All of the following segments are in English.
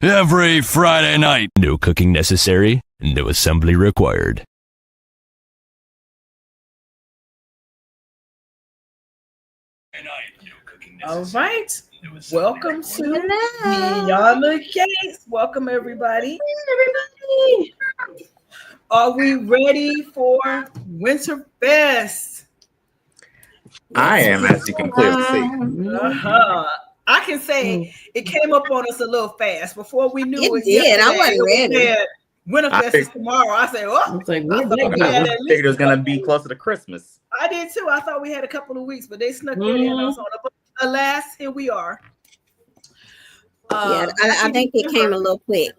every Friday night. No cooking necessary, no assembly required. All right. Welcome to Beyond the Case. Welcome, everybody. Are we ready for Winter Fest? I am, as you can clearly see. I can say it came up on us a little fast. Before we knew it did. I wasn't ready. Winter Fest is tomorrow. I said, oh, It's like, I figured it was going to be closer to Christmas. I did too. I thought we had a couple of weeks, but they snuck that in on us. But alas, here we are. I think it came a little quick.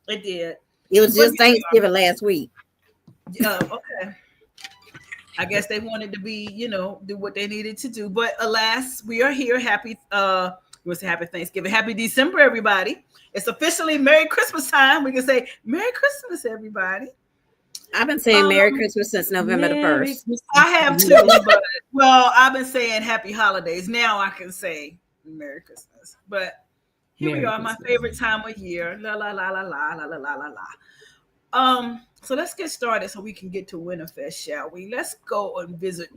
It did. It was just Thanksgiving last week. Okay. I guess they wanted to be, do what they needed to do. But alas, we are here. Happy Thanksgiving. Happy December, everybody. It's officially Merry Christmas time. We can say Merry Christmas, everybody. I've been saying Merry Christmas since November the 1st. I have too, but I've been saying Happy Holidays. Now I can say Merry Christmas. But here we are, my favorite time of year. La la la la la la la la la la. So let's get started so we can get to Winterfest, shall we? Let's go and visit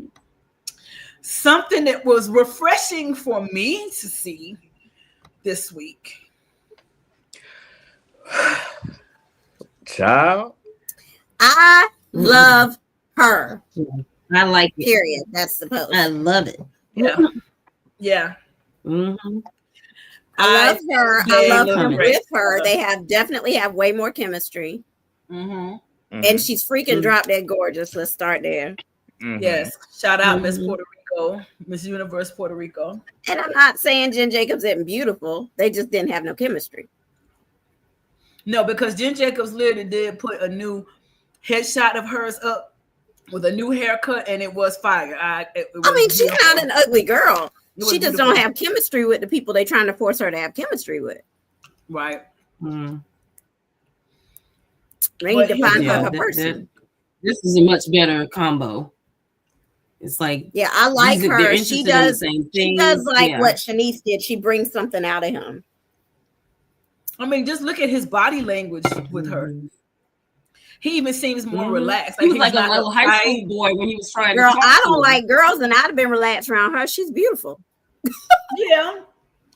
something that was refreshing for me to see this week. Child. I love her. I like it. Period. That's the post. I love it. Yeah. Mm-hmm. I love her. I love him with her. They definitely have way more chemistry. Mm-hmm. And she's freaking drop dead gorgeous. Let's start there. Mm-hmm. Yes. Shout out Miss Puerto Rico, Miss Universe Puerto Rico. And I'm not saying Jen Jacobs isn't beautiful. They just didn't have no chemistry. No, because Jen Jacobs literally did put a new headshot of hers up with a new haircut, and it was fire. She's not an ugly girl. She just don't have chemistry with the people they're trying to force her to have chemistry with. Right. Mm. They need to find her person. This is a much better combo. It's like, I like her. She does like what Shanice did. She brings something out of him. I mean, just look at his body language with her. He even seems more relaxed. Like he was like a little high school boy when he was trying to talk I don't like girls, and I'd have been relaxed around her. She's beautiful. Yeah.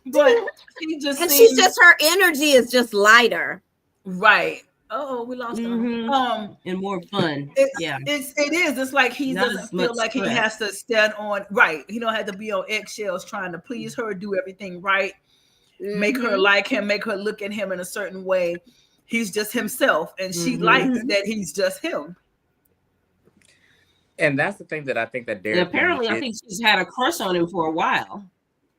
But she's just, her energy is just lighter. Right. Oh, we lost him. And more fun. It is. It's like he doesn't feel like he has to stand on. Right. He don't have to be on eggshells trying to please her, do everything right, make her like him, make her look at him in a certain way. He's just himself, and she likes that he's just him. And that's the thing that I think that Derek. And apparently, I think she's had a crush on him for a while.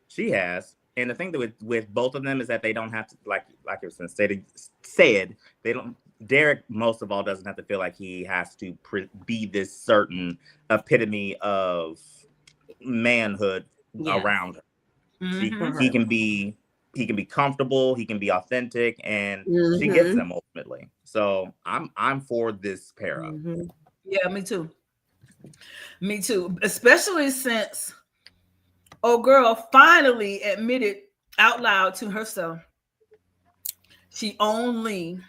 She has, and the thing that with both of them is that they don't have to like it was said. They don't. Derek, most of all, doesn't have to feel like he has to be this certain epitome of manhood around her. Mm-hmm. He can be comfortable, he can be authentic, and she gets him ultimately. So I'm for this pair up. Mm-hmm. Yeah, me too. Especially since girl finally admitted out loud to herself she only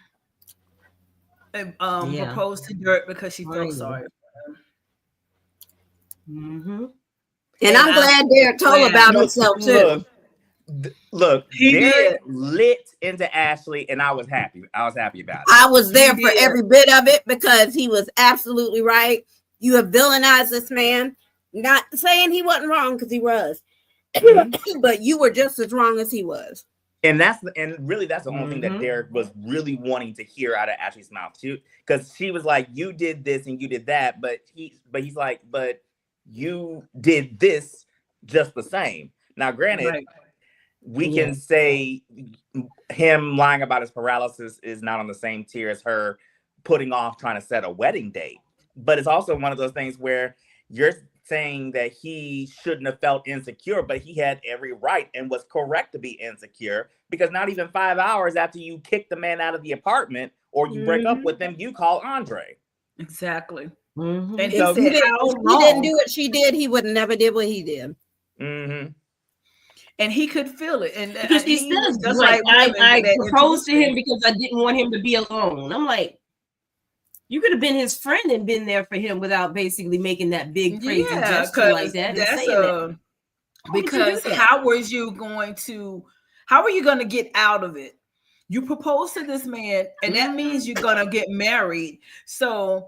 proposed to Dirk because she felt sorry for him. Mm-hmm. And I'm glad Derek told about himself too. Look, Derek lit into Ashley, and I was happy. About it. I was there for every bit of it because he was absolutely right. You have villainized this man. Not saying he wasn't wrong because he was, but you were just as wrong as he was. And that's the only thing that Derek was really wanting to hear out of Ashley's mouth too, because she was like, "You did this and you did that," but he's like, "But you did this just the same." Now, granted, we can say him lying about his paralysis is not on the same tier as her putting off trying to set a wedding date, but it's also one of those things where you're saying that he shouldn't have felt insecure, but he had every right and was correct to be insecure, because not even 5 hours after you kick the man out of the apartment or you break up with him, you call Andre. Exactly. Mm-hmm. And he said, he didn't do what she did, he would never did what he did. Mm-hmm. And he could feel it. And because she he was says, just like, women, I that proposed to intuition. him because I didn't want him to be alone. I'm like, you could have been his friend and been there for him without basically making that big crazy gesture like that. That's that. because how are you going to get out of it? You propose to this man, and that means you're gonna get married. So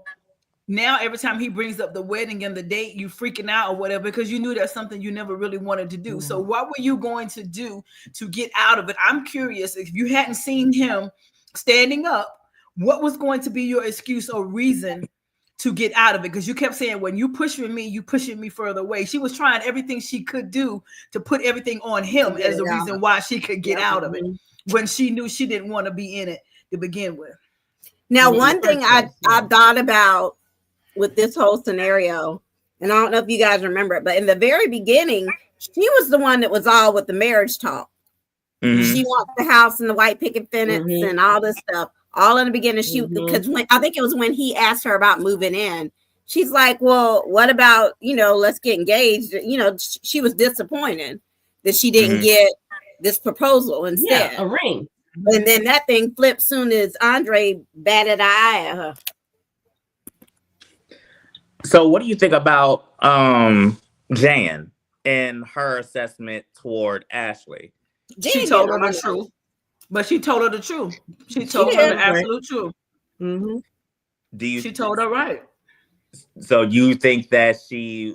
now every time he brings up the wedding and the date, you freaking out or whatever, because you knew that's something you never really wanted to do. Mm-hmm. So what were you going to do to get out of it? I'm curious, if you hadn't seen him standing up, what was going to be your excuse or reason to get out of it? Because you kept saying, when you pushing me, you pushing me further away. She was trying everything she could do to put everything on him as the reason why she could get out of it, when she knew she didn't want to be in it to begin with. Now, one thing I thought about with this whole scenario, and I don't know if you guys remember it, but in the very beginning, she was the one that was all with the marriage talk. Mm-hmm. She wants the house and the white picket fence and all this stuff. All in the beginning, because I think it was when he asked her about moving in, she's like, well, what about, let's get engaged. She was disappointed that she didn't get this proposal instead. Yeah, a ring. And then that thing flipped soon as Andre batted an eye at her. So what do you think about Jan and her assessment toward Ashley? She told her the truth. But she told her the truth. She told her the absolute truth. Mm-hmm. She told her right. So you think that she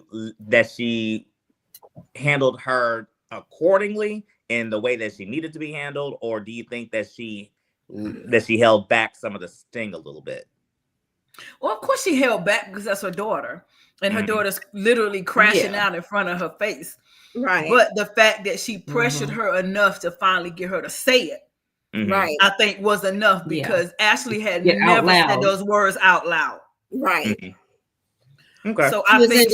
handled her accordingly in the way that she needed to be handled, or do you think that she held back some of the sting a little bit? Well, of course she held back because that's her daughter, and her daughter's literally crashing out in front of her face. Right. But the fact that she pressured her enough to finally get her to say it, right, I think was enough, because Ashley had never said those words out loud. Right. Mm-hmm. Okay. So I think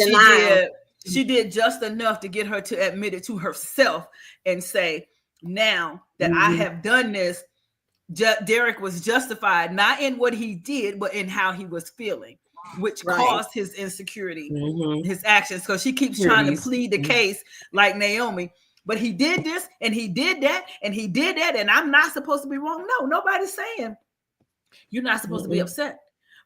she did just enough to get her to admit it to herself and say, now that I have done this, Derek was justified, not in what he did, but in how he was feeling, which caused his insecurity, his actions. So she keeps trying to plead the case like Naomi. But he did this and he did that and he did that, and I'm not supposed to be wrong. No, nobody's saying you're not supposed to be upset,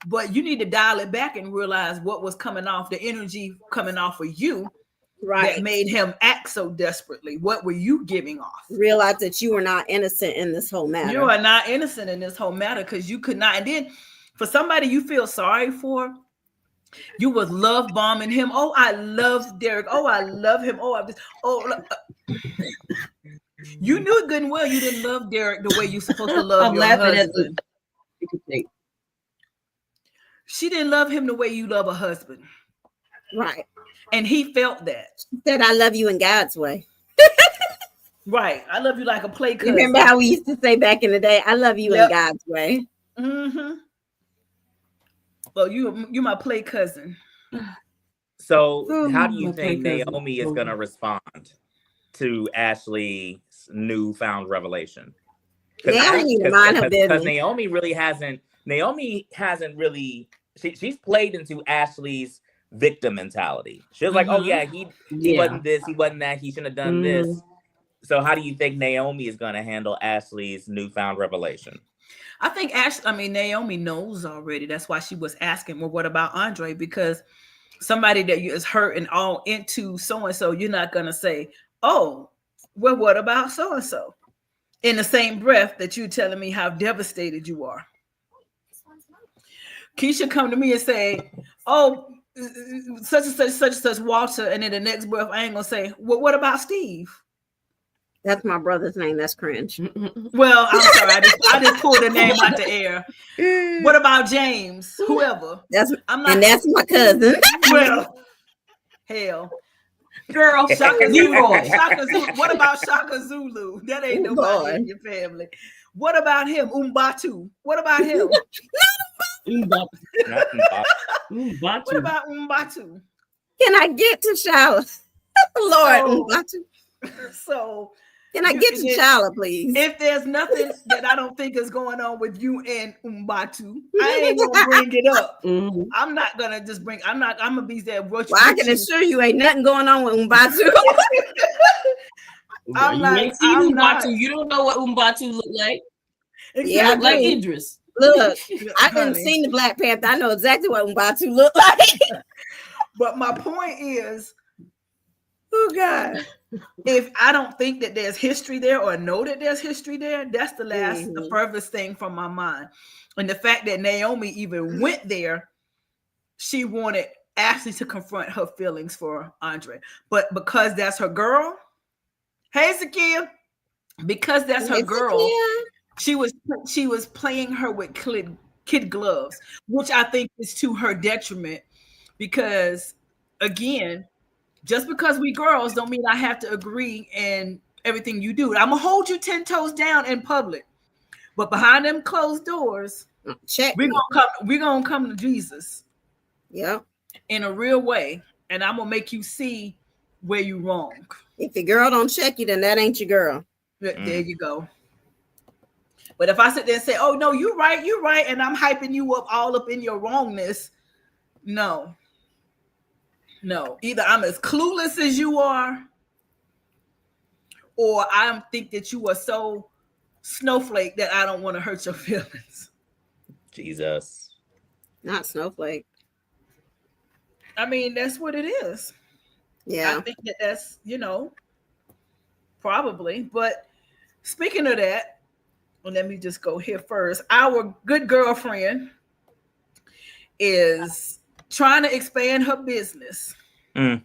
but you need to dial it back and realize what was coming off, the energy coming off of you, that made him act so desperately. What were you giving off? Realize that you were not innocent in this whole matter. You are not innocent in this whole matter, because you could not. And then for somebody you feel sorry for, you was love bombing him. Oh, I love Derek. Oh, I love him. You knew good and well you didn't love Derek the way you're supposed to love your husband. She didn't love him the way you love a husband. Right. And he felt that. She said, I love you in God's way. Right. I love you like a play cousin. Remember how we used to say back in the day, I love you in God's way. Mm-hmm. Well, you're my play cousin. So how do you think Naomi is going to respond to Ashley's newfound revelation? Because Naomi hasn't really, she's played into Ashley's victim mentality. She was like, oh yeah, he wasn't this, he wasn't that, he shouldn't have done this. So how do you think Naomi is going to handle Ashley's newfound revelation? I think Naomi knows already. That's why she was asking, well, what about Andre? Because somebody that is hurt and all into so-and-so, you're not going to say, oh, well, what about so-and-so? In the same breath that you're telling me how devastated you are. Keisha come to me and say, oh, such and such Walter. And in the next breath, I ain't going to say, well, what about Steve? That's my brother's name. That's cringe. Well, I'm sorry. I just pulled the name out the air. What about James? Whoever. That's my cousin. Well, hell. Girl, Shaka Zulu. What about Shaka Zulu? That ain't nobody in your family. What about him? Umbatu. What about him? Not Umbatu. What about Umbatu? Can I get to shower? Lord, Umbatu. So can I get to Shala, please? If there's nothing that I don't think is going on with you and Umbatu, I ain't gonna bring it up. I'm not gonna just bring. I'm gonna be there. Well, I can assure you, ain't nothing going on with Umbatu. I'm you like, ain't seen Umbatu. You don't know what Umbatu look like. Exactly. Yeah, like Idris. Look, I haven't seen the Black Panther. I know exactly what Umbatu look like. But my point is, oh God, if I don't think that there's history there or know that there's history there, that's the furthest thing from my mind. And the fact that Naomi even went there, she wanted Ashley to confront her feelings for Andre. But because that's her girl, hey Zakia, because that's her girl, she was playing her with kid gloves, which I think is to her detriment. Because again, just because we girls don't mean I have to agree in everything you do. I'm gonna hold you 10 toes down in public, but behind them closed doors, we're gonna come to Jesus. Yeah, in a real way, and I'm gonna make you see where you wrong. If your girl don't check you, then that ain't your girl. There you go. But if I sit there and say, "Oh no, you're right," and I'm hyping you up all up in your wrongness, no. Either I'm as clueless as you are, or I think that you are so snowflake that I don't want to hurt your feelings. Jesus. Not snowflake. I mean, that's what it is. Yeah. I think that's, probably. But speaking of that, let me just go here first. Our good girlfriend is trying to expand her business. Uh-oh,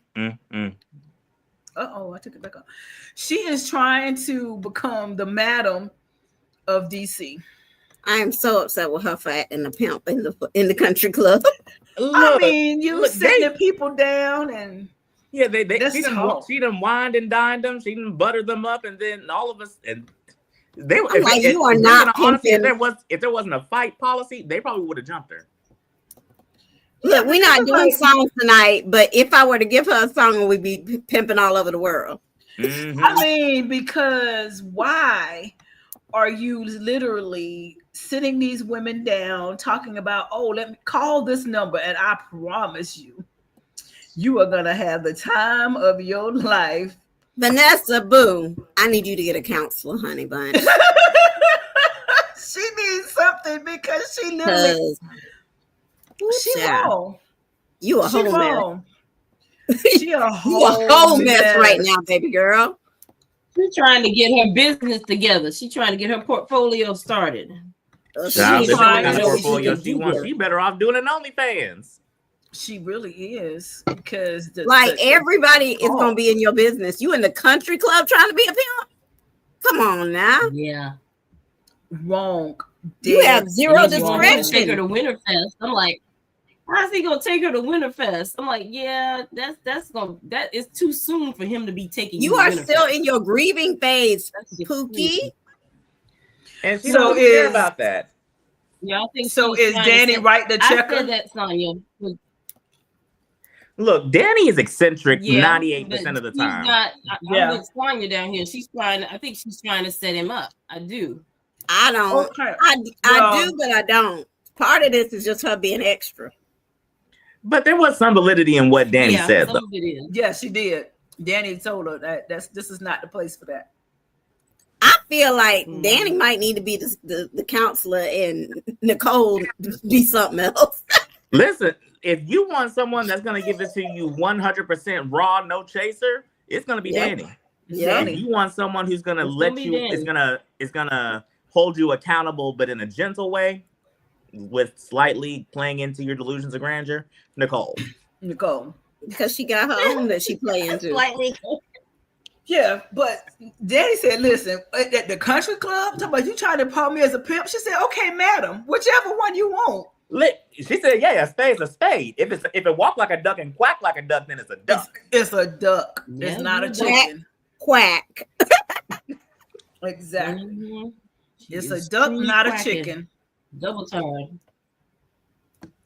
I took it back up. She is trying to become the madam of DC. I am so upset with her for acting the pimp in the country club. Look, I mean, sitting people down and she done wined and dined them, she done buttered them up, and then all of us and they were like, you are not honestly, if there wasn't a fight policy, they probably would have jumped her. Look, we're not doing songs tonight, but if I were to give her a song, we'd be pimping all over the world. Mm-hmm. I mean, because why are you literally sitting these women down talking about, oh, let me call this number, and I promise you are going to have the time of your life. Vanessa, boo, I need you to get a counselor, honey bun. She needs something because she literally... She wrong. You a whole mess. She a whole mess right now, baby girl. She's trying to get her business together. She's trying to get her portfolio started. What kind of portfolio she wants? She better off doing an OnlyFans. She really is, because everybody is gonna be in your business. You in the country club trying to be a pimp? Come on now. Yeah. Wrong. You have zero discretion. Take her to Winterfest. I'm like, how's he gonna take her to Winterfest? I'm like, yeah, that is too soon for him to be taking you. You are still in your grieving phase, Pookie. And she don't care about that. Y'all think so? Is Danny right to check her? I said that, Sonya. Look, Danny is eccentric 98% of the time. I'm with Sonya down here. I think she's trying to set him up. I do. I don't. Okay. I do, but I don't. Part of this is just her being extra. But there was some validity in what Danny said, though. Yeah, she did. Danny told her that this is not the place for that. I feel like Danny might need to be the counselor and Nicole be something else. Listen, if you want someone that's going to give it to you 100% raw, no chaser, it's going to be Danny. Yeah. If you want someone who's going to let you, is going to hold you accountable, but in a gentle way, with slightly playing into your delusions of grandeur, Nicole. Because she got her own that she play into. Slightly. Yeah, but Danny said, listen, at the country club, talking about you trying to call me as a pimp. She said, okay, madam, whichever one you want. She said, yeah, a spade's a spade. If it walk like a duck and quack like a duck, then it's a duck. It's a duck. Yeah, it's not a chicken. Quack. Exactly. Mm-hmm. It's a duck, not a chicken. Double time.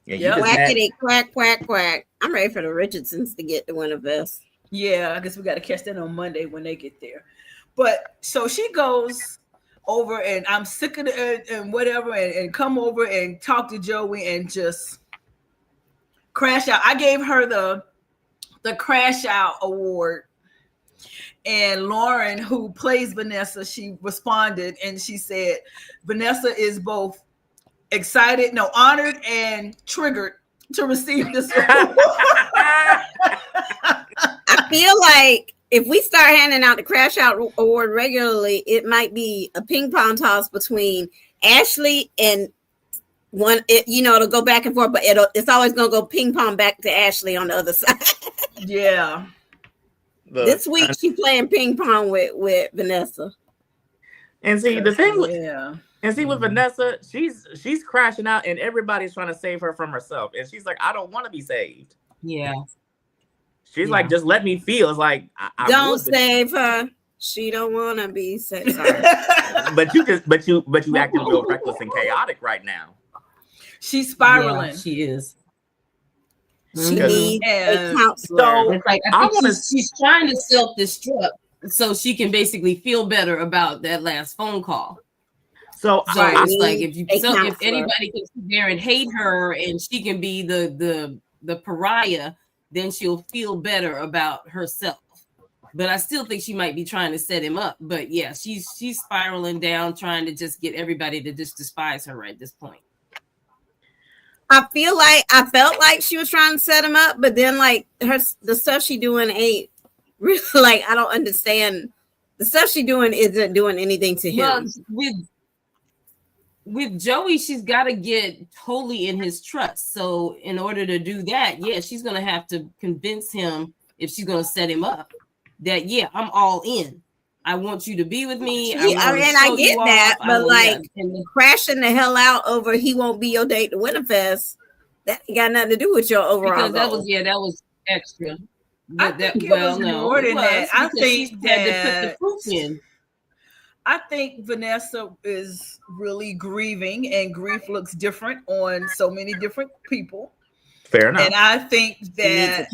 Yeah, Quackity, quack, quack, quack. I'm ready for the Richardsons to get the Winterfest. Yeah, I guess we got to catch that on Monday when they get there. But so she goes over, and I'm sick of it and whatever, and come over and talk to Joey and just crash out. I gave her the crash out award, And Lauren, who plays Vanessa, she responded and she said, Vanessa is both honored and triggered to receive this award. I feel like if we start handing out the Crash Out Award regularly, it might be a ping pong toss between Ashley and to go back and forth, but it's always going to go ping pong back to Ashley on the other side. Yeah. This week she's playing ping pong with Vanessa. And see, the thing with Vanessa, she's crashing out and everybody's trying to save her from herself. And she's like, I don't want to be saved. Yeah. She's like, just let me feel. It's like, I don't save her. She don't want to be saved. but you acting real reckless and chaotic right now. She's spiraling. Yeah, she is. She needs a counselor. So it's like, she's trying to self-destruct so she can basically feel better about that last phone call. So it's like if anybody can sit there and hate her and she can be the pariah, then she'll feel better about herself. But I still think she might be trying to set him up. But yeah, she's spiraling down, trying to just get everybody to just despise her right at this point. I felt like she was trying to set him up, but then like the stuff she doing ain't really, like, I don't understand. The stuff she doing isn't doing anything to him. Well, with Joey, she's got to get totally in his trust. So in order to do that, she's going to have to convince him, if she's going to set him up, that I'm all in. I want you to be with me. I get that, but crashing the hell out over he won't be your date to Winterfest, that ain't got nothing to do with your overall goal. That was extra. I think it was more than that. I think that had to put the proof in. I think Vanessa is really grieving, and grief looks different on so many different people. Fair enough. And I think that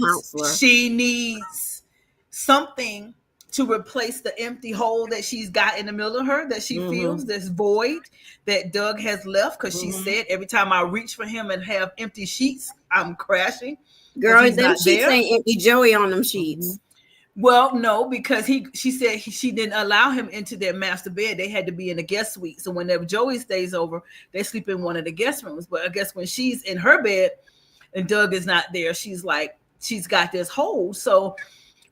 she needs something to replace the empty hole that she's got in the middle of her, that she feels, this void that Doug has left. Because she said, every time I reach for him and have empty sheets, I'm crashing. Girl, them sheets ain't empty. Joey on them sheets. Well, no, because she said she didn't allow him into their master bed. They had to be in the guest suite. So whenever Joey stays over, they sleep in one of the guest rooms. But I guess when she's in her bed and Doug is not there, she's got this hole. So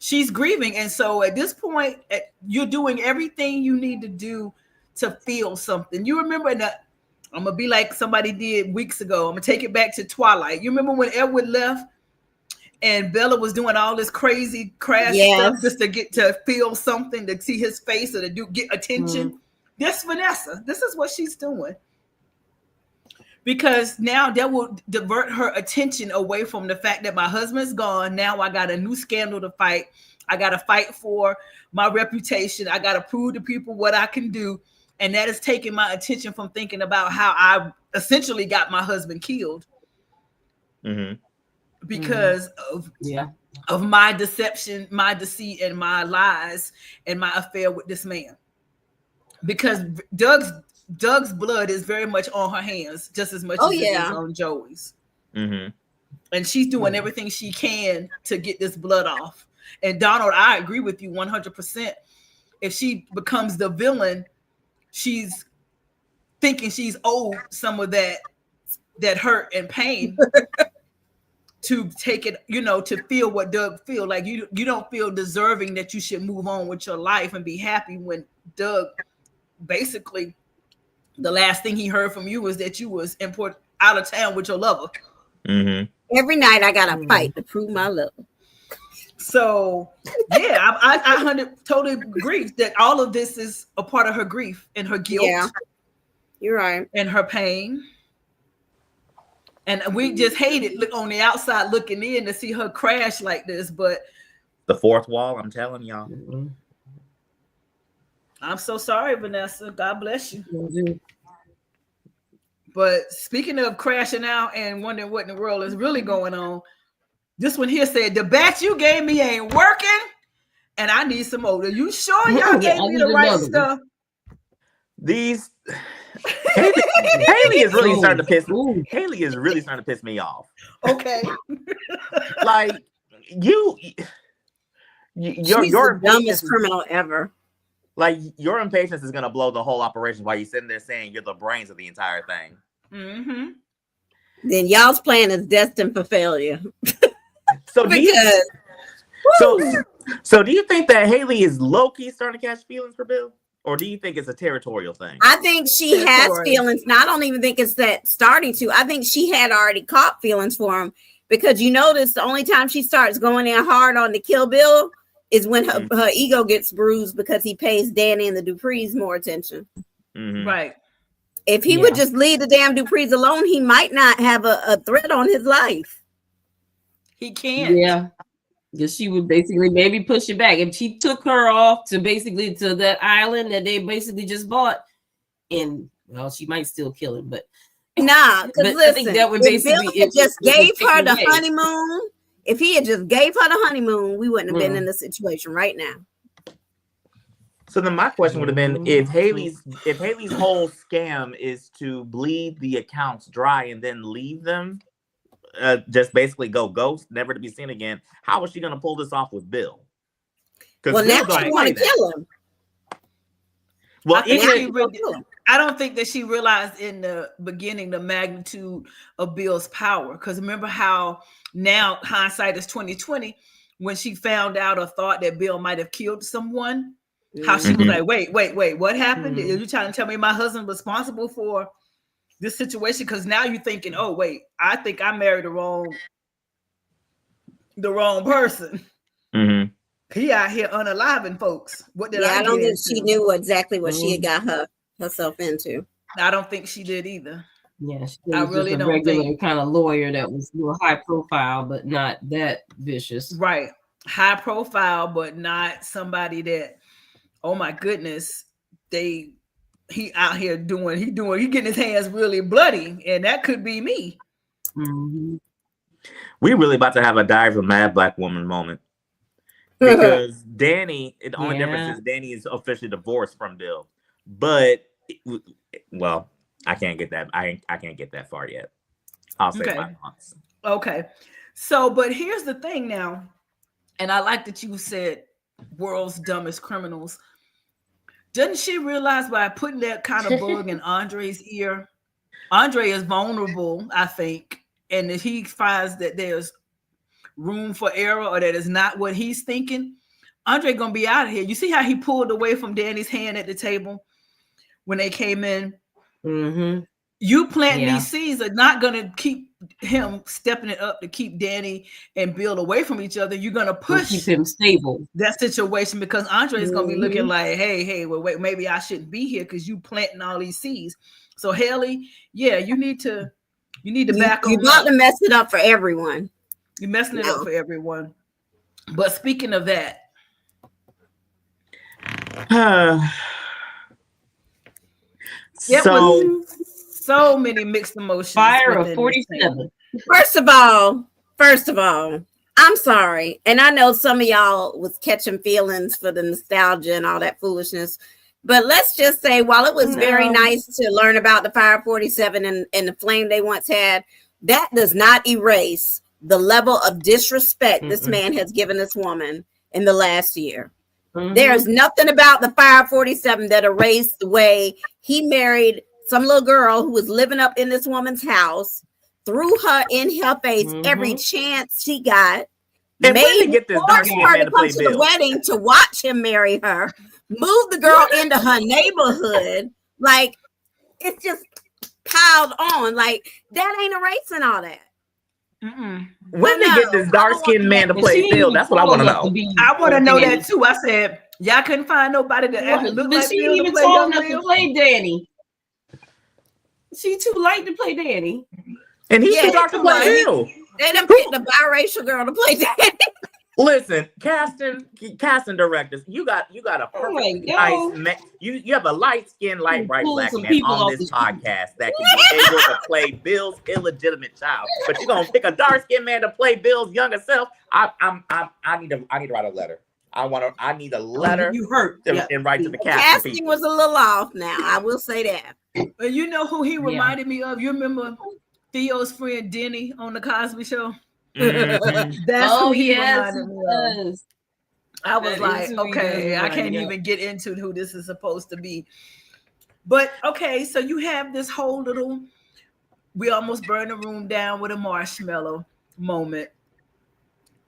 she's grieving. And so at this point, you're doing everything you need to do to feel something. You remember that? I'm going to be like somebody did weeks ago. I'm going to take it back to Twilight. You remember when Edward left and Bella was doing all this crazy crash stuff just to get to feel something, to see his face or to get attention? This Vanessa, this is what she's doing. Because now that will divert her attention away from the fact that my husband's gone. Now I got a new scandal to fight. I got to fight for my reputation. I got to prove to people what I can do. And that is taking my attention from thinking about how I essentially got my husband killed. Because of my deception, my deceit, and my lies, and my affair with this man. Because Doug's blood is very much on her hands, just as much as it is on Joey's. And she's doing everything she can to get this blood off. And Donald, I agree with you 100%. If she becomes the villain, she's thinking she's owed some of that hurt and pain to take it, to feel what Doug feel. Like you don't feel deserving that you should move on with your life and be happy when Doug, basically, the last thing he heard from you was that you was out of town with your lover. Every night I gotta fight to prove my love. So I totally agree that all of this is a part of her grief and her guilt. Yeah, you're right. And her pain. And we just hate it on the outside looking in to see her crash like this. But the fourth wall, I'm telling y'all. I'm so sorry, Vanessa. God bless you. But speaking of crashing out and wondering what in the world is really going on, this one here said, the batch you gave me ain't working, and I need some more. Are you sure y'all gave me the right stuff? These Haley is really starting to piss me. Haley is really starting to piss me off. Okay. Like you the dumbest criminal ever. Like, your impatience is gonna blow the whole operation while you're sitting there saying you're the brains of the entire thing. Mm-hmm. Then y'all's plan is destined for failure. So do you think that Haley is low-key starting to catch feelings for Bill? Or do you think it's a territorial thing? I think she has feelings. And I don't even think it's that starting to. I think she had already caught feelings for him, because you notice the only time she starts going in hard on the Kill Bill is when her ego gets bruised because he pays Danny and the Duprees more attention. Mm-hmm. Right. If he would just leave the damn Duprees alone, he might not have a threat on his life. He can't. Yeah. Because she would basically maybe push it back. If she took her off to that island that they basically just bought, and well, she might still kill him, but nah, because listen, I think that would basically if Bill just gave her the honeymoon. If he had just gave her the honeymoon, we wouldn't have been in this situation right now. So then my question would have been, if Haley's whole scam is to bleed the accounts dry and then leave them, just basically go ghost, never to be seen again, how is she going to pull this off with Bill? Well, now she want to kill him. Well, I don't think that she realized in the beginning the magnitude of Bill's power. Because remember how now hindsight is 2020, when she found out or thought that Bill might have killed someone, how she was like, wait, what happened? Are you trying to tell me my husband was responsible for this situation? Because now you're thinking, oh wait, I think I married the wrong person. Mm-hmm. He out here unaliving folks. What did I don't think she knew exactly what she had got herself into. I don't think she did either. Yeah, she was really just a regular kind of lawyer that was more high profile, but not that vicious. Right. High profile, but not somebody that, oh my goodness, he out here he getting his hands really bloody, and that could be me. Mm-hmm. We really about to have a Diary of a Mad Black Woman moment. Because Danny, the only difference is Danny is officially divorced from Bill. But, well, I can't get that. I can't get that far yet. I'll say my thoughts. Okay. So, but here's the thing now, and I like that you said world's dumbest criminals. Doesn't she realize by putting that kind of bug in Andre's ear, Andre is vulnerable, I think, and if he finds that there's room for error or that is not what he's thinking, Andre gonna be out of here. You see how he pulled away from Danny's hand at the table when they came in? Mm-hmm. You planting these seeds are not gonna keep him stepping it up to keep Danny and Bill away from each other. You're gonna push keep him stable that situation, because Andre is gonna be looking like, hey, well, wait, maybe I shouldn't be here because you planting all these seeds. So Haley, you need to back on. You're about to mess it up for everyone. You're messing it up for everyone. But speaking of that, so many mixed emotions. Fire of 47. First of all, I'm sorry. And I know some of y'all was catching feelings for the nostalgia and all that foolishness. But let's just say, while it was very nice to learn about the Fire 47 and the flame they once had, that does not erase the level of disrespect this man has given this woman in the last year. There's nothing about the Fire 47 that erased the way he married some little girl who was living up in this woman's house, threw her in her face every chance she got, and made get this dark her to come to the wedding to watch him marry her, moved the girl into her neighborhood. Like, it's just piled on. Like, that ain't erasing all that. When they get this dark-skinned man to play Bill, that's what I want to know. I want to know that too. I said, y'all couldn't find nobody that actually looked like Bill to play young Bill. To play Danny. She too light to play Danny, and he's too dark to play Bill. They done picked a biracial girl to play Danny. Listen, casting directors, you got a perfect nice you have a light-skinned, light-bright black man on this podcast that can be able to play Bill's illegitimate child. But you're gonna pick a dark-skinned man to play Bill's younger self. I need to write a letter. I need a letter and write to the casting. Casting was a little off now. I will say that. But you know who he reminded me of? You remember Theo's friend Denny on the Cosby Show? That's who he reminded me of. I was like, okay, I can't even get into who this is supposed to be. But okay, so you have this whole little, we almost burn the room down with a marshmallow moment.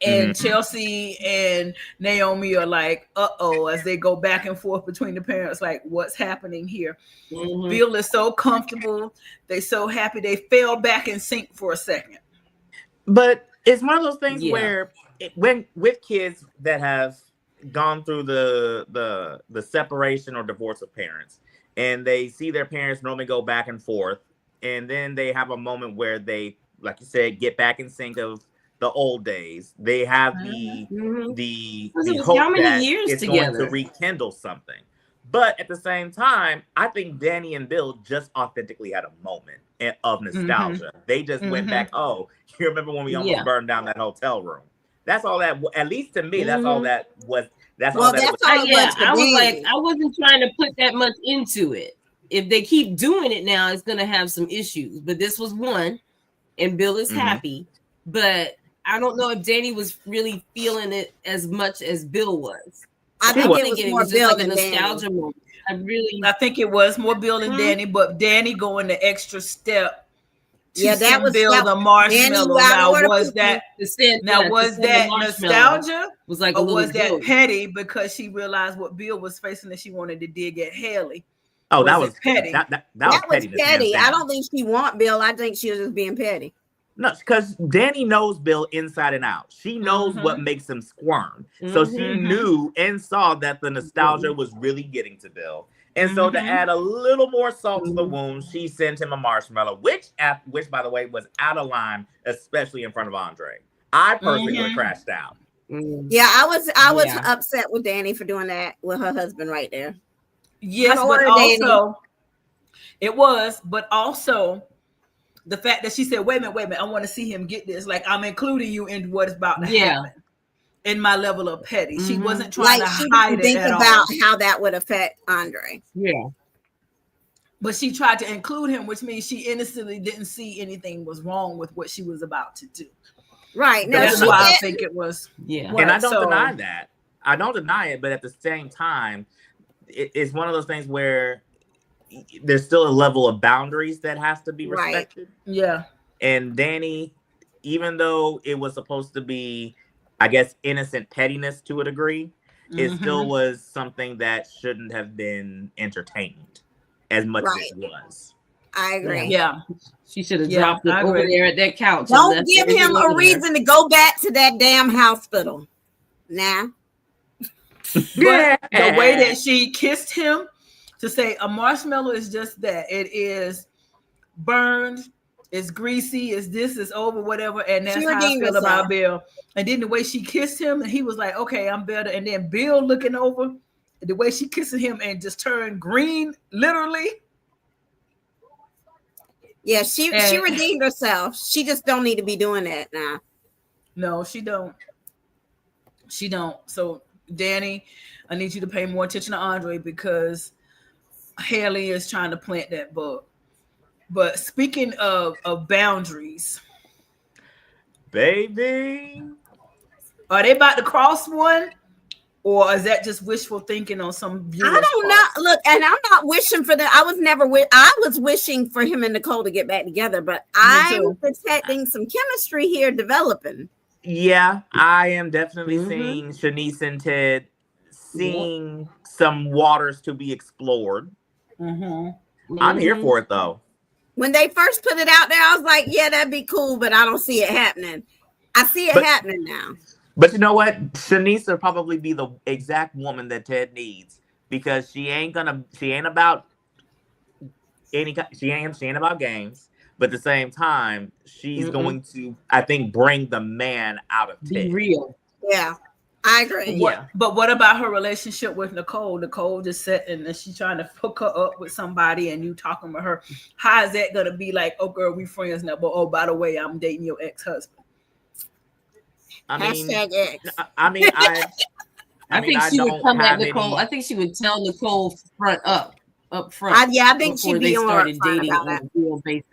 And Chelsea and Naomi are like, uh-oh, as they go back and forth between the parents, like, what's happening here? Bill is so comfortable. They're so happy. They fell back in sync for a second. But it's one of those things where when with kids that have gone through the separation or divorce of parents, and they see their parents normally go back and forth, and then they have a moment where they, like you said, get back in sync of the old days. They have the hope that it's going to rekindle something. But at the same time, I think Danny and Bill just authentically had a moment of nostalgia. They just went back. Oh, you remember when we almost burned down that hotel room? That's all that. At least to me, that's all that was. That's all that was. I was like, I wasn't trying to put that much into it. If they keep doing it now, it's gonna have some issues. But this was one, and Bill is happy. But I don't know if Danny was really feeling it as much as Bill was. I think it was Bill than nostalgia moment. I think it was more Bill than Danny, but Danny going the extra step. That was Bill the marshmallow. Now was that nostalgia? Was like, or was that petty because she realized what Bill was facing and she wanted to dig at Haley? Oh, that was petty. That was petty. I don't think she want Bill. I think she was just being petty. No, because Danny knows Bill inside and out. She knows what makes him squirm. So she knew and saw that the nostalgia was really getting to Bill. And so to add a little more salt to the wound, she sent him a marshmallow, which by the way, was out of line, especially in front of Andre. I personally would have crashed out. Yeah, I was upset with Danny for doing that with her husband right there. Yes, but also it was, but also the fact that she said, wait a minute, I want to see him get this. Like, I'm including you in what is about to happen in my level of petty. She wasn't trying to hide it at all. Think about how that would affect Andre. Yeah. But she tried to include him, which means she innocently didn't see anything was wrong with what she was about to do. Right. No, that's why I think it was. Yeah. And I don't deny that. I don't deny it. But at the same time, it's one of those things where there's still a level of boundaries that has to be respected. Right. Yeah. And Danny, even though it was supposed to be, I guess, innocent pettiness to a degree, it still was something that shouldn't have been entertained as much as it was. I agree. Yeah. She should have dropped it over there at that couch. Don't give him a reason to go back to that damn hospital. Nah. But the way that she kissed him, to say a marshmallow is just that. It is burned, it's greasy, it's this, it's over, whatever. And that's how I feel about Bill. And then the way she kissed him, and he was like, okay, I'm better. And then Bill looking over, the way she kissing him and just turned green, literally. Yeah, she redeemed herself. She just don't need to be doing that now. No, she don't. She don't. So, Danny, I need you to pay more attention to Andre because Haley is trying to plant that bug. But speaking of boundaries, baby, are they about to cross one, or is that just wishful thinking on some viewer's I don't know. Look, and I'm not wishing for that. I was wishing for him and Nicole to get back together, but I'm detecting some chemistry here developing. Yeah, I am definitely seeing Shanice and Ted seeing some waters to be explored. I'm here for it though. When they first put it out there, I was like, yeah, that'd be cool, but I don't see it happening. I see it happening now. But you know what? Shanice will probably be the exact woman that Ted needs because she ain't about games. But at the same time, she's going to, I think, bring the man out of Ted. Be real. Yeah. I agree. But what about her relationship with Nicole? Nicole just sitting and she's trying to hook her up with somebody and you talking with her. How is that going to be like, oh, girl, we friends now, but oh, by the way, I'm dating your ex-husband? I mean, I think she would come at Nicole. I think she would tell Nicole up front. I think she'd be started dating on a real basis.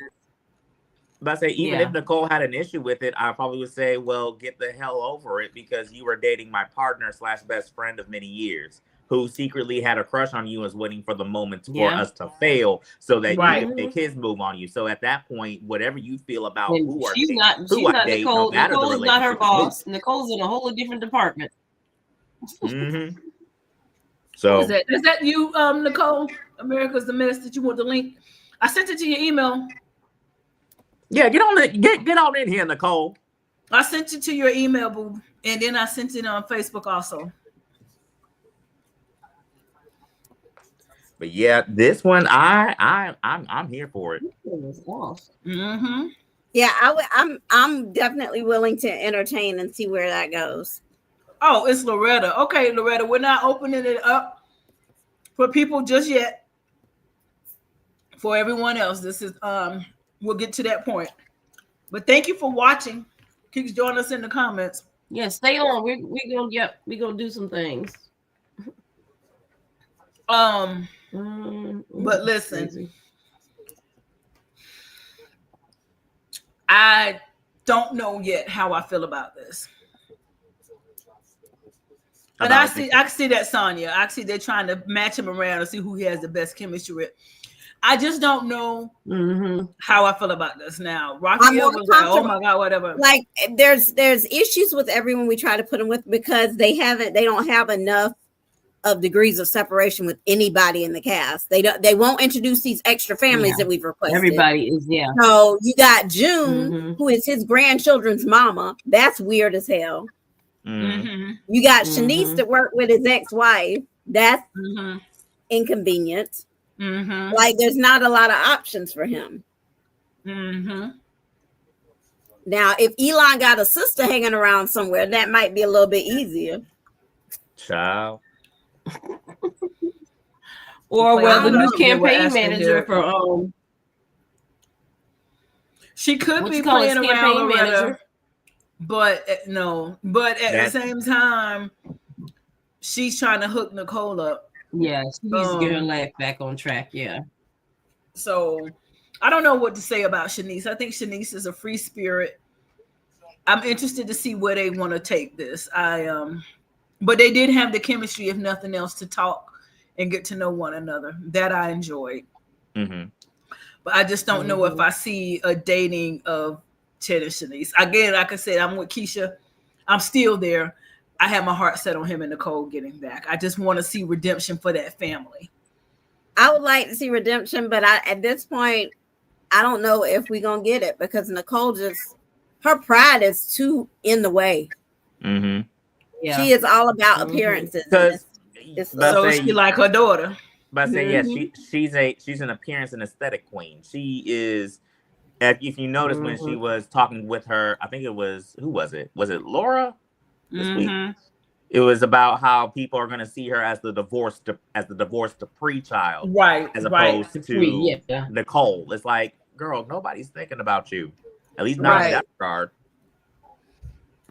But I say, even if Nicole had an issue with it, I probably would say, well, get the hell over it, because you were dating my partner / best friend of many years, who secretly had a crush on you and was waiting for the moment for us to fail so that you could make his move on you. So at that point, whatever you feel about and she's not Nicole. Nicole is not her boss. Nicole's in a whole different department. Mm-hmm. So is that you, Nicole? America's the Mess that you want the link? I sent it to your email. Yeah, get on in here, Nicole. I sent it to your email, boo, and then I sent it on Facebook also. But yeah, this one I'm here for it. Mm-hmm. Yeah, I'm definitely willing to entertain and see where that goes. Oh, it's Loretta. Okay, Loretta, we're not opening it up for people just yet. For everyone else, this is we'll get to that point. But thank you for watching. Keep joining us in the comments. Yeah, stay on. We're gonna do some things. But listen, crazy. I don't know yet how I feel about this. And I see that Sonya. I see they're trying to match him around and see who he has the best chemistry with. I just don't know how I feel about this now. Raquel was like, oh my God, whatever. Like there's issues with everyone we try to put them with because they don't have enough of degrees of separation with anybody in the cast. They won't introduce these extra families that we've requested. Everybody is So you got June, who is his grandchildren's mama. That's weird as hell. You got Shanice to work with his ex-wife. That's inconvenient. Like there's not a lot of options for him. Now, if Elon got a sister hanging around somewhere, that might be a little bit easier. Child. Or the new campaign manager for she could be playing around manager. But no, but at the same time, she's trying to hook Nicole up. Yeah, she's getting her life back on track. Yeah. So I don't know what to say about Shanice. I think Shanice is a free spirit. I'm interested to see where they want to take this. But they did have the chemistry, if nothing else, to talk and get to know one another. That I enjoyed. But I just don't know if I see a dating of Ted and Shanice. Again, like I said, I'm with Keisha. I'm still there. I have my heart set on him and Nicole getting back. I just want to see redemption for that family. I would like to see redemption, but at this point, I don't know if we're going to get it because Nicole her pride is too in the way. Yeah. She is all about appearances. So she like her daughter. But I say, she's an appearance and aesthetic queen. She is, if you notice when she was talking with her, I think it was, who was it? Was it Laura? This week, it was about how people are going to see her as the divorced pre-child, right? As opposed to Nicole. It's like, girl, nobody's thinking about you, at least not in that regard.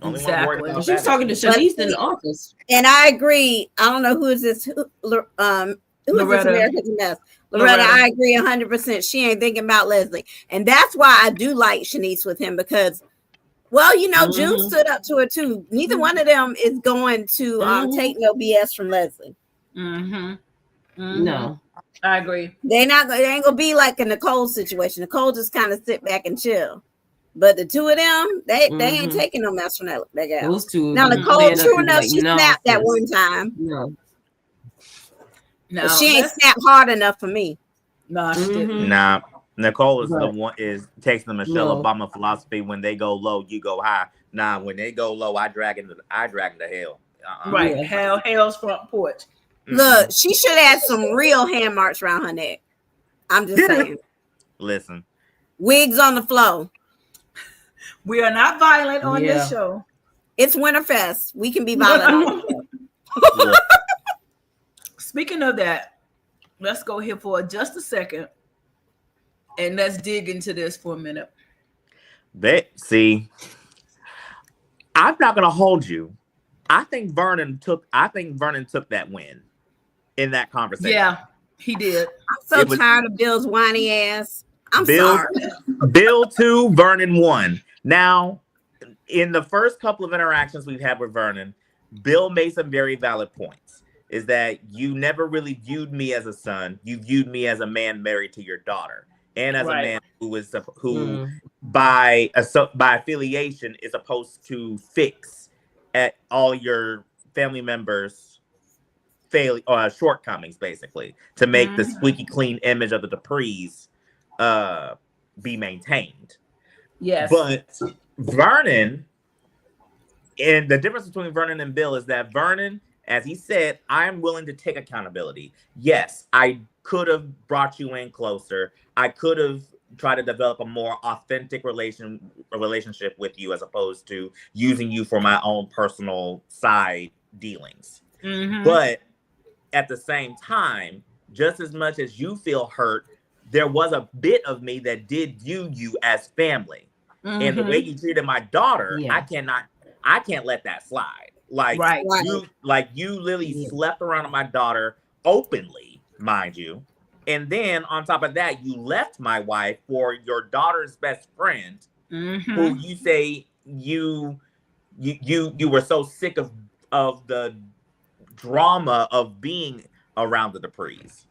Exactly. She was talking to Shanice in the office, and I agree. I don't know who is this. Who is this America's Mess? Loretta, I agree 100%. She ain't thinking about Leslie, and that's why I do like Shanice with him because. Well, June stood up to her too. Neither one of them is going to take no BS from Leslie. No, I agree. They ain't gonna be like a Nicole situation. Nicole just kind of sit back and chill. But the two of them, they ain't taking no mess from that guy. Those two. Now Nicole, true enough, she snapped that one time. No, she ain't snapped hard enough for me. No, she didn't. Nah. Nicole is the one takes the Michelle Obama philosophy. When they go low, you go high. Nah, when they go low, I drag into hell. Right, hell's front porch. Look, she should have some real hand marks around her neck. I'm just saying. Listen, wigs on the floor. We are not violent on this show. It's Winterfest. We can be violent. Speaking of that, let's go here for just a second. And let's dig into this for a minute. I'm not gonna hold you. I think Vernon took that win in that conversation. Yeah, he did. I'm so tired of Bill's whiny ass. I'm sorry. Bill 2, Vernon 1. Now, in the first couple of interactions we've had with Vernon, Bill made some very valid points. Is that you never really viewed me as a son. You viewed me as a man married to your daughter, and as a man who by affiliation is supposed to fix at all your family members' shortcomings, basically, to make the squeaky clean image of the Duprees be maintained. Yes, but Vernon, and the difference between Vernon and Bill is that Vernon, as he said, I am willing to take accountability. Yes, I could have brought you in closer. I could have tried to develop a more authentic relationship with you as opposed to using you for my own personal side dealings. But at the same time, just as much as you feel hurt, there was a bit of me that did view you as family. And the way you treated my daughter, I can't let that slide. Like you literally slept around with my daughter openly, mind you. And then on top of that, you left my wife for your daughter's best friend, who you say you were so sick of the drama of being around the Duprees.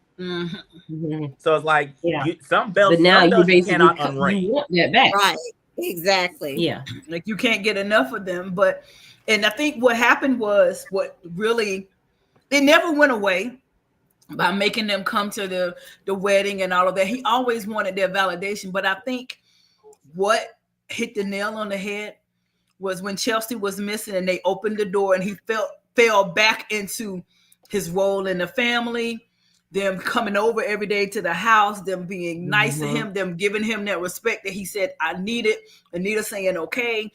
So it's like some belts, you cannot unring. You want that back. Right. Exactly. Yeah. Like you can't get enough of them. And I think what happened was it never went away by making them come to the wedding and all of that. He always wanted their validation. But I think what hit the nail on the head was when Chelsea was missing and they opened the door and he fell back into his role in the family, them coming over every day to the house, them being nice to him, them giving him that respect that he said, I need it. Anita saying, okay.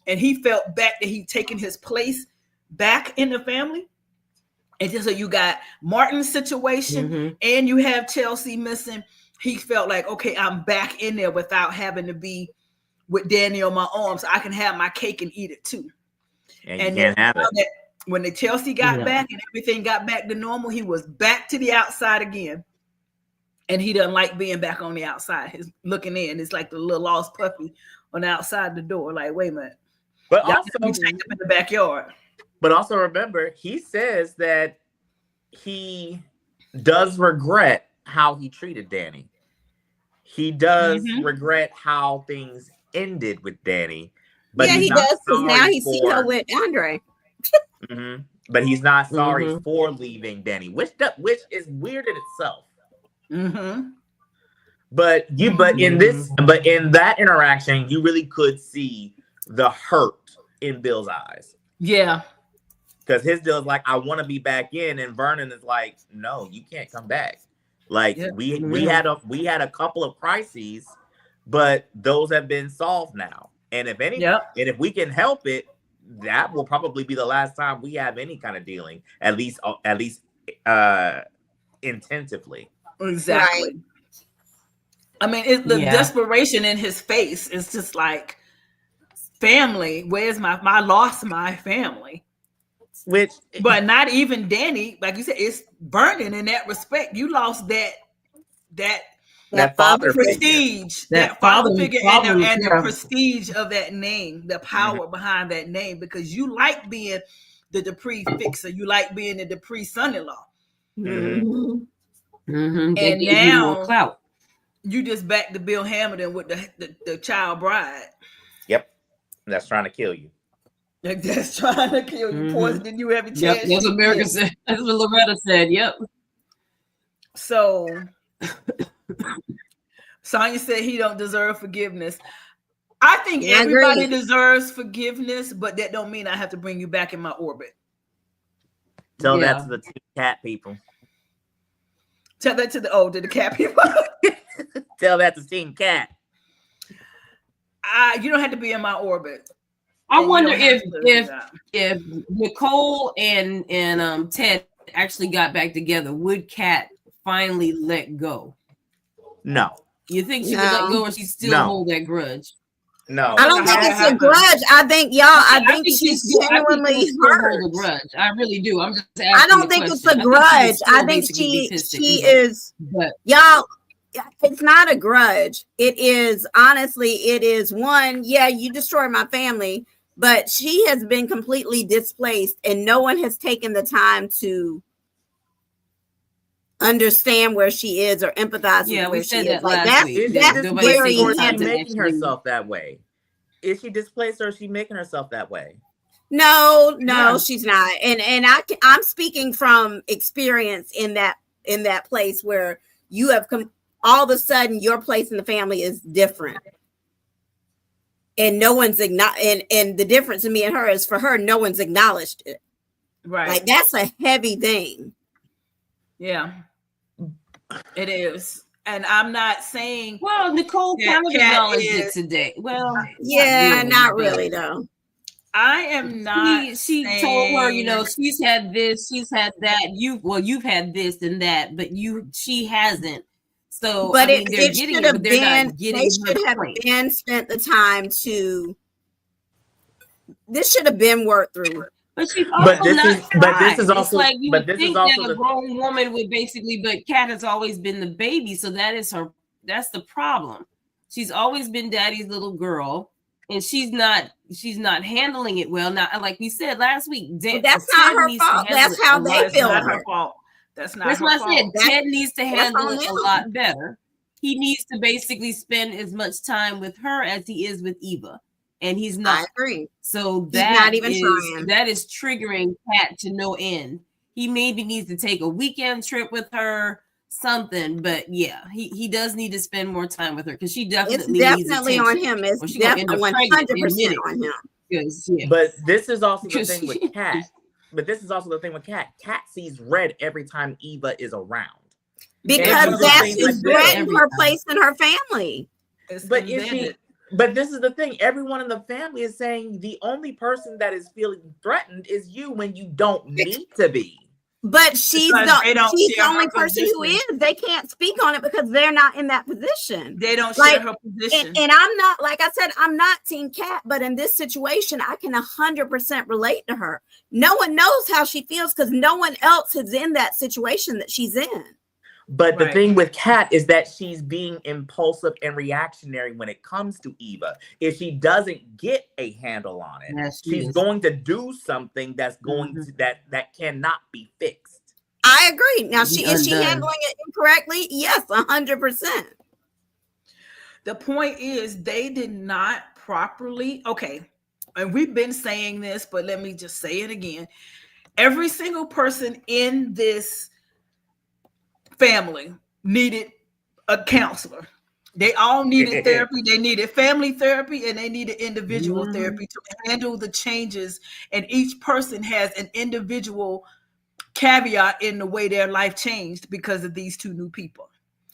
And he felt back that he'd taken his place back in the family. And just so you got Martin's situation and you have Chelsea missing, he felt like, okay, I'm back in there without having to be with Danny on my arm, so I can have my cake and eat it too. And you can't have it. When the Chelsea got back and everything got back to normal, he was back to the outside again. And he doesn't like being back on the outside. He's looking in. It's like the little lost puppy on the outside the door. Like, wait a minute. But also up in the backyard. But also remember, he says that he does regret how he treated Danny. He does regret how things ended with Danny. But he does, because now he's seen her with Andre. But he's not sorry for leaving Danny, which is weird in itself. But in that interaction, you really could see the hurt in Bill's eyes. Yeah. Because his deal is like, I want to be back in, and Vernon is like, no, you can't come back. Like we had a couple of crises, but those have been solved now. And if we can help it, that will probably be the last time we have any kind of dealing, at least intensively. Exactly. Right. I mean, the desperation in his face is just like, family. Where's I lost my family. But not even Danny, like you said, it's Vernon in that respect. You lost that father prestige, that father figure, and the prestige of that name, the power behind that name, because you like being the Dupree fixer, you like being the Dupree son-in-law, and now you just back to Bill Hamilton with the child bride. Yep, that's trying to kill you. That's trying to kill you, poisoning you every chance. Yep, that's what America said. That's what Loretta said. Yep. So Sonya said he don't deserve forgiveness. I think everybody deserves forgiveness, but that don't mean I have to bring you back in my orbit. Tell that to the Team Cat people. Tell that to the cat people. Tell that to Team Cat. You don't have to be in my orbit. I wonder if Nicole and Ted actually got back together, would Kat finally let go? No. You think she would let go, or she still hold that grudge? No. I don't think it's a grudge. I think she's genuinely hurt. I really do. I'm just asking. I don't think it's a grudge. I think she is. But y'all, it's not a grudge. It is, honestly, it is one, yeah, you destroyed my family, but she has been completely displaced and no one has taken the time to understand where she is or empathize with where she is. Like that's very heavy. Making herself that way. Is she displaced or is she making herself that way? No, she's not. And I'm speaking from experience in that place where you have all of a sudden your place in the family is different. And no one's and the difference in me and her is for her, no one's acknowledged it. Right. Like that's a heavy thing. Yeah. It is. And I'm not saying Nicole kind of acknowledged it today. Well, yeah, not really though. I am not. She told her, she's had this, she's had that. You've had this and that, but she hasn't. So, but they're it getting should it, have but they're not been. They should have been spent the time to. This should have been worked through. But she's also this is also like you would think that a grown woman would basically, but Kat has always been the baby, so that's the problem. She's always been daddy's little girl, and she's not handling it well. Now, like we said last week, that's not her fault. That's how they feel. That's not her fault. That's not her fault. I said. Ted needs to handle it a lot better. He needs to basically spend as much time with her as he is with Eva. And he's not. I agree. So that is triggering Kat to no end. He maybe needs to take a weekend trip with her, something. But yeah, he does need to spend more time with her because she definitely needs attention. On him. It's definitely 100% on him. But this is also the thing with Kat. Kat sees red every time Eva is around. Because that's threatened her place in her family. But this is the thing. Everyone in the family is saying the only person that is feeling threatened is you when you don't need to be. But she's the only person who is. They can't speak on it because they're not in that position. They don't share her position. And I'm not, like I said, I'm not Team Kat, but in this situation, I can 100% relate to her. No one knows how she feels because no one else is in that situation that she's in. But the thing with Kat is that she's being impulsive and reactionary when it comes to Eva. If she doesn't get a handle on it, she's going to do something that's going to that cannot be fixed. I agree. Now, is she handling it incorrectly? Yes, 100%. The point is they did not properly. Okay, and we've been saying this, but let me just say it again. Every single person in this family needed a counselor. They all needed therapy. They needed family therapy and they needed individual therapy to handle the changes. And each person has an individual caveat in the way their life changed because of these two new people.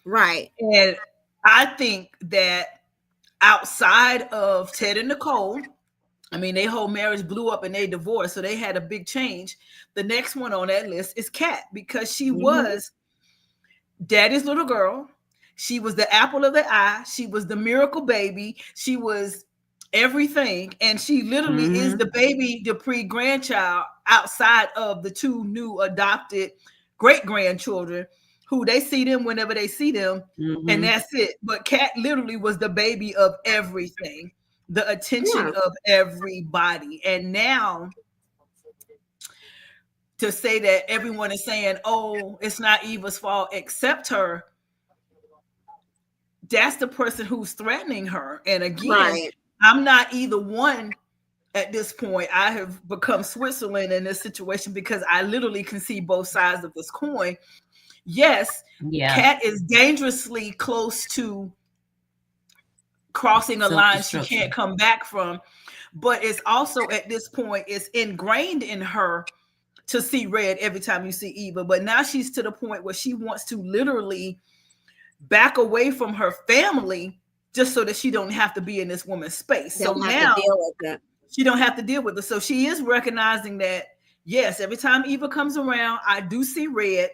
Right. And I think that outside of Ted and Nicole, their whole marriage blew up and they divorced. So they had a big change. The next one on that list is Kat because she was daddy's little girl. She was the apple of the eye. She was the miracle baby. She was everything. And she literally is the baby Dupree grandchild outside of the two new adopted great-grandchildren who they see them whenever they see them. And that's it. But Kat literally was the baby of everything, the attention of everybody. And now to say that everyone is saying, oh, it's not Eva's fault except her, that's the person who's threatening her. And again, I'm not either one at this point. I have become Switzerland in this situation because I literally can see both sides of this coin. Yes, Kat is dangerously close to crossing a line she can't come back from. But it's also at this point, it's ingrained in her to see red every time you see Eva. But now she's to the point where she wants to literally back away from her family just so that she don't have to be in this woman's space. So now she don't have to deal with it. So she is recognizing that, yes, every time Eva comes around, I do see red.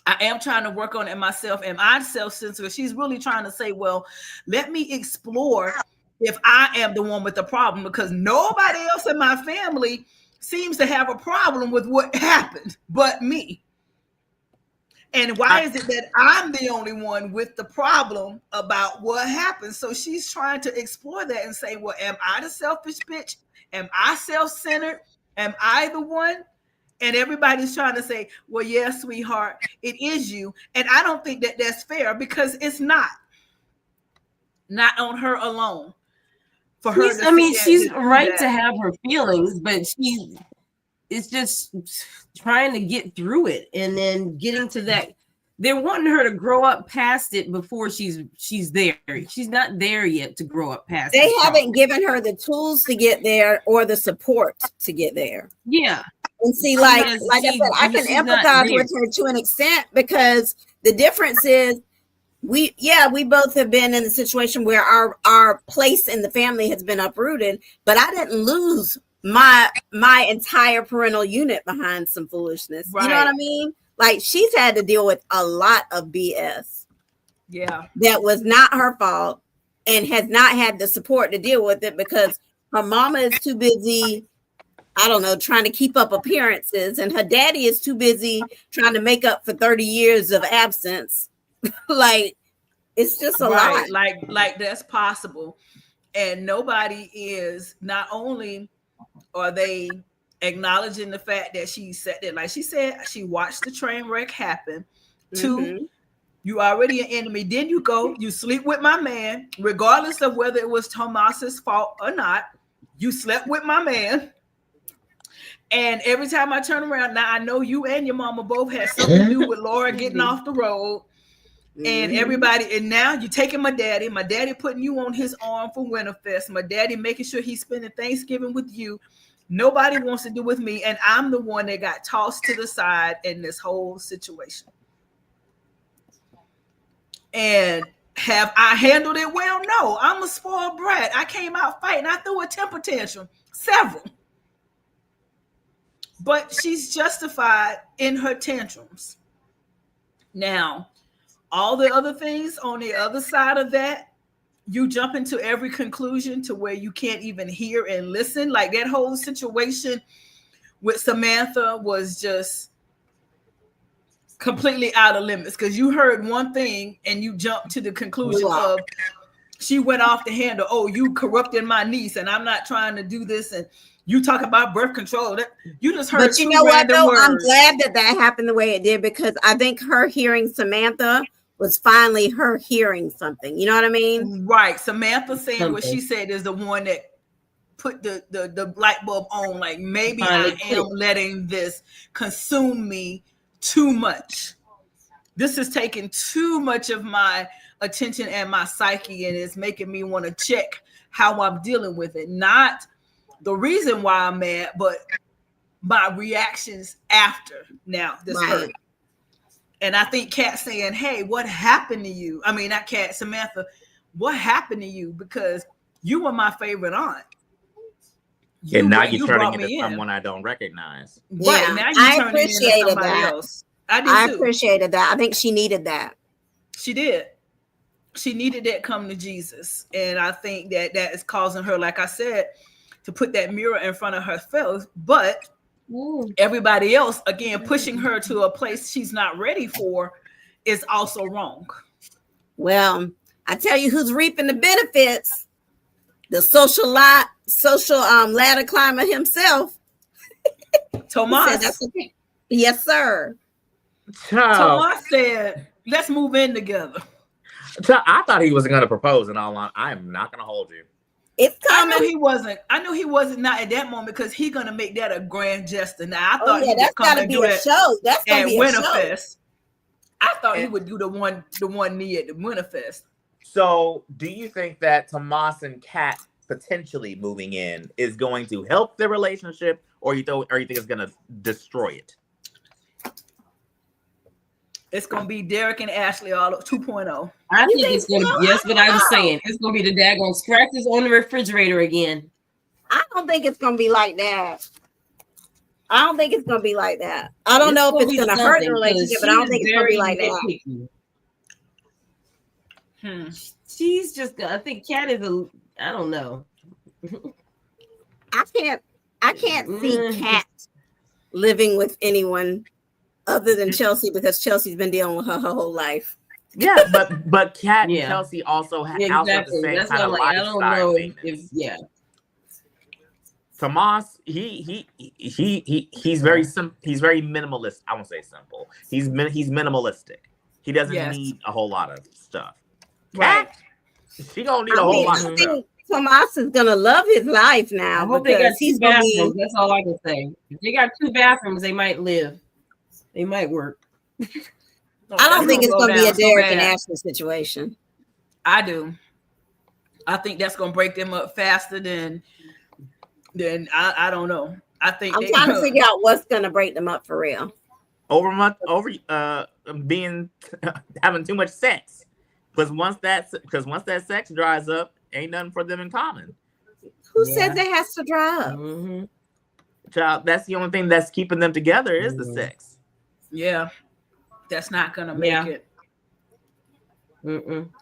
I am trying to work on it myself. Am I self-censored? She's really trying to say, well, let me explore if I am the one with the problem because nobody else in my family seems to have a problem with what happened but me. And why is it that I'm the only one with the problem about what happened? So she's trying to explore that and say, well, am I the selfish bitch? Am I self-centered? Am I the one? And everybody's trying to say, well, yeah, sweetheart, it is you. And I don't think that that's fair, because it's not on her alone. For her to she's right to have her feelings, but it's just trying to get through it, and then getting to that. They're wanting her to grow up past it before she's there. She's not there yet to grow up past it. They haven't given her the tools to get there or the support to get there. Yeah. And see, like I said, I can empathize with her to an extent, because the difference is we both have been in a situation where our place in the family has been uprooted, but I didn't lose my entire parental unit behind some foolishness. Right. You know what I mean? Like, she's had to deal with a lot of BS. Yeah. That was not her fault, and has not had the support to deal with it, because her mama is too busy, I don't know, trying to keep up appearances, and her daddy is too busy trying to make up for 30 years of absence. Like, it's just a lot. Like that's possible. And nobody is, not only are they acknowledging the fact that she said that, like she said, she watched the train wreck happen. Mm-hmm. 2, you already an enemy. Then you go, you sleep with my man, regardless of whether it was Tomas's fault or not. You slept with my man. And every time I turn around, now I know you and your mama both had something to do with Laura getting off the road. And everybody, and now you're taking my daddy putting you on his arm for Winterfest, my daddy making sure he's spending Thanksgiving with you. Nobody wants to do with me, and I'm the one that got tossed to the side in this whole situation. And have I handled it well? No, I'm a spoiled brat. I came out fighting. I threw a temper tantrum, several. But she's justified in her tantrums. Now, all the other things on the other side of that, you jump into every conclusion to where you can't even hear and listen. Like that whole situation with Samantha was just completely out of limits, because you heard one thing and you jumped to the conclusion of she went off the handle. Oh, you corrupted my niece, and I'm not trying to do this. And you talk about birth control. That you just heard. But you know what, though? Words. I'm glad that happened the way it did, because I think her hearing Samantha was finally her hearing something. You know what I mean? Right. Samantha saying what she said is the one that put the light bulb on. Like, maybe I am letting this consume me too much. This is taking too much of my attention and my psyche, and it's making me want to check how I'm dealing with it. Not the reason why I'm mad, but my reactions after now this hurt. And I think Kat saying, hey, what happened to you? I mean, not Kat, Samantha, what happened to you? Because you were my favorite aunt. And now you're turning into someone I don't recognize. Right. Now I appreciated that. Else. I appreciated that. I think she needed that. She did. She needed that come to Jesus. And I think that is causing her, like I said, to put that mirror in front of her face. But everybody else, again, pushing her to a place she's not ready for is also wrong. Well, I tell you who's reaping the benefits. The social ladder climber himself. Tomas. Okay. Yes, sir. Tomas said, let's move in together. I thought he wasn't going to propose, and all on. I am not going to hold you. It's coming. I knew he wasn't not at that moment, because he's gonna make that a grand gesture. Now I thought that's gotta be a show. That's gonna be a Winterfest. I thought he would do the one knee at the Winterfest. So, do you think that Tomas and Kat potentially moving in is going to help the relationship, or you think it's gonna destroy it? It's gonna be Derek and Ashley all 2.0. I think it's gonna be, yes, but I was saying it's gonna be the daggone scratches on the refrigerator again. I don't think it's gonna be like that. I don't think it's gonna be like that. I don't know if it's gonna hurt the relationship, but I don't think it's gonna be like that. She's just, I think Kat is I don't know. I can't see Kat living with anyone other than Chelsea, because Chelsea's been dealing with her whole life. Yeah, but Kat and Chelsea also have the same That's kind of like, lifestyle. I don't know if Tomas, he's very he's very minimalist. I won't say simple. He's minimalistic. He doesn't need a whole lot of stuff. Right. Kat, she gonna need a whole lot of stuff. Tomas is gonna love his life now. I hope they got 2 bathrooms. That's all I can say. If they got 2 bathrooms, they might live. They might work. I don't think it's gonna be a Derek and Ashley situation. I do. I think that's gonna break them up faster than I don't know. I think I'm trying to figure out what's gonna break them up for real. Having too much sex. Because once that sex dries up, ain't nothing for them in common. Who said that has to dry up? Mm-hmm. Child, that's the only thing that's keeping them together is the sex. Yeah, that's not gonna make it.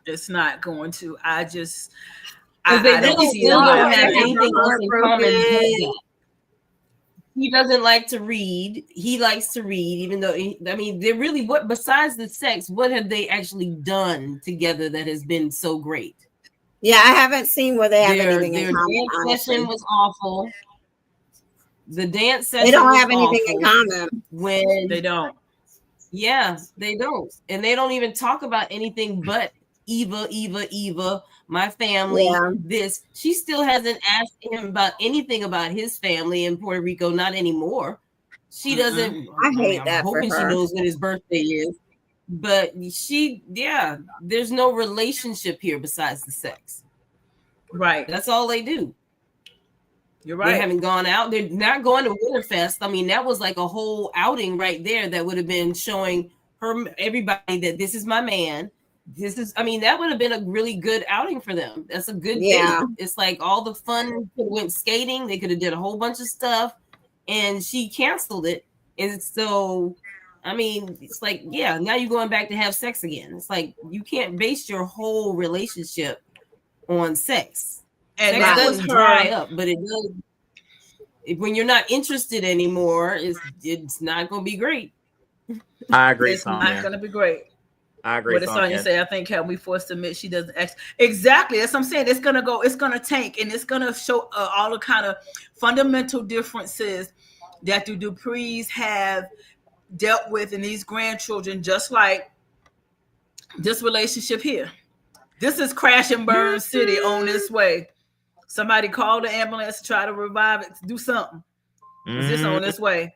It's not going to. I don't have anything else in common. He doesn't like to read. He likes to read, even though they're really besides the sex, what have they actually done together that has been so great? Yeah, I haven't seen where they have anything in common. Their dance session was awful. The dance session. They don't have anything in common. When they don't. Yeah, they don't. And they don't even talk about anything but Eva, my family, this. She still hasn't asked him about anything about his family in Puerto Rico, not anymore. She doesn't. I hate that. I'm hoping she knows when his birthday is. But there's no relationship here besides the sex. Right. That's all they do. You're right. They haven't gone out. They're not going to Winterfest. I mean, that was like a whole outing right there that would have been showing everybody that this is my man. That would have been a really good outing for them. That's a good date. It's like all the fun went skating. They could have did a whole bunch of stuff, and she canceled it. And so, it's like, now you're going back to have sex again. It's like you can't base your whole relationship on sex. And sex doesn't dry up, but it does. When you're not interested anymore, it's not going to be great. I agree. It's not going to be great. I agree. What did Sonia say? I think can we forced to admit she doesn't exactly. That's what I'm saying. It's gonna tank, and it's gonna show all the kind of fundamental differences that the Duprees have dealt with in these grandchildren, just like this relationship here. This is crash and burn city on this way. Somebody call the ambulance to try to revive it, to do something. It's just on this way.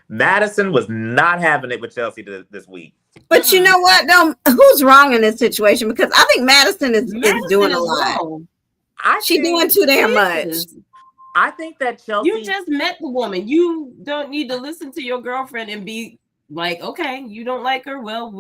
Madison was not having it with Chelsea this week. But you know what? No, who's wrong in this situation? Because I think Madison is doing a lot. She's doing too damn much. I think that Chelsea. You just met the woman. You don't need to listen to your girlfriend and be like, okay, you don't like her. Well,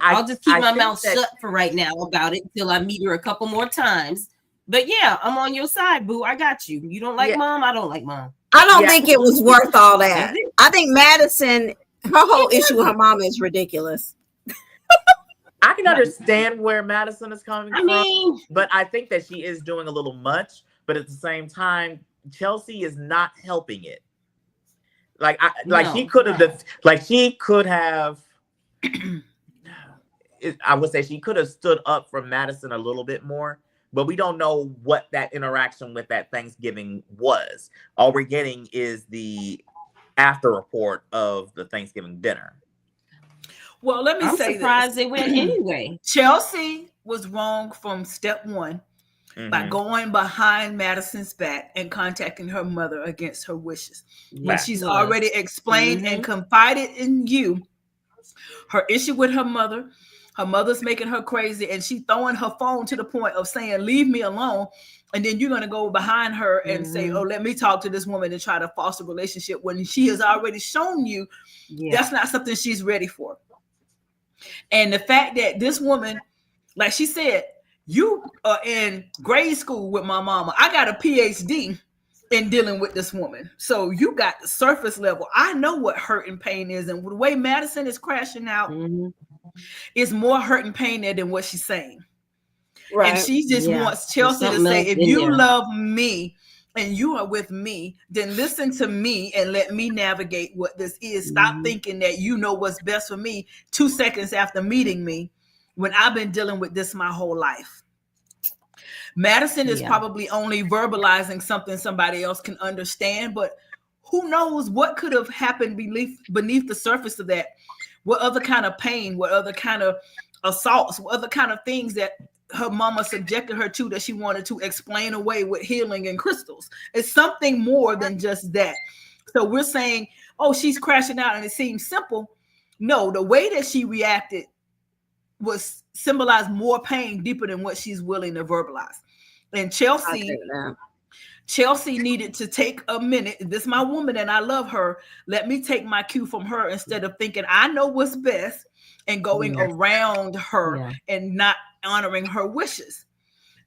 I'll just keep my mouth shut for right now about it until I meet her a couple more times. But I'm on your side, boo. I got you. You don't like mom. I don't like mom. I don't think it was worth all that. I think Madison. Her whole issue with her mama is ridiculous. I can understand where Madison is coming from, but I think that she is doing a little much. But at the same time, Chelsea is not helping it. She could have. I would say she could have stood up for Madison a little bit more, but we don't know what that interaction with that Thanksgiving was. All we're getting is the after report of the Thanksgiving dinner. Well, let me say I'm surprised they went anyway. Chelsea was wrong from step one by going behind Madison's back and contacting her mother against her wishes. When she's already explained and confided in you her issue with her mother's making her crazy, and she throwing her phone to the point of saying, leave me alone. And then you're going to go behind her and say, oh, let me talk to this woman and try to foster a relationship when she has already shown you that's not something she's ready for. And the fact that this woman, like she said, you are in grade school with my mama. I got a PhD in dealing with this woman. So you got the surface level. I know what hurt and pain is. And the way Madison is crashing out is more hurt and pain there than what she's saying. Right. And she just wants Chelsea to say, if you love me, and you are with me, then listen to me and let me navigate what this is. Stop thinking that you know what's best for me 2 seconds after meeting me when I've been dealing with this my whole life. Madison is probably only verbalizing something somebody else can understand, but who knows what could have happened beneath the surface of that? What other kind of pain, what other kind of assaults, what other kind of things that her mama subjected her to that she wanted to explain away with healing and crystals. It's something more than just that. So we're saying, oh, she's crashing out and it seems simple. No, the way that she reacted was symbolized more pain deeper than what she's willing to verbalize. And Chelsea needed to take a minute. This is my woman and I love her. Let me take my cue from her instead of thinking I know what's best and going around her and not honoring her wishes.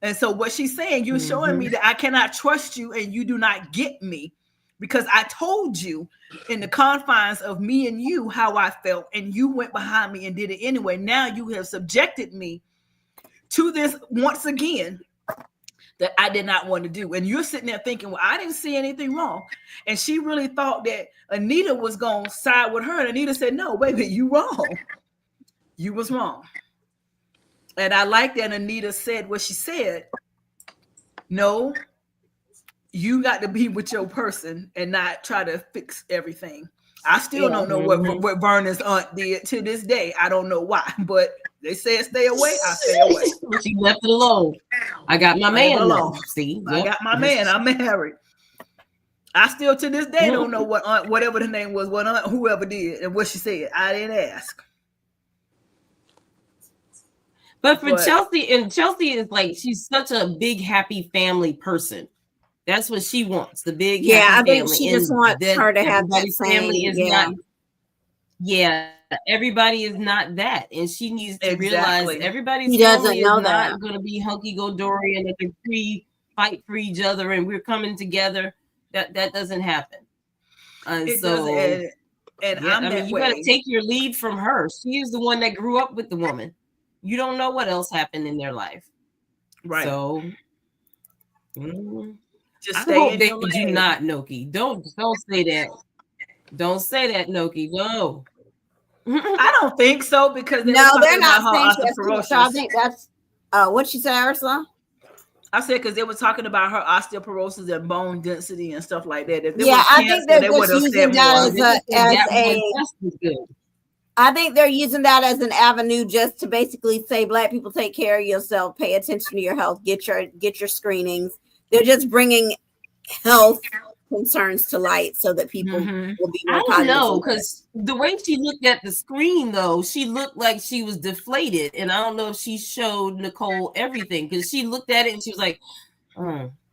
And so what she's saying, you're showing me that I cannot trust you and you do not get me because I told you in the confines of me and you how I felt and you went behind me and did it anyway. Now you have subjected me to this once again that I did not want to do. And you're sitting there thinking, well, I didn't see anything wrong. And she really thought that Anita was going to side with her. And Anita said, no, baby, you wrong. You was wrong. And I like that Anita said what she said. No, you got to be with your person and not try to fix everything. I still don't know what Verna's aunt did to this day. I don't know why, but they said stay away. I stay away. She left it alone. I got my man alone. See, I got my man. I'm married. I still to this day don't know what aunt, whatever the name was, what aunt, whoever did, and what she said. I didn't ask. But Chelsea, and Chelsea is like, she's such a big, happy family person. That's what she wants. The big, happy I family. think she just wants her to have that family is not. Everybody is not that, and she needs to realize everybody's family is not going to be hunky-dory and that they fight for each other and we're coming together. That doesn't happen. And it so, doesn't. And I mean, you got to take your lead from her. She is the one that grew up with the woman. You don't know what else happened in their life, right? So, just I stay hope in they your do lane. not, Noki. Don't say that. Don't say that, Noki. No. I don't think so because they're not saying so. I think that's what she said, Ursula. I said because they were talking about her osteoporosis and bone density and stuff like that. If I think they're just using that I think they're using that as an avenue just to basically say, Black people, take care of yourself, pay attention to your health, get your screenings. They're just bringing health concerns to light so that people will be more cognizant. I don't know, because the way she looked at the screen, though, she looked like she was deflated. And I don't know if she showed Nicole everything, because she looked at it and she was like,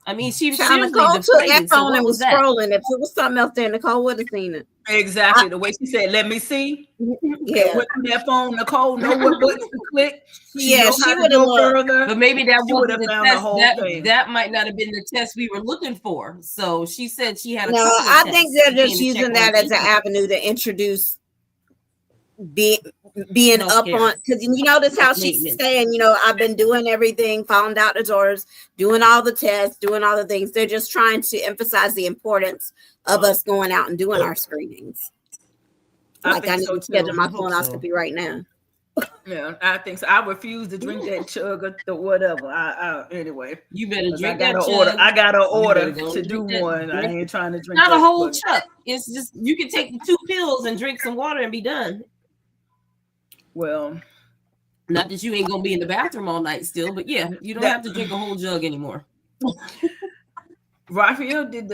I mean, she was seriously Nicole deflated. Took that phone and was scrolling. If it was something else there, Nicole would have seen it. Exactly. The way she said, let me see. Yeah. Went through that phone, Nicole know what buttons to click. She would have looked. But maybe that wasn't the test. That might not have been the test we were looking for. So she said she had a couple of I think they're just using that as an avenue to introduce being up on, because you notice how she's saying, I've been doing everything, following doctor's orders, doing all the tests, doing all the things. They're just trying to emphasize the importance of us going out and doing our screenings. I need to schedule my colonoscopy right now. Yeah, I think so. I refuse to drink that chug or whatever. Anyway, you better drink that chug. I got an order to do one. I ain't trying to drink. Not a whole chug. It's just you can take the 2 pills and drink some water and be done. Well, not that you ain't gonna be in the bathroom all night still, but yeah, you don't have to drink a whole jug anymore. Raphael did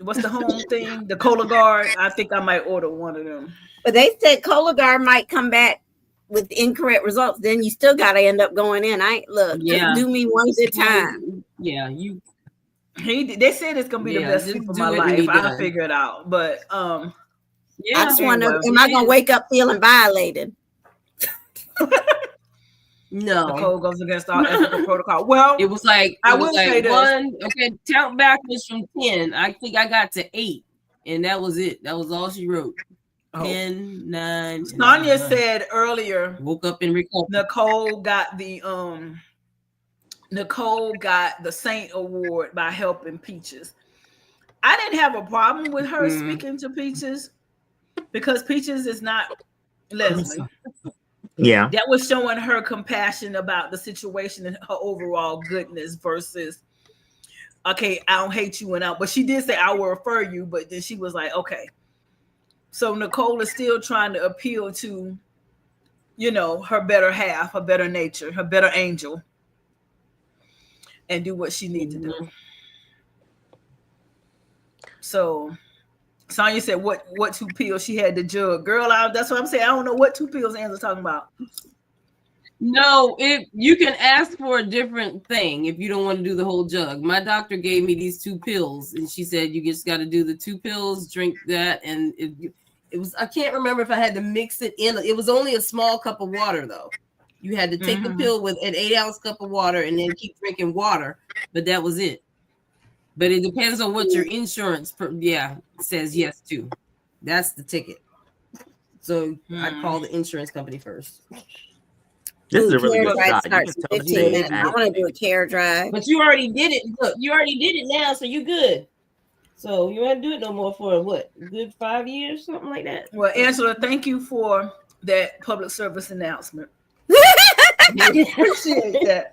what's the home thing? The Cologuard. I think I might order one of them. But they said Cologuard might come back with incorrect results. Then you still got to end up going in. Just do me one good time. Yeah, they said it's gonna be the best sleep of my life. I'll figure it out. But I just wonder, am I gonna wake up feeling violated? No, the code goes against all ethical protocol. Well, it was like I will say this. 1. Okay, count backwards from 10. I think I got to 8, and that was it. That was all she wrote. 10, 9. Sonia said earlier. Woke up and recovered. Nicole got the Saint Award by helping Peaches. I didn't have a problem with her speaking to Peaches because Peaches is not Leslie. Yeah. That was showing her compassion about the situation and her overall goodness versus, okay, I don't hate you and out. But she did say I will refer you, but then she was like, okay. So Nicole is still trying to appeal to, you know, her better half, her better nature, her better angel, and do what she needs to do. So Sonya said, what 2 pills she had to jug? Girl, that's what I'm saying. I don't know what 2 pills Anne's talking about. No, you can ask for a different thing if you don't want to do the whole jug. My doctor gave me these 2 pills, and she said you just got to do the 2 pills, drink that, and it was, I can't remember if I had to mix it in. It was only a small cup of water, though. You had to take the pill with an 8-ounce cup of water and then keep drinking water, but that was it. But it depends on what your insurance says yes to. That's the ticket. So I call the insurance company first. This is a really good drive shot. starts in 15 minutes. I want to do a care drive. But you already did it. Look, you already did it now, so you're good. So you won't do it no more for what? A good 5 years, something like that. Well, Angela, thank you for that public service announcement. Appreciate that.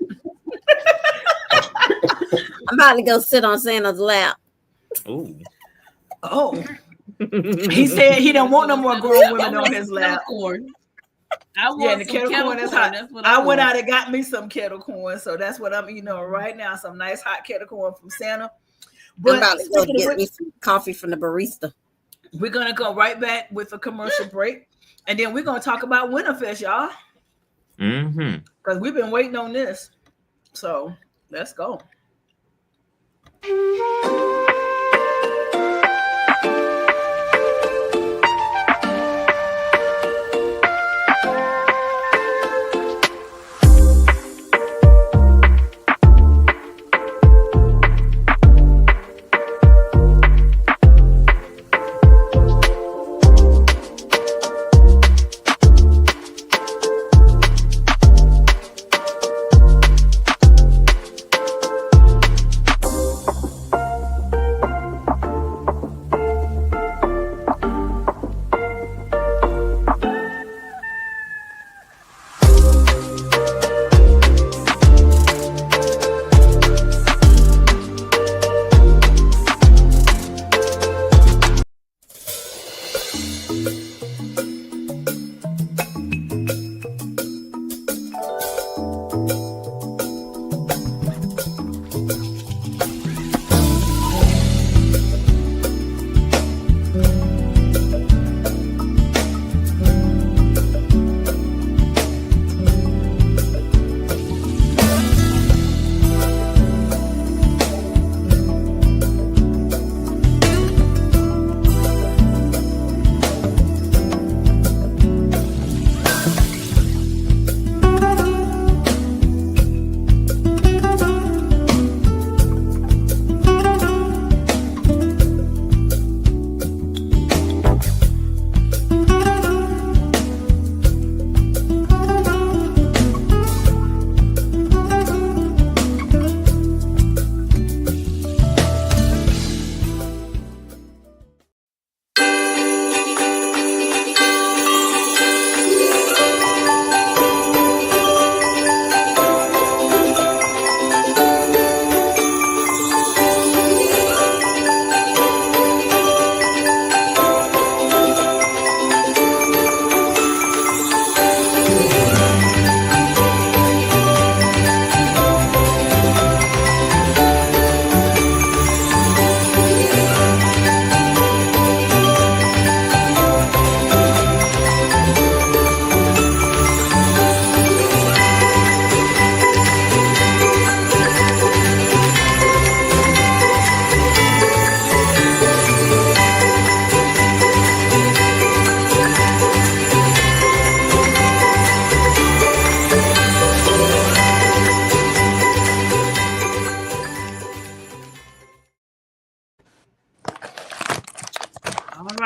I'm about to go sit on Santa's lap. Ooh. Oh. He said he don't want no more grown women on his lap. Yeah, the kettle corn is hot. I went out and got me some kettle corn, so that's what I'm eating on right now. Some nice hot kettle corn from Santa. But I'm about to go get me some coffee from the barista. We're gonna go right back with a commercial break, and then we're gonna talk about Winterfest, y'all. Because we've been waiting on this. So let's go.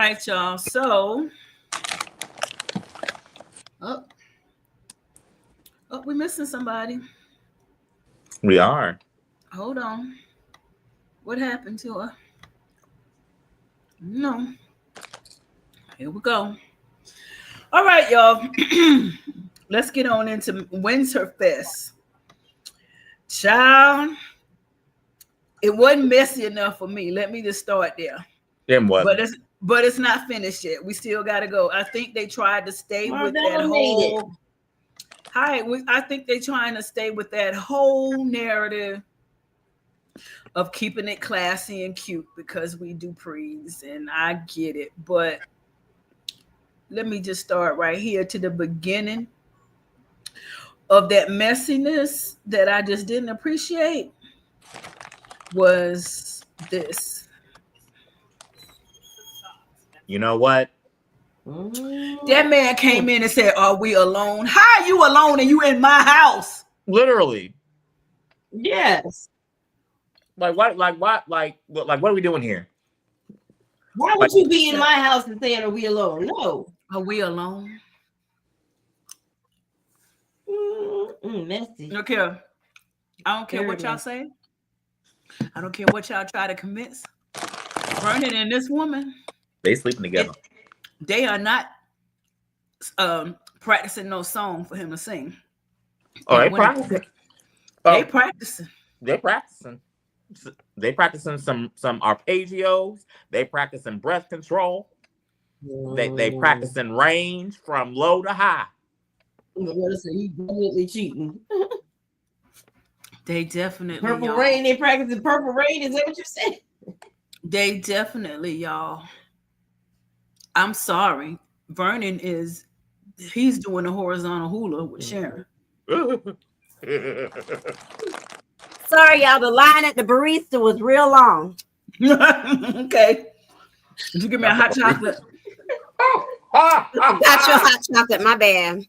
right, y'all. So, oh, we're missing somebody. We are. Hold on. What happened to her? No. Here we go. All right, y'all. Let's get on into Winterfest. Child, it wasn't messy enough for me. Let me just start there. But it's not finished yet. We still got to go. I think they tried to stay with that whole. I think they're trying to stay with that whole narrative of keeping it classy and cute because we do prees, and I get it. But let me just start right here to the beginning of that messiness that I just didn't appreciate was this. You know what? That man came in and said, "Are we alone?" How are you alone and you in my house? Literally. Yes. Like what? Like what? Like what are we doing here? Why would you be in my house and saying, "Are we alone?" No. Are we alone? Messy. Look here. I don't care what y'all say. I don't care what y'all try to convince. Vernon and this woman, they sleeping together. They are not practicing no song for him to sing. Oh, they practicing. They practicing. They practicing some arpeggios. They practicing breath control. They practicing range from low to high. I'm gonna say he's definitely cheating. They definitely Purple Rain. They practicing Purple Rain. Is that what you're saying? They definitely, y'all. I'm sorry. Vernon he's doing a horizontal hula with Sharon. Sorry, y'all. The line at the barista was real long. Okay. Did you give me a hot chocolate? Got your hot chocolate. My bad.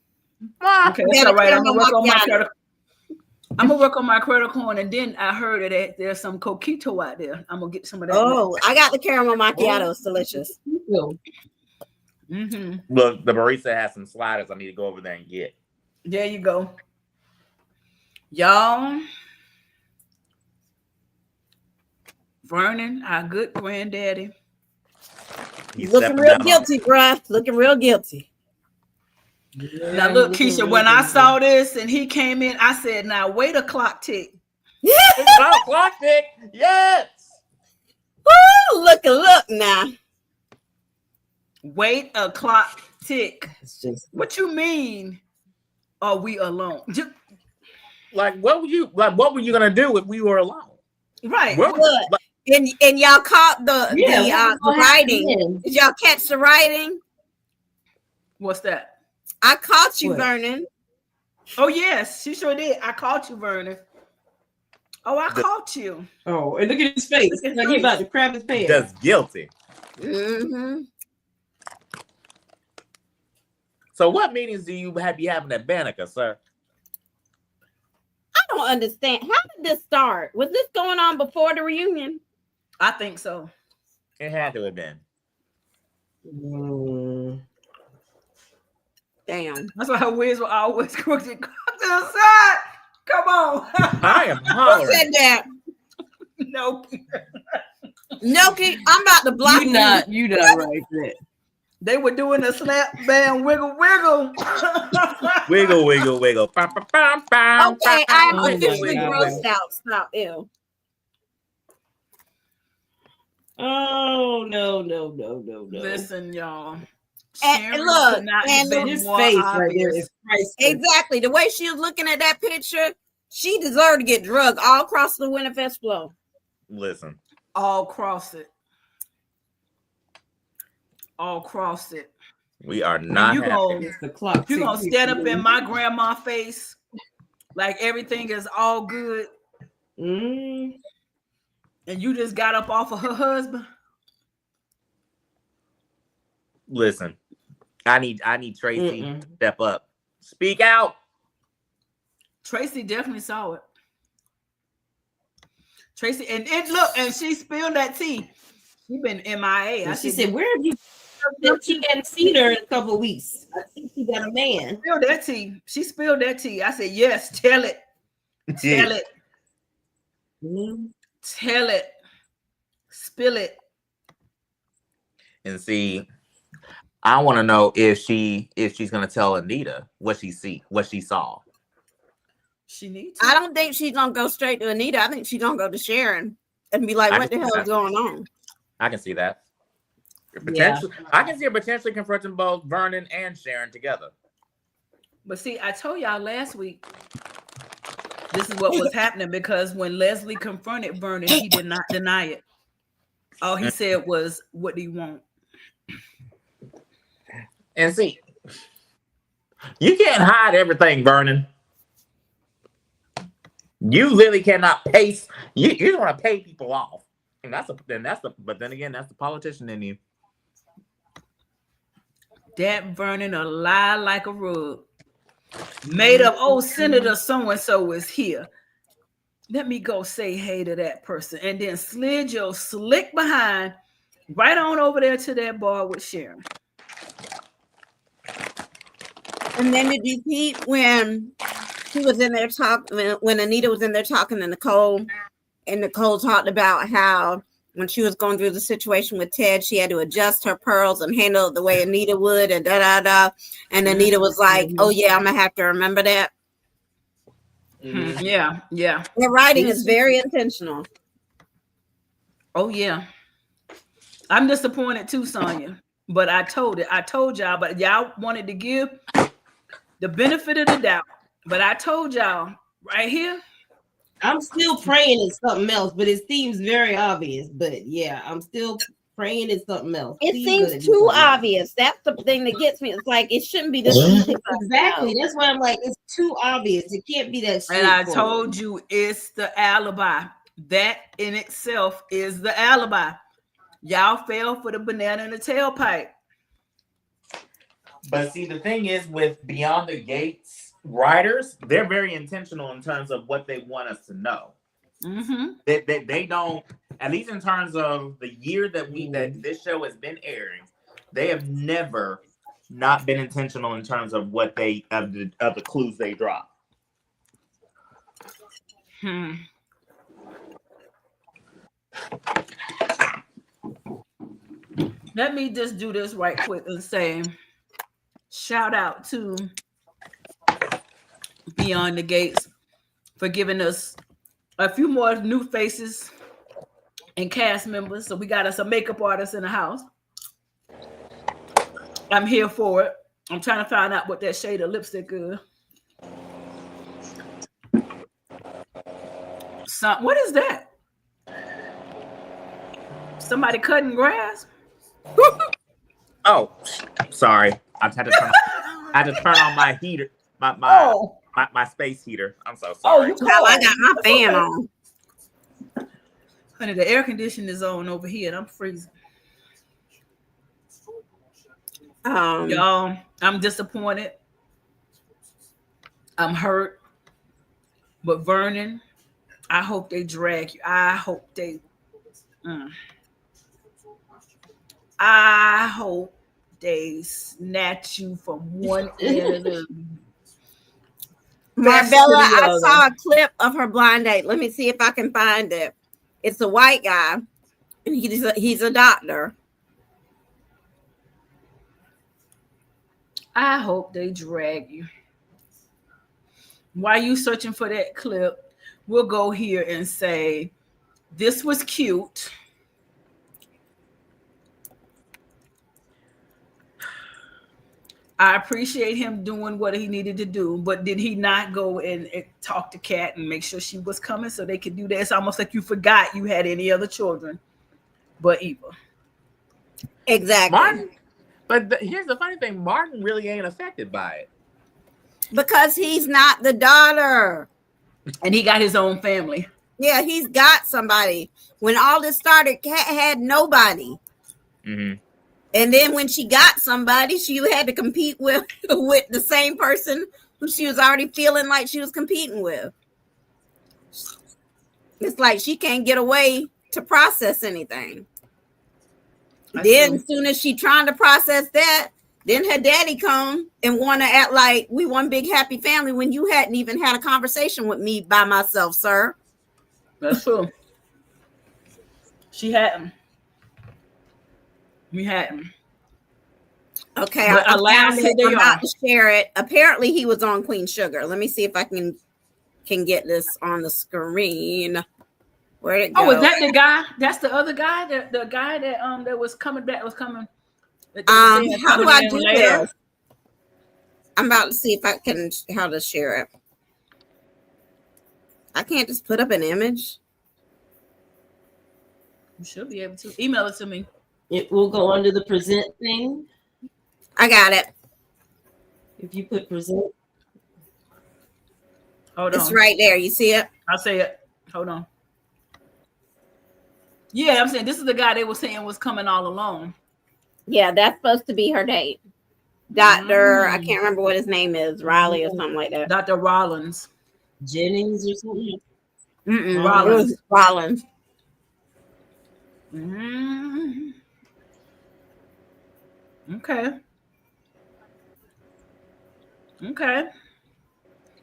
Okay, that's all right. I'm gonna work on my credit corn, and then I heard that there's some coquito out there. I'm gonna get some of that. Oh, I got the caramel macchiato. It's delicious. Mm-hmm. Look, the barista has some sliders I need to go over there and get. There you go. Y'all, Vernon, our good granddaddy. He's looking real guilty, bruh. Looking real guilty. Now look, Keisha, when I saw this and he came in, I said, now wait a clock tick. Clock tick, yes. Woo, look now. Wait a clock tick. What you mean? Are we alone? What were you gonna do if we were alone? Right. And y'all caught the writing. Did y'all catch the writing? What's that? I caught you, Vernon. Oh yes, she sure did. I caught you, Vernon. Oh, I caught you. Oh, and look at his face. Like he's about to crap his pants. Just guilty. Mm-hmm. So what meetings do you be having at Banneker, sir? I don't understand. How did this start? Was this going on before the reunion? I think so. It had to have been. Damn. That's why her wigs were always crooked. Come to the side. Come on. I am hollering. Who said that? Noki. Noki, I'm about to block you. You not right there. They were doing the slap band wiggle. Wiggle. Okay, I'm officially grossed out. Stop. Ew. Oh no. Listen, y'all. And look, and his face right there is priceless. Exactly. The way she was looking at that picture, she deserved to get drugged all across the Winterfest floor. Listen. All across it. We are not you happy. gonna stand up in my grandma's face like everything is all good. And you just got up off of her husband. Listen, I need Tracy to step up. Speak out. Tracy definitely saw it. Tracy, and look, and she spilled that tea. She been MIA. She said, "Where have you?" She hadn't seen her in a couple of weeks. I think she got a man. Spilled that tea. She spilled that tea. I said, "Yes, tell it, tell it, tell it, spill it." And see, I want to know if she's gonna tell Anita what she saw. She needs to. I don't think she's gonna go straight to Anita. I think she's gonna go to Sharon and be like, "What the hell is going on?" I can see that. Potentially, I can see her potentially confronting both Vernon and Sharon together. But see, I told y'all last week this is what was happening, because when Leslie confronted Vernon, he did not deny it. All he said was, "What do you want?" And see, you can't hide everything, Vernon. You literally cannot pace. You just want to pay people off, and but then again, that's the politician in you. That Vernon a lie like a rug. Made up, oh, Senator so-and-so is here. Let me go say hey to that person. And then slid your slick behind right on over there to that bar with Sharon. And then did you peep when she was in there talking, when Anita was in there talking to Nicole, and Nicole talked about how when she was going through the situation with Ted, she had to adjust her pearls and handle it the way Anita would, and da-da-da. And Anita was like, oh, yeah, I'm going to have to remember that. Mm-hmm. Yeah. The writing is very intentional. Oh, yeah. I'm disappointed too, Sonya. But I told y'all, but y'all wanted to give the benefit of the doubt. But I told y'all right here. I'm still praying it's something else, but it seems very obvious. But yeah, I'm still praying it's something else. It seems too obvious. That's the thing that gets me. It's like it shouldn't be this easy. Exactly. That's why I'm like, it's too obvious. It can't be that And I told you it's the alibi. That in itself is the alibi. Y'all fell for the banana in the tailpipe. But see, the thing is with Beyond the Gates writers, they're very intentional in terms of what they want us to know. Mm-hmm. They don't, at least in terms of the year that this show has been airing, they have never not been intentional in terms of what they of the clues they drop. Let me just do this right quick and say shout out to Beyond the Gates for giving us a few more new faces and cast members. So we got us a makeup artist in the house. I'm here for it. I'm trying to find out what that shade of lipstick is. What is that? Somebody cutting grass? Oh, sorry. I had to turn on my heater, my space heater. I'm so sorry. I got my fan on. Honey, the air conditioning is on over here, and I'm freezing. Y'all, I'm disappointed. I'm hurt. But Vernon, I hope they drag you. I hope they snatch you from one end of the Marbella, I saw a clip of her blind date. Let me see if I can find it. It's a white guy, and he's a doctor. I hope they drag you. While you searching for that clip, we'll go here and say, this was cute. I appreciate him doing what he needed to do, but did he not go and talk to Kat and make sure she was coming so they could do that? It's almost like you forgot you had any other children but Eva. Exactly. Martin, but here's the funny thing. Martin really ain't affected by it. Because he's not the daughter. And he got his own family. Yeah, he's got somebody. When all this started, Kat had nobody. Mm-hmm. And then when she got somebody, she had to compete with the same person who she was already feeling like she was competing with. It's like she can't get away to process anything. Then as soon as she trying to process that, then her daddy come and want to act like we one big happy family when you hadn't even had a conversation with me by myself, sir. That's true. She hadn't. We hadn't. Okay, but alas, here they I'm are. about to share it. Apparently, he was on Queen Sugar. Let me see if I can get this on the screen. Where'd it go? Oh, is that the guy? That's the other guy. The guy that was coming back was coming. How do I do this? I'm about to see if I can how to share it. I can't just put up an image. You should be able to email it to me. It will go under the present thing. I got it. If you put present. Hold on. It's right there. You see it? I'll say it. Hold on. Yeah, I'm saying this is the guy they were saying was coming all along. Yeah, that's supposed to be her date. Dr. I can't remember what his name is, Riley or something like that. Dr. Rollins. Jennings or something. Rollins. Rollins. Okay.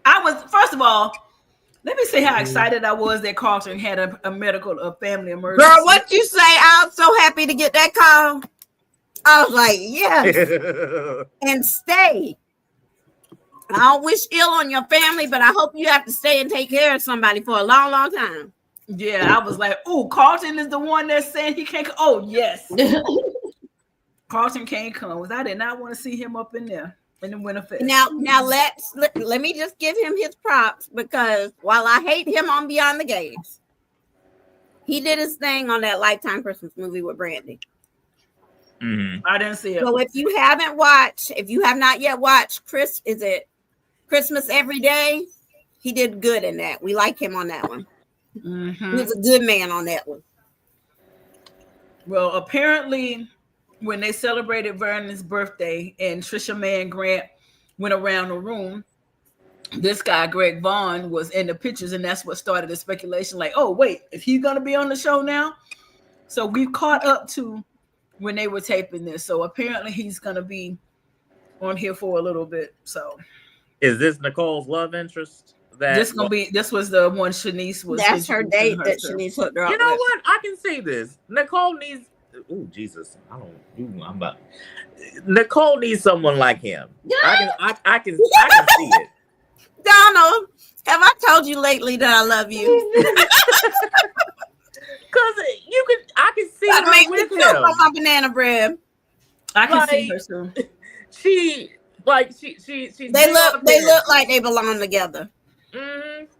I was, first of all, let me say how excited I was that Carlton had a family emergency. Girl, what you say? I was so happy to get that call. I was like, yes. And stay. I don't wish ill on your family, but I hope you have to stay and take care of somebody for a long, long time. Yeah, I was like, oh, Carlton is the one that's saying he can't. Oh, yes. Carlton can't come. I did not want to see him up in there in the Winterfest. Now let me just give him his props, because while I hate him on Beyond the Gates, he did his thing on that Lifetime Christmas movie with Brandy. I didn't see it. So if you have not yet watched Christmas Every Day, he did good in that. We like him on that one. He was a good man on that one. Well, apparently, when they celebrated Vernon's birthday and Trisha Mann Grant went around the room, this guy, Greg Vaughn, was in the pictures, and that's what started the speculation. Like, oh, wait, is he going to be on the show now? So we caught up to when they were taping this. So apparently he's going to be on here for a little bit. So is this Nicole's love interest? This was the one Shanice was. That's her date that Shanice hooked her up. You know what? I can say this. Nicole needs. Oh Jesus! Nicole needs someone like him. I can see it. Donald, have I told you lately that I love you? Because I can see her make with me him. choke on my banana bread. I can see her too. She. They look like they belong together.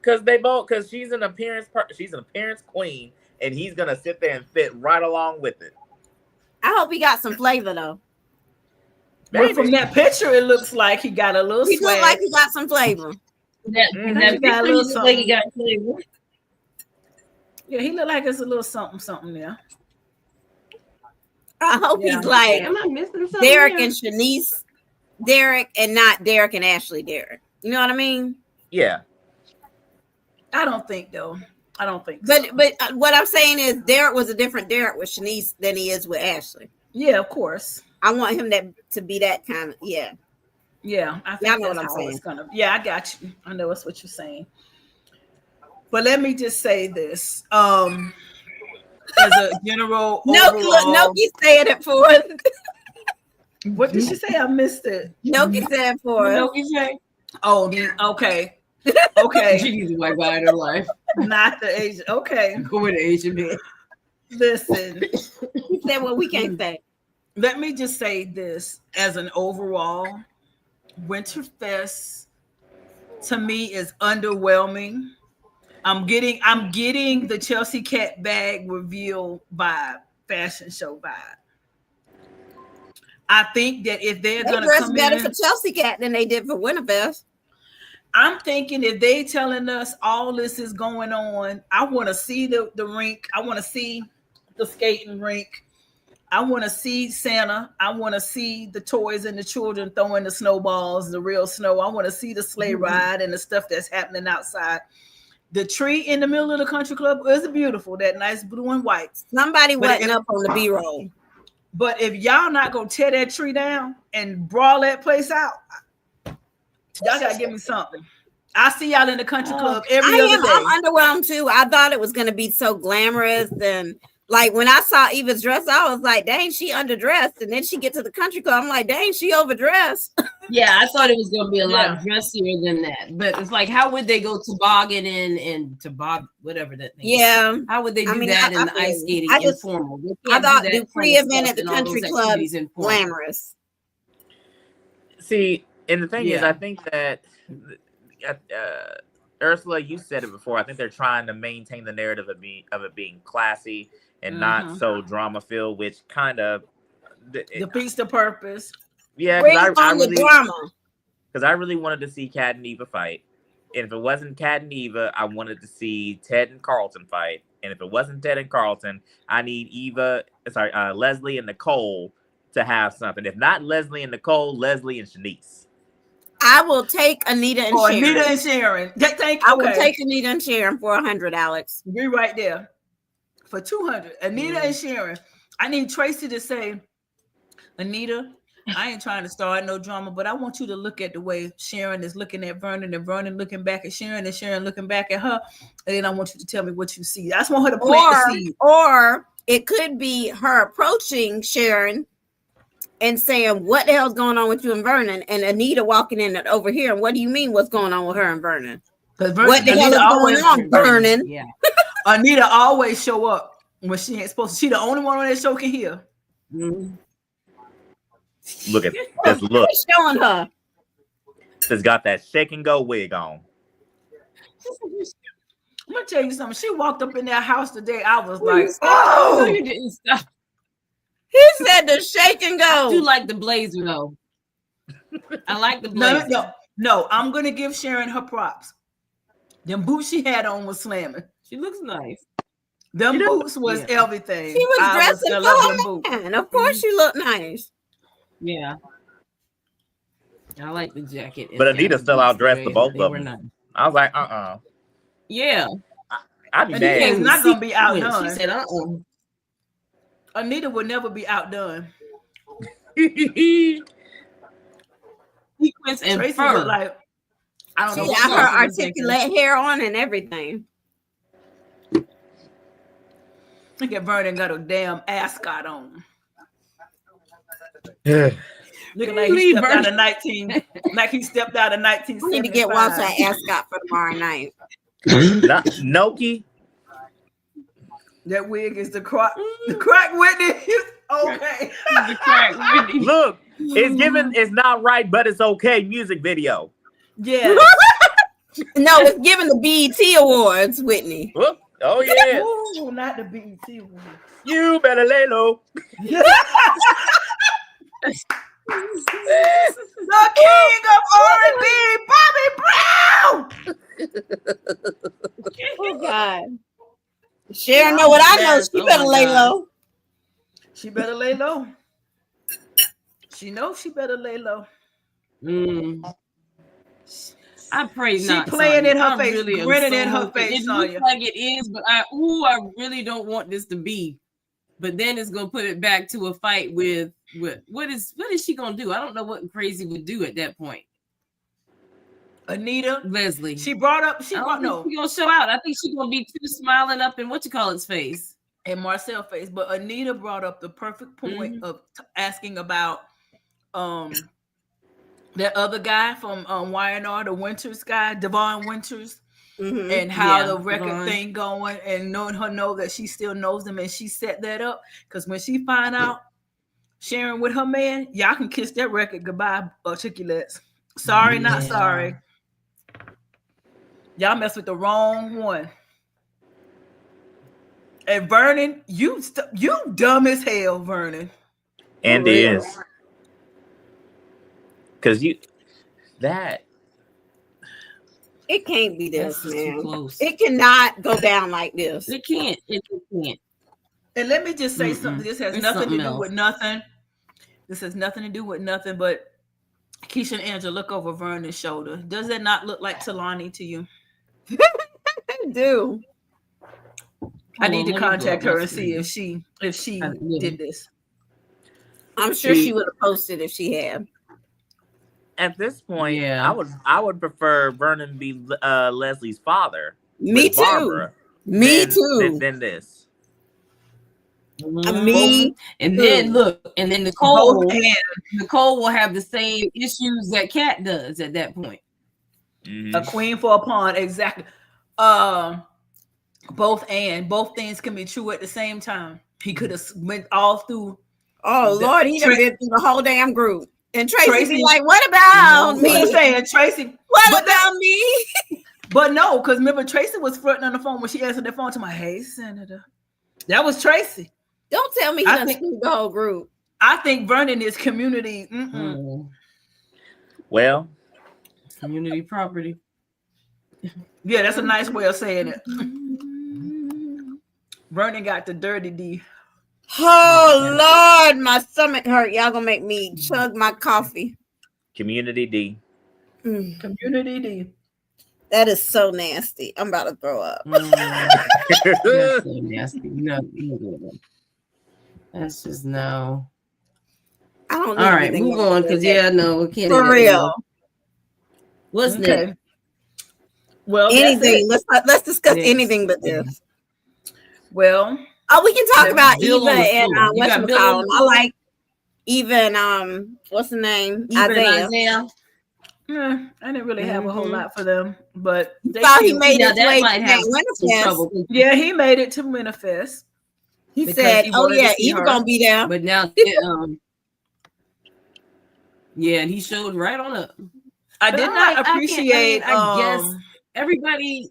Because she's an appearance queen, and he's gonna sit there and fit right along with it. I hope he got some flavor though. Well, from that picture, it looks like he got a little. He looks like he got some flavor. That got a little something. Like he got flavor. Yeah, he looked like it's a little something there. I hope he's like, am I missing something? Derek and Shanice, Derek, and not Derek and Ashley Derek. You know what I mean? Yeah. I don't think so. But what I'm saying is Derek was a different Derek with Shanice than he is with Ashley. Yeah, of course. I want him to be that kind of, yeah. Yeah, I think know what I'm saying. Yeah, I got you. I know that's what you're saying. But let me just say this. As a general Noki said it for us. What did she say? I missed it. Noki said for us. Noki say? Oh, okay. Okay. She needs a white guy in her life. Not the Asian. Okay. Go with the Asian man. Listen. He said what we can't say. Let me just say this as an overall Winterfest to me is underwhelming. I'm getting the Chelsea Cat bag reveal vibe, fashion show vibe. I think that if they're going to come better in, for Chelsea Cat than they did for Winterfest. I'm thinking if they telling us all this is going on, I want to see the rink. I want to see the skating rink. I want to see Santa. I want to see the toys and the children throwing the snowballs, the real snow. I want to see the sleigh ride and the stuff that's happening outside. The tree in the middle of the country club is beautiful. That nice blue and white. Somebody wasn't up on the B-roll. But if y'all not going to tear that tree down and brawl that place out, y'all got to give me something. I see y'all in the country club every other day. I'm underwhelmed too. I thought it was going to be so glamorous and Like when I saw Eva's dress, I was like, dang, she underdressed. And then she get to the country club. I'm like, dang, she overdressed. Yeah, I thought it was going to be a lot dressier than that. But it's like, how would they go tobogganing and toboggan, whatever that thing is? How would they do that in the ice skating informal? I thought the pre-event at the country club glamorous. See, and the thing is, I think that Ursula, you said it before. I think they're trying to maintain the narrative of it being classy and not so drama filled, which kind of defeats the purpose. Yeah, because I really wanted to see Kat and Eva fight, and if it wasn't Kat and Eva, I wanted to see Ted and Carlton fight, and if it wasn't Ted and Carlton, I need Leslie and Nicole to have something. If not Leslie and Nicole, Leslie and Shanice. I will take Anita and Sharon. Anita and Sharon. I will take Anita and Sharon for 100, Alex. Be right there. For 200. Anita and Sharon. I need Tracy to say, Anita, I ain't trying to start no drama, but I want you to look at the way Sharon is looking at Vernon and Vernon looking back at Sharon and Sharon looking back at her. And then I want you to tell me what you see. I just want her to plant the seed. Or it could be her approaching Sharon and saying, what the hell's going on with you and Vernon? And Anita walking in over here. And what do you mean what's going on with her and Vernon? What the hell is going on, Vernon? Yeah. Anita always show up when she ain't supposed to. She the only one on that show can hear. Mm-hmm. Look at this look. What's showing her? She's got that shake and go wig on. I'm going to tell you something. She walked up in that house today. I was like, oh. You didn't stop. He said the shake and go. I do like the blazer though. I like the blazer. No, I'm gonna give Sharon her props. Them boots she had on was slamming. She looks nice. Them boots was everything. She was dressing for her man. Of course she looked nice. Yeah. I like the jacket. But Anita still outdressed the both of them. Nice. I was like, Yeah. I'd be mad. It's not gonna be outdone. She said, Anita would never be outdone. Sequins and Tracy fur. Like, I don't know. She got her articulate hair on and everything. Look at Vernon got a damn ascot on. Looking like he stepped out of 19. Like he stepped out of 1975. We need to get Walter an ascot for tomorrow night. Noki. That wig is the crack Whitney. Okay. The crack Whitney. Look, it's not right, but it's okay. Music video. Yeah. No, it's giving the BET Awards, Whitney. Whoop. Oh yeah. Ooh, not the BET Awards. You better lay low. The king of R&B, Bobby Brown. Oh God. Sharon know what I know. She better lay low. She better lay low. She knows she better lay low. I pray not. She playing in her face, really grinning in her face. It looks like it is, but I really don't want this to be. But then it's gonna put it back to a fight with what is she gonna do? I don't know what Crazy would do at that point. Anita, Leslie. She gonna show out. I think she's gonna be too smiling up in its face. And Marcel's face. But Anita brought up the perfect point of asking about that other guy from YNR, the Winters guy, Devon Winters, and how the record thing going, and knowing her know that she still knows them, and she set that up because when she find out Sharon with her man, y'all can kiss that record goodbye, articulates. Sorry, not sorry. Y'all mess with the wrong one. And Vernon, you dumb as hell, Vernon. And it is. Because it can't be this, man. It cannot go down like this. It can't. It can't. And let me just say something. This has nothing to do with nothing. This has nothing to do with nothing. But Keisha and Angela, look over Vernon's shoulder. Does that not look like Talani to you? I do. I need to contact her and see if she did this. I'm sure she would have posted if she had. At this point, I would prefer Vernon be Leslie's father. Me too. Barbara Me too. Than this. Me. And then look, and then Nicole will have the same issues that Kat does at that point. A queen for a pawn, exactly. Both things can be true at the same time. He could have went all through. Oh Lord, he done been through the whole damn group. And Tracy be like, "What about me?" I'm saying, Tracy, what about me? But no, because remember Tracy was fronting on the phone when she answered the phone to my "Hey, Senator." That was Tracy. Don't tell me he done screwed the whole group. I think Vernon is community. Well, community property. Yeah, that's a nice way of saying it. Vernon got the dirty D. Oh Lord, my stomach hurt. Y'all gonna make me chug my coffee. Community D. Community D. That is so nasty. I'm about to throw up. That's so nasty. No. That's just no. I don't. All right, move on because we can't. For real. What's next? Well, anything. Let's discuss anything but this. Well, we can talk about Eva and whatchamacallit. I like even what's the name? Isaiah. I didn't really have a whole lot for them, but they thought he made his way to Winterfest. Yeah, he made it to Winterfest. He said, "Oh yeah, Eva gonna be there." But now, yeah, and he showed right on up. I did not appreciate. I guess everybody,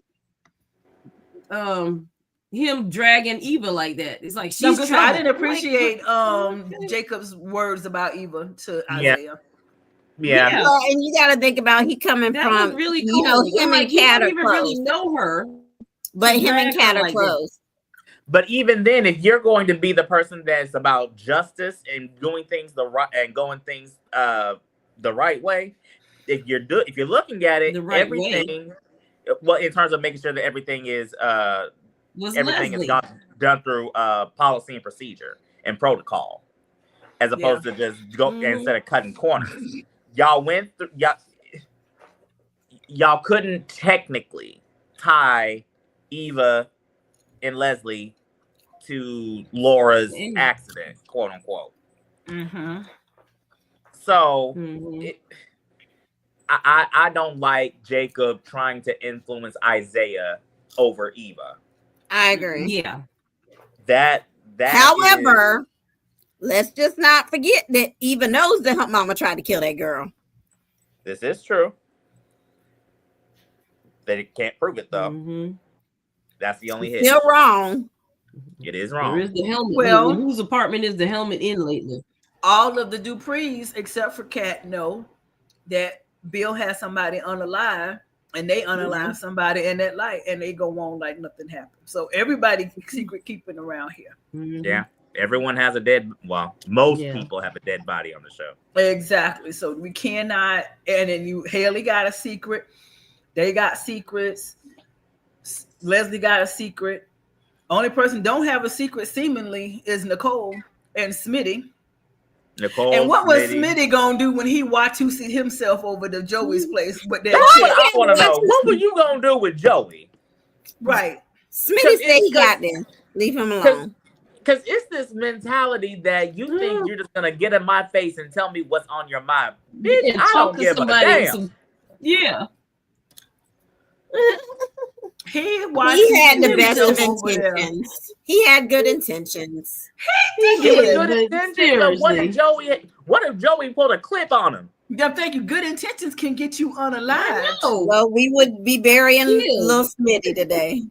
him dragging Eva like that. It's like she's. I didn't appreciate Jacob's words about Eva to Isaiah. Yeah. And you got to think about he coming that from really cool. Him and Kat are close. Really know her, but him and Kat are close. But even then, if you're going to be the person that's about justice and doing things the right way, if you're looking at it, everything. Well, in terms of making sure that everything is is done through policy and procedure and protocol, as opposed to just go instead of cutting corners. Y'all went through. Y'all couldn't technically tie Eva and Leslie to Laura's accident, quote unquote. So I don't like Jacob trying to influence Isaiah over Eva. I agree. Yeah. That however, let's just not forget that Eva knows that her mama tried to kill that girl. This is true. They can't prove it though. That's the only hit. Still wrong. It is wrong. There is the helmet. Well, whose apartment is the helmet in lately? All of the Duprees, except for Kat, know that Bill has somebody unalive, and they unalive somebody in that light, and they go on like nothing happened. So everybody secret keeping around here. Yeah, everyone has a dead. Well, most people have a dead body on the show. Exactly. So we cannot. And then Haley got a secret. They got secrets. Leslie got a secret. Only person don't have a secret seemingly is Nicole and Smitty. And what was Smitty gonna do when he watched himself over to Joey's place with that shit? I want to know, what were you gonna do with Joey? Right. Smitty said he got there. Leave him alone. Because it's this mentality that you think you're just gonna get in my face and tell me what's on your mind. Bitch, I don't give a damn. He had the best of intentions. He had good intentions. He did. It was good intentions. What if Joey pulled a clip on him? I'm thinking good intentions can get you unalive. Well, we would be burying little Smitty today.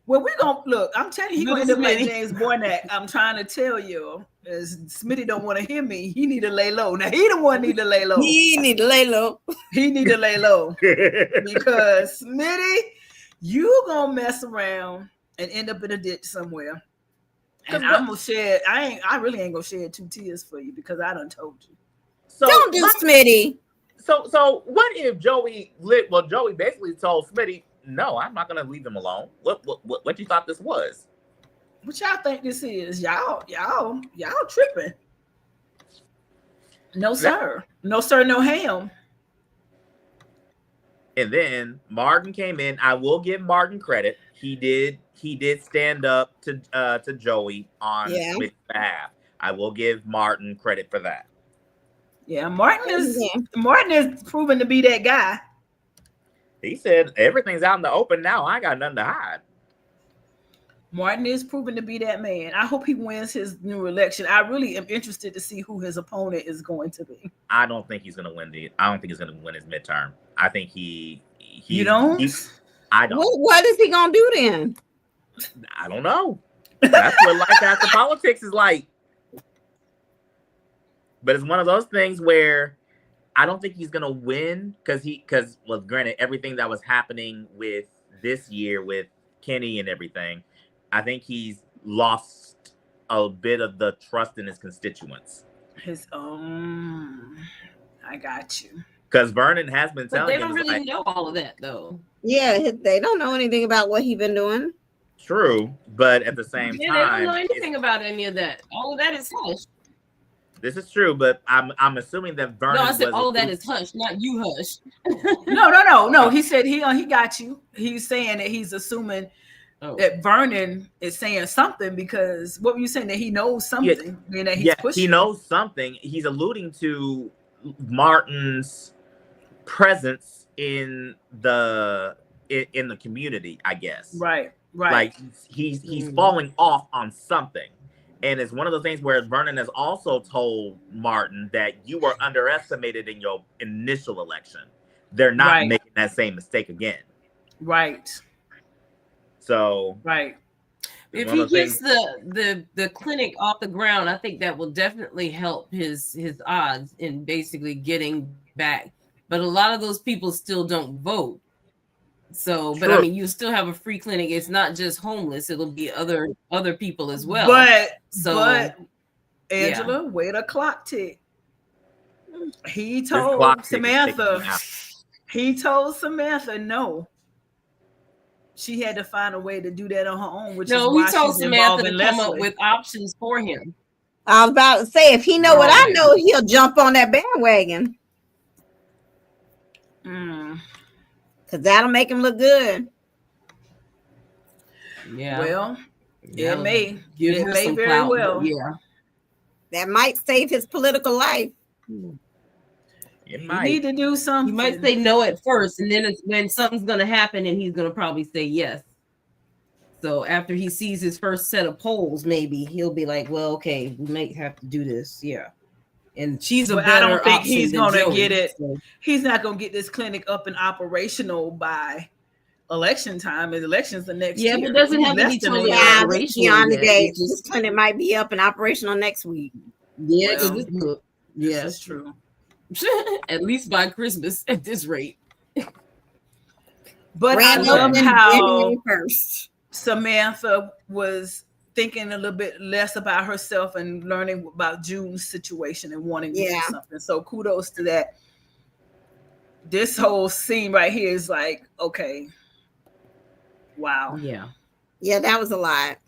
Well, we're gonna look. I'm telling you, he's gonna end up like James Bornak. I'm trying to tell you, as Smitty don't want to hear me. He need to lay low. Now he the one need to lay low. He need to lay low. He need to lay low because Smitty, you gonna mess around and end up in a ditch somewhere. And I'm gonna shed. I really ain't gonna shed 2 tears for you because I done told you. So don't do Smitty. So what if Joey lit? Well, Joey basically told Smitty, "No, I'm not gonna leave him alone." What you thought this was? What y'all think this is? Y'all tripping? No sir, no sir, no ham. And then Martin came in. I will give Martin credit. he did stand up to Joey on Smitty's behalf. I will give Martin credit for that. Yeah, Martin is proven to be that guy. He said everything's out in the open now. I got nothing to hide. Martin is proven to be that man. I hope he wins his new election. I really am interested to see who his opponent is going to be. I don't think he's going to win his midterm. I think he You don't? I don't. What is he going to do then? I don't know. That's what life after politics is like. But it's one of those things where I don't think he's going to win because granted, everything that was happening with this year with Kenny and everything, I think he's lost a bit of the trust in his constituents. I got you. Because Vernon has been telling him. They don't really know all of that, though. Yeah, they don't know anything about what he's been doing. True, but at the same time, they don't know anything about any of that. All of that is hush. This is true, but I'm assuming that Vernon. No, I said all of that is hush, not you hush. No. He said he got you. He's saying that he's assuming that Vernon is saying something because what were you saying, that he knows something? And that he's pushing. He knows something. He's alluding to Martin's presence in the community, I guess. Right. Like he's falling off on something. And it's one of those things where Vernon has also told Martin that you were underestimated in your initial election. They're not making that same mistake again. Right. So if he gets the clinic off the ground, I think that will definitely help his odds in basically getting back. But a lot of those people still don't vote. So, but I mean, you still have a free clinic. It's not just homeless; it'll be other people as well. But Angela, wait a clock tick. He told Samantha. He told Samantha no. She had to find a way to do that on her own. Which he told Samantha to come up with options for him. I was about to say, if he know what I know, he'll jump on that bandwagon. Because that'll make him look good. Yeah. Well, it may. It may very well. Yeah. That might save his political life. It might. You need to do something. He might say no at first, and then something's going to happen, and he's going to probably say yes. So after he sees his first set of polls, maybe he'll be like, well, okay, we might have to do this. Yeah. And she's a better I don't think option he's going to Joey, get it. So. He's not going to get this clinic up and operational by election time. His election's the next year. Yeah, but it doesn't have to be totally operational. On the day, this clinic might be up and operational next week. Yeah, that's true. At least by Christmas at this rate. But I love how Samantha was thinking a little bit less about herself and learning about June's situation and wanting to do something. So kudos to that. This whole scene right here is like, okay, wow. Yeah, that was a lot.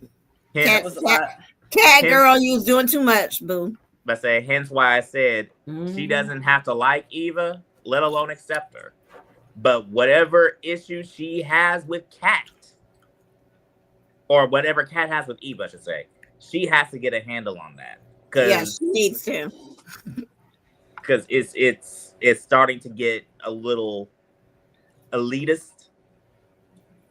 That was a lot. Cat girl, you was doing too much, boo. But hence why I said she doesn't have to like Eva, let alone accept her. But whatever issue she has with Cat, or whatever Cat has with Eva, I should say, she has to get a handle on that. Yeah, she needs to. Because it's starting to get a little elitist.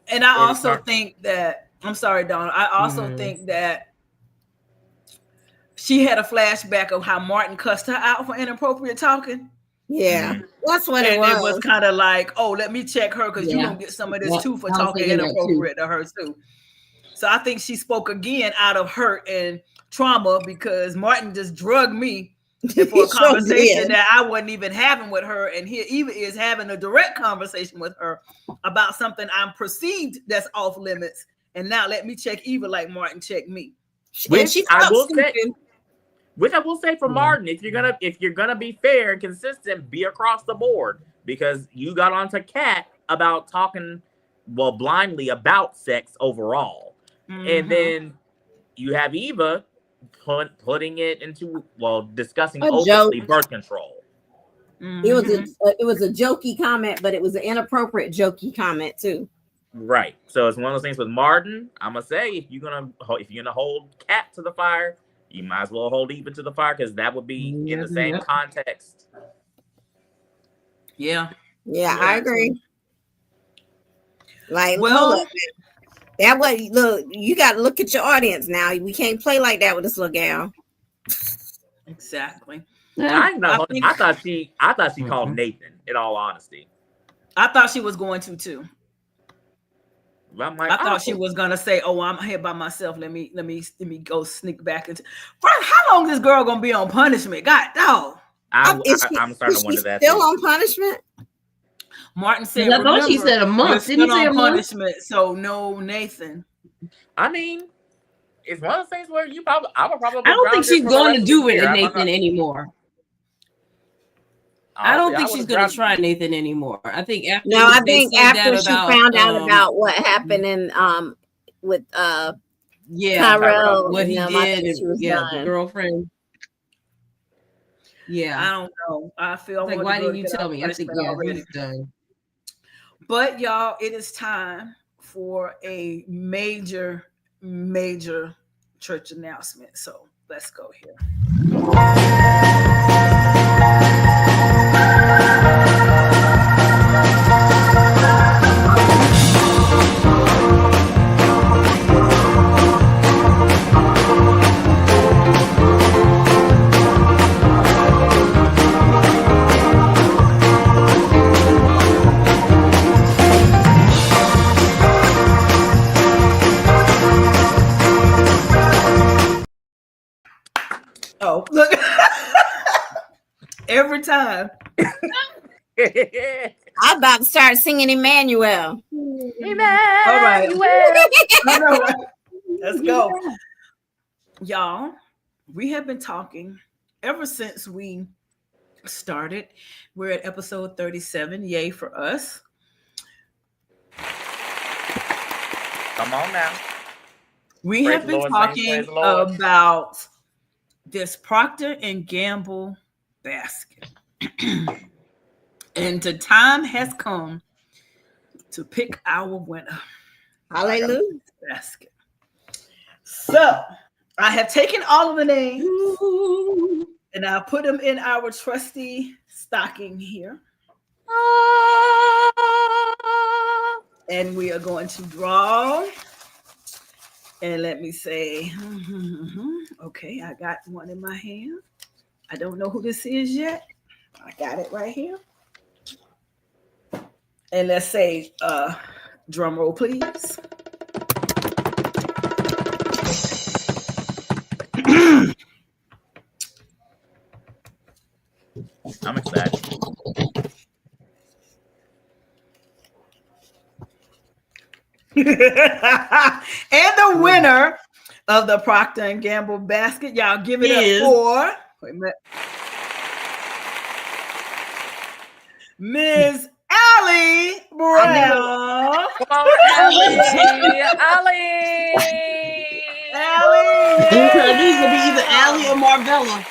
And I also think that, I'm sorry, Donna, I also think that she had a flashback of how Martin cussed her out for inappropriate talking. Yeah, that's what it was. It was kind of like, oh, let me check her because you're going to get some of this too for talking inappropriate to her too. So I think she spoke again out of hurt and trauma because Martin just drugged me for a conversation that I wasn't even having with her. And here Eva is having a direct conversation with her about something I'm perceived that's off limits. And now let me check Eva like Martin checked me. Which I will say for Martin, if you're gonna be fair and consistent, be across the board, because you got onto Kat about talking blindly about sex overall, and then you have Eva putting it into discussing openly birth control. It was a jokey comment, but it was an inappropriate jokey comment too. Right. So it's one of those things with Martin. I'm gonna say if you're gonna hold Cat to the fire, you might as well hold Eva to the fire because that would be in the same context. Yeah. Yeah, I agree. Like, well, hold up, that way, look, you got to look at your audience now. We can't play like that with this little gal. Exactly. I thought she called Nathan. In all honesty, I thought she was going to too. I'm like, I thought she was gonna say, "Oh, I'm here by myself. Let me go sneak back into." How long this girl gonna be on punishment? God, dog. I'm starting to wonder that. Still on punishment? Martin said, I thought she said a month. Didn't he say a punishment? So no, Nathan. I mean, it's one of the things where I would probably. I don't think she's going to do it to Nathan anymore. I don't think she's going to try Nathan anymore. I think after. No, I think after she found out about what happened in with Tyrell, what he did, the girlfriend. Yeah, I don't know. I feel like, why didn't you tell me? I think he's done. But y'all, it is time for a major church announcement. So let's go here. Oh, look. Every time. I'm about to start singing Emmanuel. All right. Let's go. Y'all, we have been talking ever since we started. We're at episode 37. Yay for us. Come on now. We have been talking about this Procter & Gamble basket. And the time has come to pick our winner. Hallelujah. Basket. So I have taken all of the names and I put them in our trusty stocking here. And we are going to draw. And let me say, okay, I got one in my hand. I don't know who this is yet. I got it right here. And let's say, drum roll, please. I'm excited. And the winner of the Procter & Gamble basket, y'all give it up for Ms. Allie Brown. Allie. These will be either Allie or Marvella.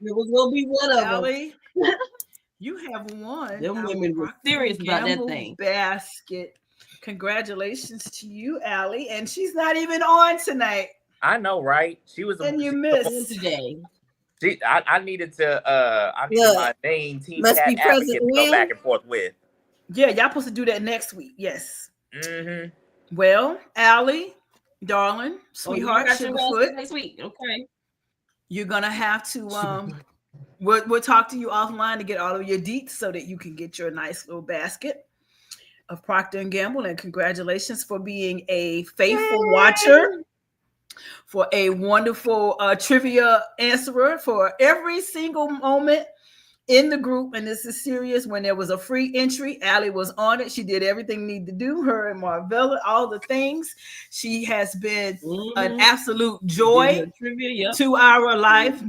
It was gonna be one of Allie, you have won. Them women were serious about that thing. Basket. Congratulations to you, Allie. And she's not even on tonight. I know, right? She was. And you missed today. I needed my main team cat advocate to go back and forth with. Yeah, y'all supposed to do that next week. Yes. Mm-hmm. Well, Allie, darling, sweetheart, Sugarfoot. Next week, okay. You're gonna have to we'll talk to you offline to get all of your deets so that you can get your nice little basket of Procter & Gamble. And congratulations for being a faithful watcher, for a wonderful trivia answerer for every single moment in the group. And this is serious. When there was a free entry, Allie was on it. She did everything needed to do. Her and Marvella, all the things. She has been an absolute joy to our life.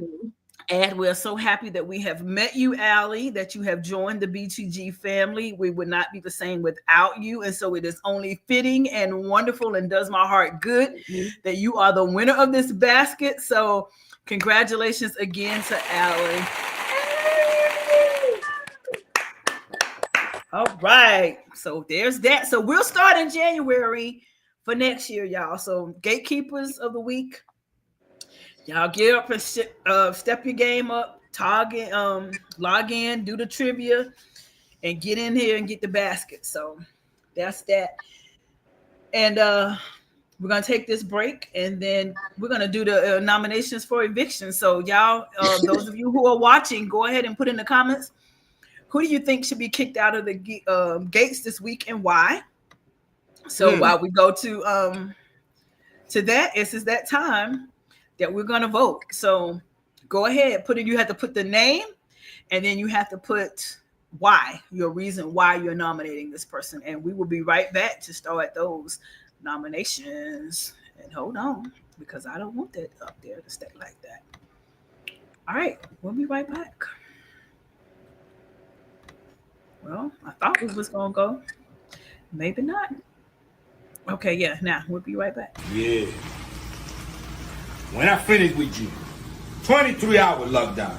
And we're so happy that we have met you, Allie, that you have joined the BTG family. We would not be the same without you. And so it is only fitting and wonderful and does my heart good that you are the winner of this basket. So congratulations again to Allie. All right. So there's that. So we'll start in January for next year, y'all. So gatekeepers of the week, y'all get up and step your game up, log in, do the trivia, and get in here and get the basket. So that's that. And we're gonna take this break, and then we're gonna do the nominations for eviction. So y'all, those of you who are watching, go ahead and put in the comments, who do you think should be kicked out of the gates this week and why? So while we go to that, this is that time that we're gonna vote. So go ahead, you have to put the name, and then you have to put why, your reason why you're nominating this person. And we will be right back to start those nominations. And hold on, because I don't want that up there to stay like that. All right, we'll be right back. Well, I thought we was gonna go. Maybe not. Okay, yeah, now we'll be right back. Yeah. When I finish with you, 23-hour lockdown.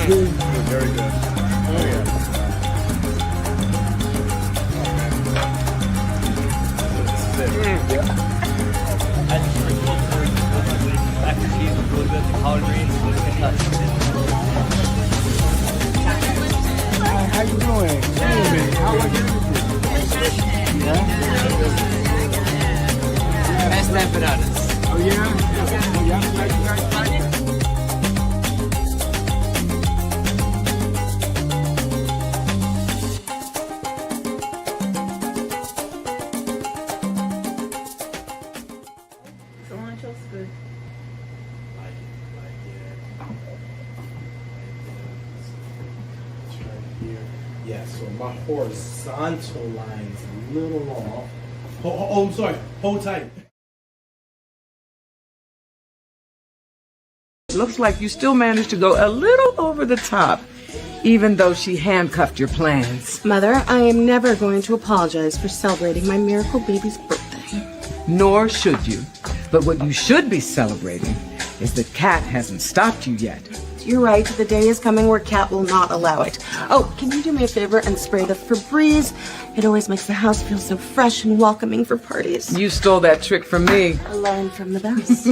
Very good. Oh, yeah. This is it. Yeah. Hi, how you doing? How are you? Best empanadas. Oh, yeah? Yeah, like you guys like it? Yeah, so my horizontal line's a little off. Oh, I'm sorry. Hold tight. Looks like you still managed to go a little over the top, even though she handcuffed your plans. Mother, I am never going to apologize for celebrating my miracle baby's birthday. Nor should you. But what you should be celebrating is that Kat hasn't stopped you yet. You're right, the day is coming where Kat will not allow it. Oh, can you do me a favor and spray the Febreze? It always makes the house feel so fresh and welcoming for parties. You stole that trick from me. I learned from the best.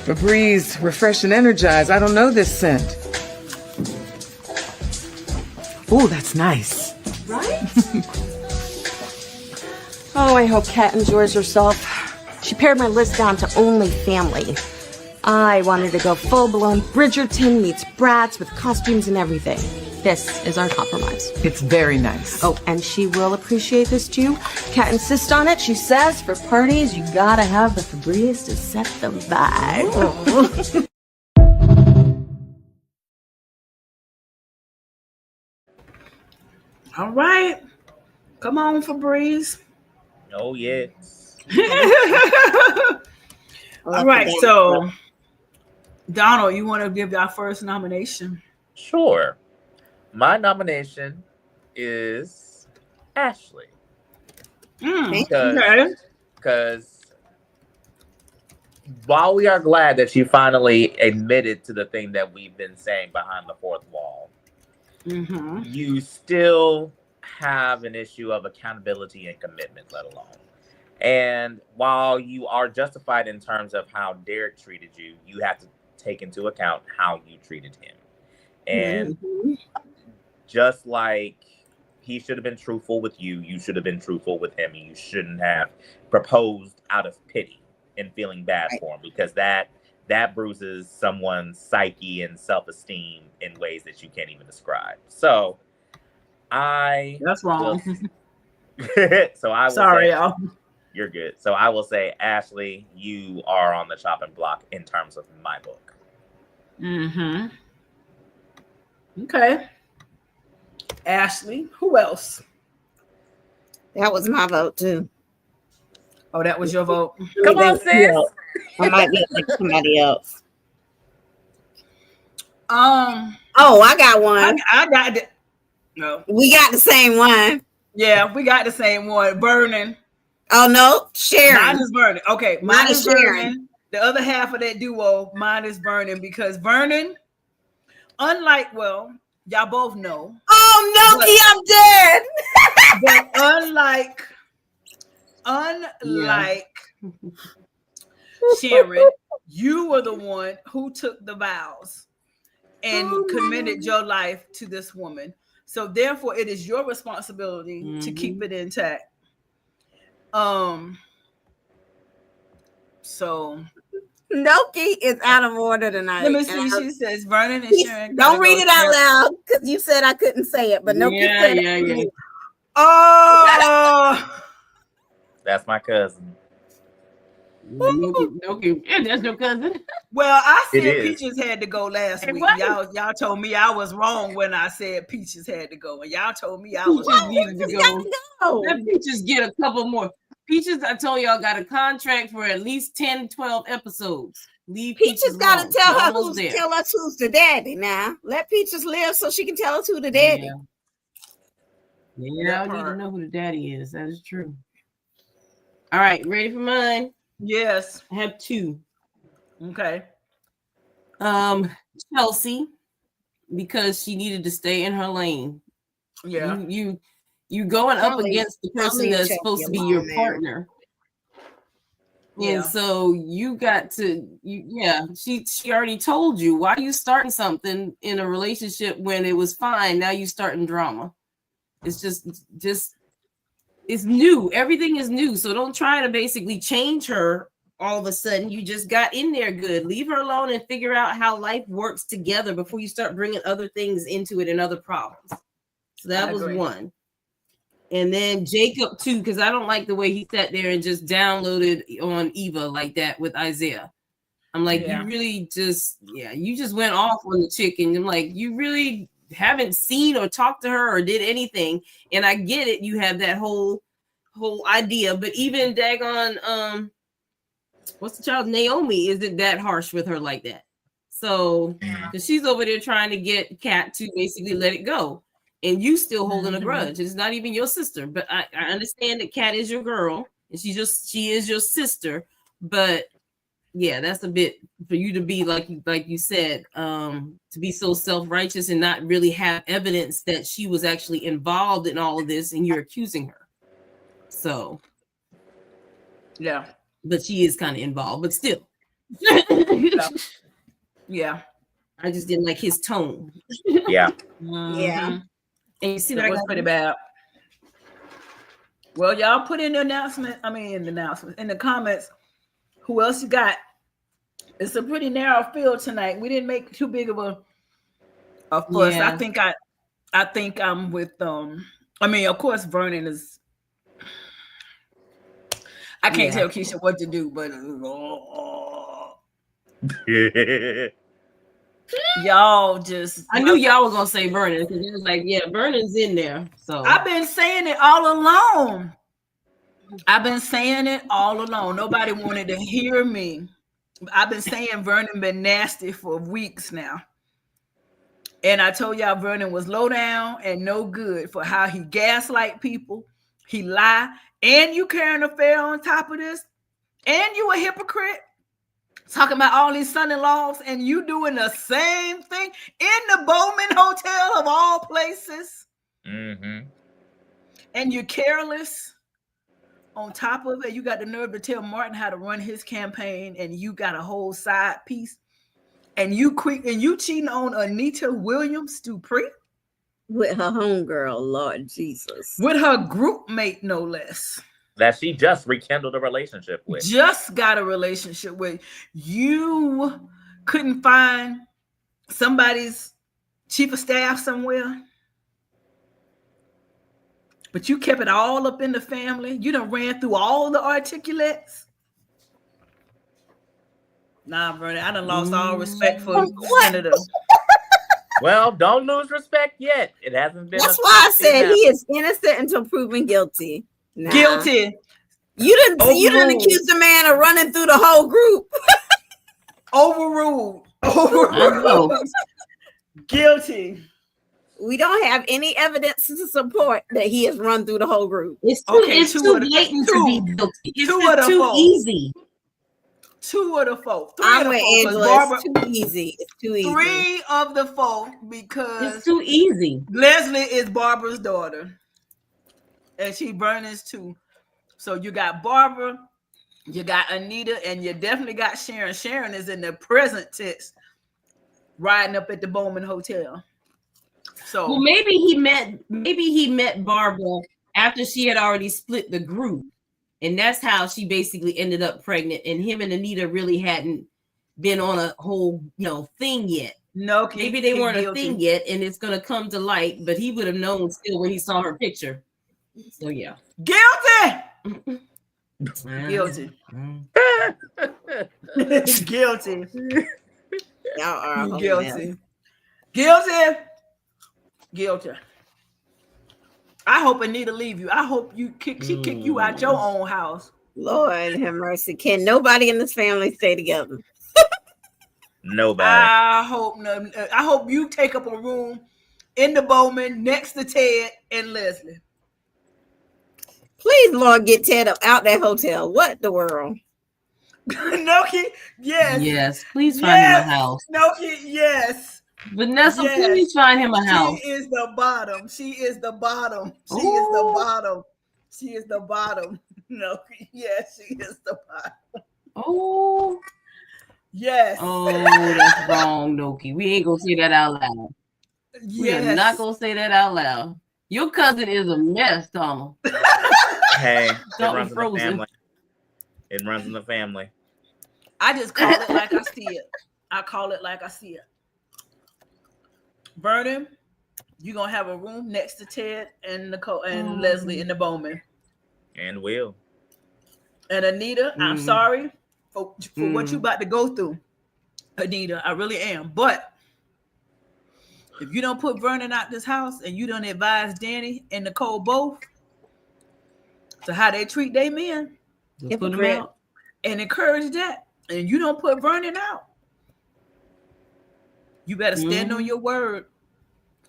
Febreze, refresh and energize. I don't know this scent. Ooh, that's nice. Right? Oh, I hope Kat enjoys herself. She pared my list down to only family. I wanted to go full-blown Bridgerton meets Bratz with costumes and everything. This is our compromise. It's very nice. Oh, and she will appreciate this too. Kat insists on it. She says for parties, you gotta have the Febreze to set the vibe. All right. Come on, Febreze. Oh, yes. All right, so Donald, you want to give our first nomination? Sure. My nomination is Ashley. Because while we are glad that she finally admitted to the thing that we've been saying behind the fourth wall, you still have an issue of accountability and commitment, let alone. And while you are justified in terms of how Derek treated you, you have to take into account how you treated him. And just like he should have been truthful with you, you should have been truthful with him. And you shouldn't have proposed out of pity and feeling bad for him, because that bruises someone's psyche and self-esteem in ways that you can't even describe. So that's wrong. So I will sorry, say, y'all. You're good. So I will say, Ashley, you are on the chopping block in terms of my book. Okay. Ashley, who else? That was my vote too. Oh, that was your vote. Come on, sis. I might be like somebody else. Oh, I got one. I got it. No, we got the same one. Yeah, we got the same one. Vernon. Oh no, Sharon. Mine is Vernon. Okay, mine is Vernon. The other half of that duo, mine is Vernon, because Vernon, y'all both know. Oh, Noki, I'm dead. But unlike Sharon, you were the one who took the vows and committed your life to this woman. So therefore, it is your responsibility to keep it intact. So Noki is out of order tonight. Let me see. She says Vernon and Sharon. Don't read it out loud because you said I couldn't say it, but Noki said it. Oh, that's my cousin. Noki, and that's your cousin. Well, I said Peaches had to go last week. Y'all told me I was wrong when I said Peaches had to go, and y'all told me I was needed to go. Let Peaches get a couple more. Peaches, I told y'all, got a contract for at least 10, 12 episodes. Leave Peaches got to tell us who's the daddy now. Let Peaches live so she can tell us who the daddy. Yeah, I need to know who the daddy is. That is true. All right, ready for mine? Yes. I have two. Okay. Chelsea, because she needed to stay in her lane. Yeah. You going up against the person that's supposed to be your partner. Yeah. And so you got to, she already told you, why are you starting something in a relationship when it was fine? Now you starting drama. It's just it's new. Everything is new. So don't try to basically change her all of a sudden. You just got in there good. Leave her alone and figure out how life works together before you start bringing other things into it and other problems. So that was one. And then Jacob too, because I don't like the way he sat there and just downloaded on Eva like that with Isaiah. I'm like, you really just, you just went off on the chick, and I'm like, you really haven't seen or talked to her or did anything. And I get it, you have that whole idea, but even daggone what's the child, Naomi, isn't that harsh with her like that. So because she's over there trying to get Kat to basically let it go. And you still holding a grudge. It's not even your sister, but I understand that Kat is your girl, and she is your sister. But yeah, that's a bit for you to be like you said, to be so self-righteous and not really have evidence that she was actually involved in all of this, and you're accusing her. So yeah, but she is kind of involved, but still, yeah. I just didn't like his tone. Yeah. Yeah. And you see that was pretty bad. Well, y'all put in the announcement. In the comments, who else you got? It's a pretty narrow field tonight. We didn't make too big of a fuss. Yeah. I think I'm with of course Vernon is. I can't tell Keisha what to do, but y'all just, I knew y'all were gonna say Vernon, because it was like, Vernon's in there. So I've been saying it all along. Nobody wanted to hear me. I've been saying Vernon been nasty for weeks now. And I told y'all Vernon was low down and no good for how he gaslight people, he lie, and you carrying an affair on top of this, and you a hypocrite. Talking about all these son-in-laws, and you doing the same thing in the Bowman Hotel of all places. Mm-hmm. And you're careless. On top of it, you got the nerve to tell Martin how to run his campaign, and you got a whole side piece. And you cheating on Anita Williams Dupree with her homegirl, Lord Jesus, with her group mate, no less. That she just rekindled a relationship with. Just got a relationship with. You couldn't find somebody's chief of staff somewhere, but you kept it all up in the family. You done ran through all the articulates. Nah, Vernon, I done lost all respect for Senator. Well, don't lose respect yet. It hasn't been. That's why I said he is innocent until proven guilty. Guilty. You didn't accuse the man of running through the whole group. Overruled. Guilty. We don't have any evidence to support that he has run through the whole group. It's too blatant to be guilty. It's too easy. 2 of the 4. I'm with Angela. It's too easy. It's too easy. 3 of the 4 because it's too easy. Leslie is Barbara's daughter, and she Vernon's too. So you got Barbara, you got Anita, and you definitely got Sharon. Sharon is in the present tense, riding up at the Bowman Hotel. So well, maybe he met Barbara after she had already split the group. And that's how she basically ended up pregnant. And him and Anita really hadn't been on a whole, thing yet. No, maybe they weren't a thing yet, and it's gonna come to light. But he would have known still when he saw her picture. So yeah, guilty. Guilty. Guilty. Y'all are guilty. Guilty. Guilty. I hope Anita leave you. I hope she kick you out your own house. Lord have mercy. Can nobody in this family stay together? Nobody. I hope you take up a room in the Bowman next to Ted and Leslie. Please, Lord, get Ted up out that hotel. What the world? Noki, yes. Yes, please find him a house. Noki, yes. Vanessa, please find him a house. She is the bottom. She is the bottom. She is the bottom. She is the bottom. No, yes, she is the bottom. Oh, yes. Oh, that's wrong, Noki. We ain't gonna say that out loud. Yes. We are not gonna say that out loud. Your cousin is a mess, Thomas. Hey, it runs in the family. It runs in the family. I just call it like I see it. I call it like I see it. Vernon, you're gonna have a room next to Ted and Nicole and Leslie in the Bowman. And Will. And Anita, I'm sorry for what you about to go through, Anita. I really am. But if you don't put Vernon out this house and you don't advise Danny and Nicole both to how they treat their men, put them out and encourage that, and you don't put Vernon out, you better stand on your word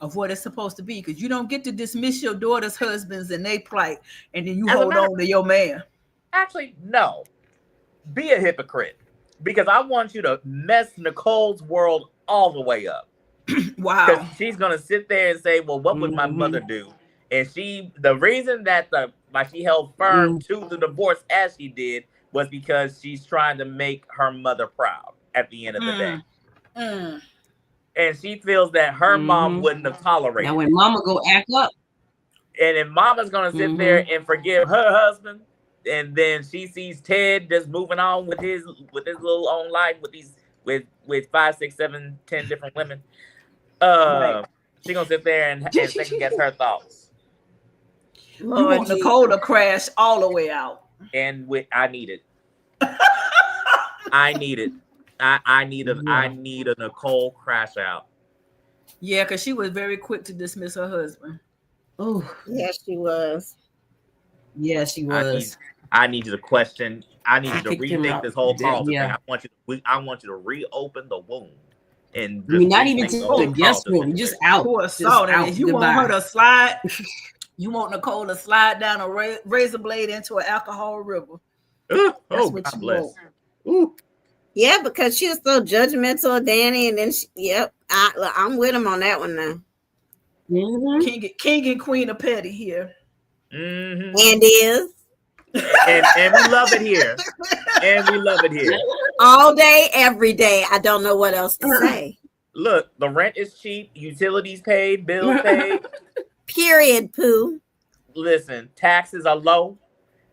of what it's supposed to be, because you don't get to dismiss your daughter's husbands and they plight, and then you hold on to your man. Actually, no. Be a hypocrite, because I want you to mess Nicole's world all the way up. Wow. Because she's gonna sit there and say, "Well, what would my mother do?" And the reason that she held firm to the divorce as she did was because she's trying to make her mother proud at the end of the day. And she feels that her mom wouldn't have tolerated. Now, when mama go act up, and if mama's gonna sit there and forgive her husband, and then she sees Ted just moving on with his little own life with 5, 6, 7, 10 different women, she gonna sit there and second guess her thoughts. You want Nicole to crash all the way out. And I need it. I need it. I need a Nicole crash out. Yeah, because she was very quick to dismiss her husband. Oh, yes, she was. Yeah, she was. I need you to question. I need you to rethink this whole Carlton thing. I want you to reopen the wound. And not even to the guest room, just out. If you want her to slide, you want Nicole to slide down a razor blade into an alcohol river. That's what God bless. Ooh. Yeah, because she was so judgmental of Danny, and then I'm with him on that one now. King and Queen of Petty here, and is, and we love it here, and we love it here all day, every day. I don't know what else to say. Look, the rent is cheap, utilities paid, bills paid. Period. Pooh. Listen, taxes are low.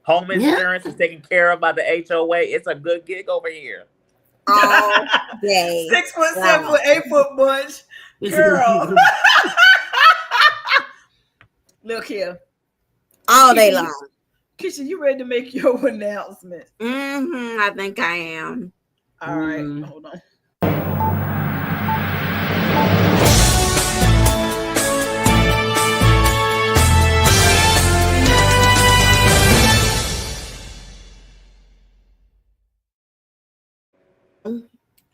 Home insurance is taken care of by the HOA. It's a good gig over here. All day. 6 foot, 7 foot, 8 foot bunch. Girl. Look here. All day long. Keisha, you ready to make your announcement? I think I am. All right. Hold on.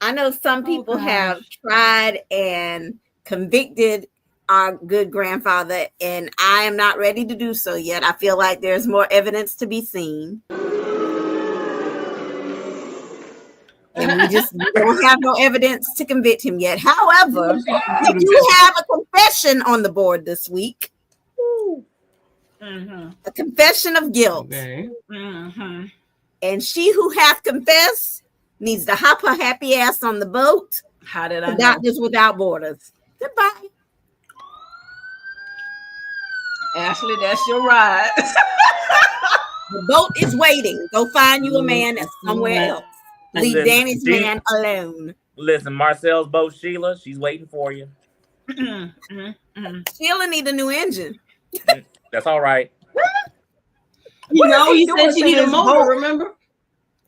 I know some people have tried and convicted our good grandfather, and I am not ready to do so yet. I feel like there's more evidence to be seen. And we don't have no evidence to convict him yet. However, we do have a confession on the board this week. A confession of guilt. Okay. And she who hath confessed needs to hop her happy ass on the boat. How did I know? Doctors Without Borders. Goodbye. Ashley, that's your ride. The boat is waiting. Go find you a man that's somewhere else. Leave Danny's man alone. Listen, Marcel's boat, Sheila, she's waiting for you. Sheila need a new engine. That's all right. You know, he said she need a motor, remember?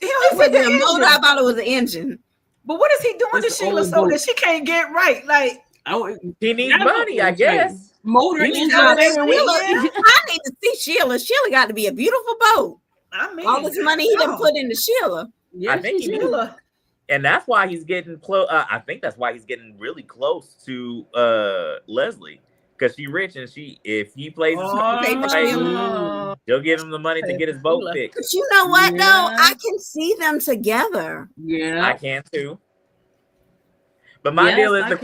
It wasn't a motor. I thought it was an engine. But what is he doing to Sheila so that she can't get right? Like, he needs money, I guess. Motor engine. I need to see Sheila. Sheila got to be a beautiful boat. I mean, all this money he done put into Sheila. Yeah, I think Sheila. And that's why he's getting close. I think that's why he's getting really close to Leslie, because she's rich, and if he plays, he'll give him the money to get his boat fixed. But you know what? No, I can see them together. Yeah, I can too. But my deal is the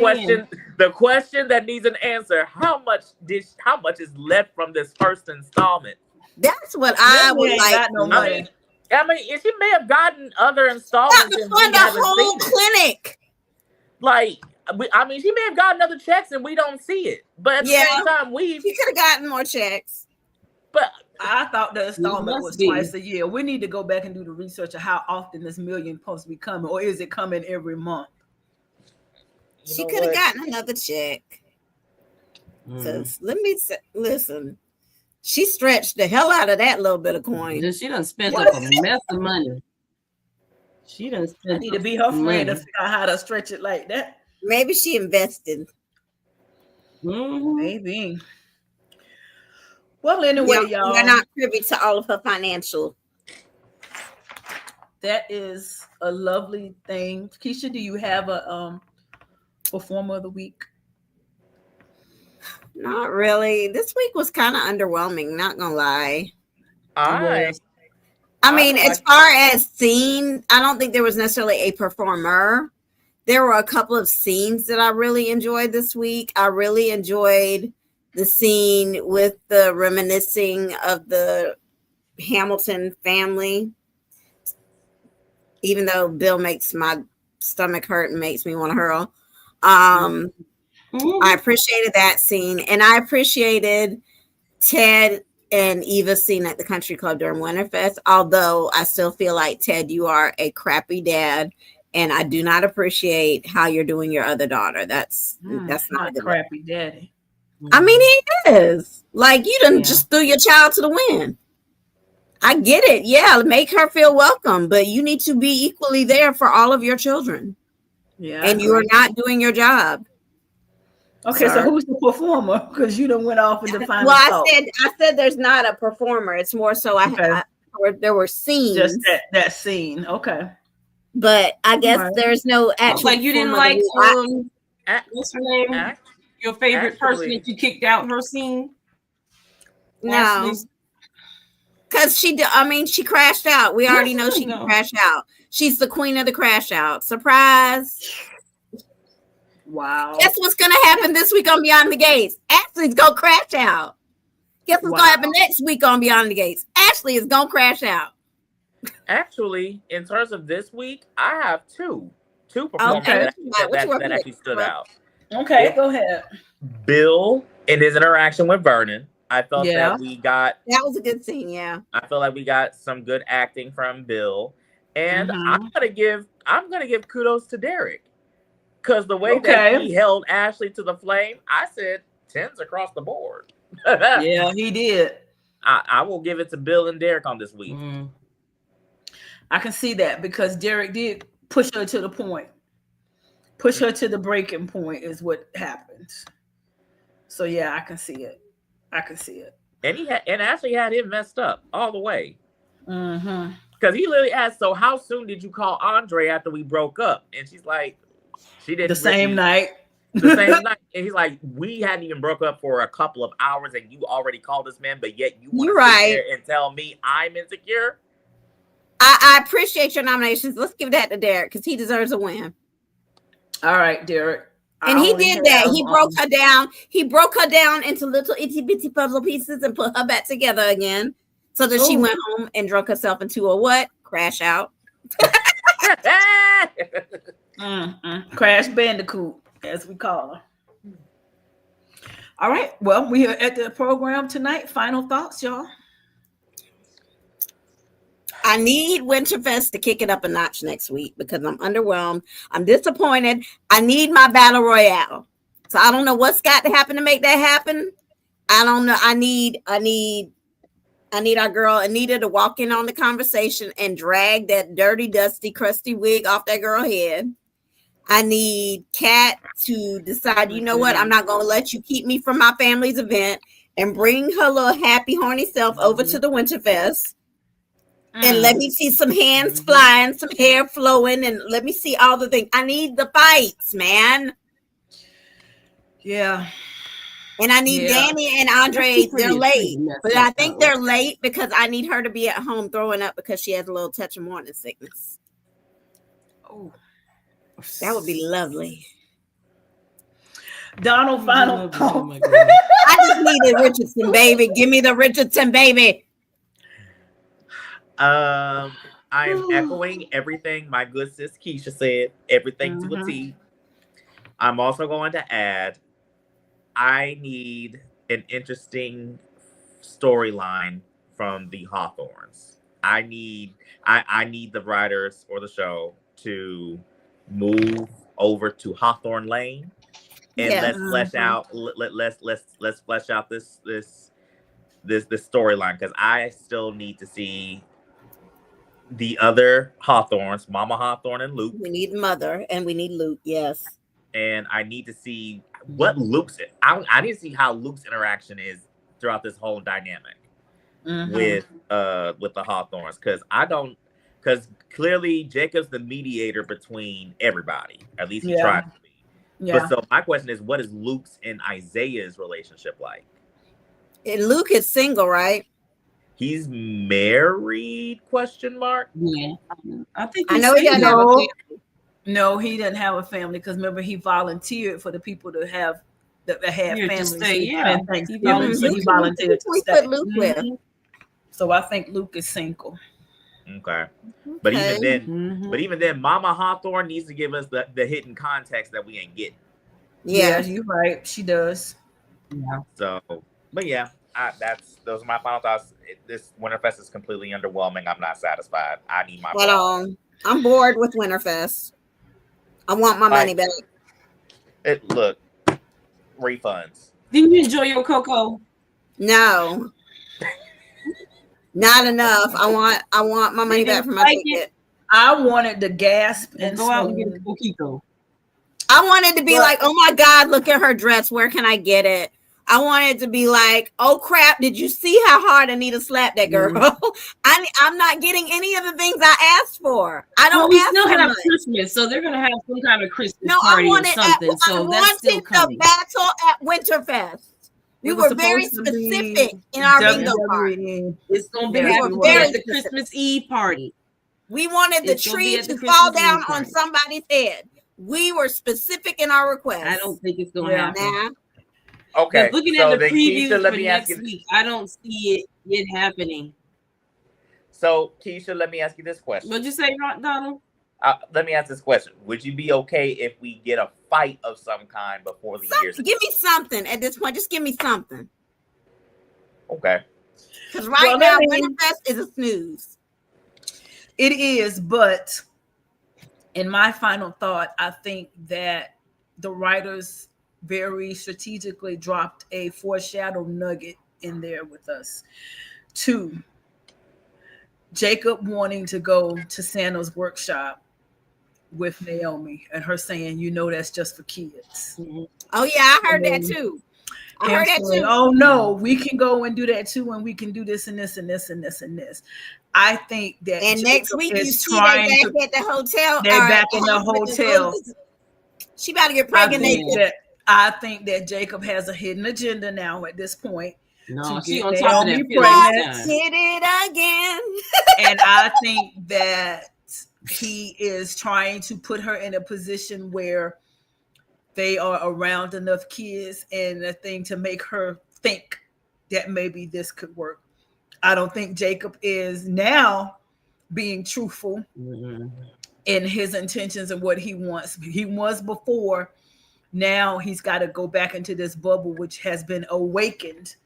question that needs an answer: how much is left from this first installment? That's what I would like. No money. I mean, she may have gotten other installments and fund a whole clinic. Like, I mean, she may have gotten other checks and we don't see it. But at the same time, she could have gotten more checks. But I thought the installment was twice a year. We need to go back and do the research of how often this million supposed to be coming, or is it coming every month? She could have gotten another check. Let me listen. She stretched the hell out of that little bit of coin. She done spent up a mess of money. She done spent. I need to be her friend to figure out how to stretch it like that. Maybe she invested. Maybe. Well, anyway, y'all. We're not privy to all of her financial. That is a lovely thing. Keisha, do you have a performer of the week? Not really. This week was kind of underwhelming, not gonna lie. I mean, as far as scene, I don't think there was necessarily a performer. There were a couple of scenes that I really enjoyed this week. I really enjoyed the scene with the reminiscing of the Hamilton family. Even though Bill makes my stomach hurt and makes me want to hurl. I appreciated that scene, and I appreciated Ted and Eva's scene at the country club during Winterfest. Although I still feel like, Ted, you are a crappy dad, and I do not appreciate how you're doing your other daughter. That's not a crappy daddy. I mean, he is. Like, you done just threw your child to the wind. I get it. Yeah, make her feel welcome, but you need to be equally there for all of your children. Yeah, and you are not doing your job. Okay, so who's the performer? Because you done went off and defined. Well, I said there's not a performer. It's more so there were scenes. Just that scene. Okay. But I guess there's no actual. Like you didn't like what's her name? Your favorite person that you kicked out her scene? No. Because she crashed out. We already know she can crash out. She's the queen of the crash out. Surprise. Wow. Guess what's going to happen this week on Beyond the Gates? Ashley's going to crash out. Guess what's going to happen next week on Beyond the Gates? Ashley is going to crash out. Actually, in terms of this week, I have two performers that actually stood out. Okay, go ahead. Bill and his interaction with Vernon. I felt that that was a good scene. Yeah, I feel like we got some good acting from Bill, and I'm gonna give kudos to Derek, because the way that he held Ashley to the flame, I said 10s across the board. Yeah, he did. I will give it to Bill and Derek on this week. I can see that, because Derek did push her to the point. Push her to the breaking point is what happens. So yeah, I can see it. And Ashley had him messed up all the way. Because he literally asked, so how soon did you call Andre after we broke up? And she's like, she didn't. The same night. The same night. And he's like, we hadn't even broke up for a couple of hours and you already called this man, but yet you want to sit there and tell me I'm insecure? I appreciate your nominations. Let's give that to Derek because he deserves a win. All right, Derek. And he did that. He broke her down. He broke her down into little itty bitty puzzle pieces and put her back together again. So that she went home and drunk herself into a what? Crash out. Crash Bandicoot, as we call her. All right. Well, we are at the program tonight. Final thoughts, y'all. I need Winterfest to kick it up a notch next week because I'm underwhelmed. I'm disappointed. I need my battle royale. So I don't know what's got to happen to make that happen. I don't know. I need our girl Anita to walk in on the conversation and drag that dirty, dusty, crusty wig off that girl head. I need Kat to decide, you know what? I'm not going to let you keep me from my family's event and bring her little happy, horny self over to the Winterfest. And let me see some hands flying, some hair flowing, and let me see all the things. I need the fights, man. Yeah. And I need Danny and Andre. They're late. But I think they're late because I need her to be at home throwing up because she has a little touch of morning sickness. Oh. That would be lovely. Donald, final. Oh my God. I just need a Richardson baby. Give me the Richardson baby. I am echoing everything my good sis Keisha said, everything to a T. I'm also going to add, I need an interesting storyline from the Hawthorns. I need the writers or the show to move over to Hawthorne Lane and let's flesh out let's flesh out this storyline, because I still need to see the other Hawthorns, Mama Hawthorne and Luke. We need Mother and we need Luke, yes. And I need to see what Luke's. I need to see how Luke's interaction is throughout this whole dynamic with the Hawthorns, because clearly Jacob's the mediator between everybody. At least he tried to be. Yeah. But so my question is, what is Luke's and Isaiah's relationship like? And Luke is single, right? He's married? Question mark. Yeah, I think. I know he doesn't have a family. No, he doesn't have a family because remember he volunteered for the people to have that had families. He volunteered to stay. So I think Luke is single. Okay. But even then, Mama Hawthorne needs to give us the hidden context that we ain't getting. Yeah, you're right. She does. Yeah. So, but yeah, those are my final thoughts. This Winterfest is completely underwhelming. I'm not satisfied. I need my. I'm bored with Winterfest. I want my money back. Look, refunds. Didn't you enjoy your cocoa? No. Not enough. I want my money back from my ticket. I wanted to gasp and go out and get a coquito. I wanted to be like, oh my God, look at her dress. Where can I get it? I wanted to be like, oh crap, did you see how hard Anita slapped that girl? I'm not getting any of the things I asked for. I don't we still have Christmas, so they're gonna have some kind of Christmas party or something. So that's still coming. The battle at Winterfest. We were very specific in our bingo party. It's gonna be at the Christmas Eve party. We wanted the tree to fall down on somebody's head. We were specific in our request. I don't think it's gonna happen. Okay. Looking at the preview for next week, I don't see it happening. So, Keisha, let me ask you this question. What'd you say, Donald? Let me ask this question. Would you be okay if we get a fight of some kind before the year's? Give me something at this point. Just give me something. Okay. Because now, Winterfest is a snooze. It is, but in my final thought, I think that the writers very strategically dropped a foreshadow nugget in there with us. 2, Jacob wanting to go to Santa's workshop with Naomi and her saying, that's just for kids. Oh yeah, I heard that too. I heard that too. Oh no, we can go and do that too, and we can do this and this and this and this and this. I think that and next week you see they back at the hotel. They're back in the hotel. She about to get pregnant. I think that Jacob has a hidden agenda now at this point. No, she on top of that. Did it again. And I think that he is trying to put her in a position where they are around enough kids and a thing to make her think that maybe this could work. I don't think Jacob is now being truthful in his intentions and what he wants. He was before. Now he's got to go back into this bubble, which has been awakened,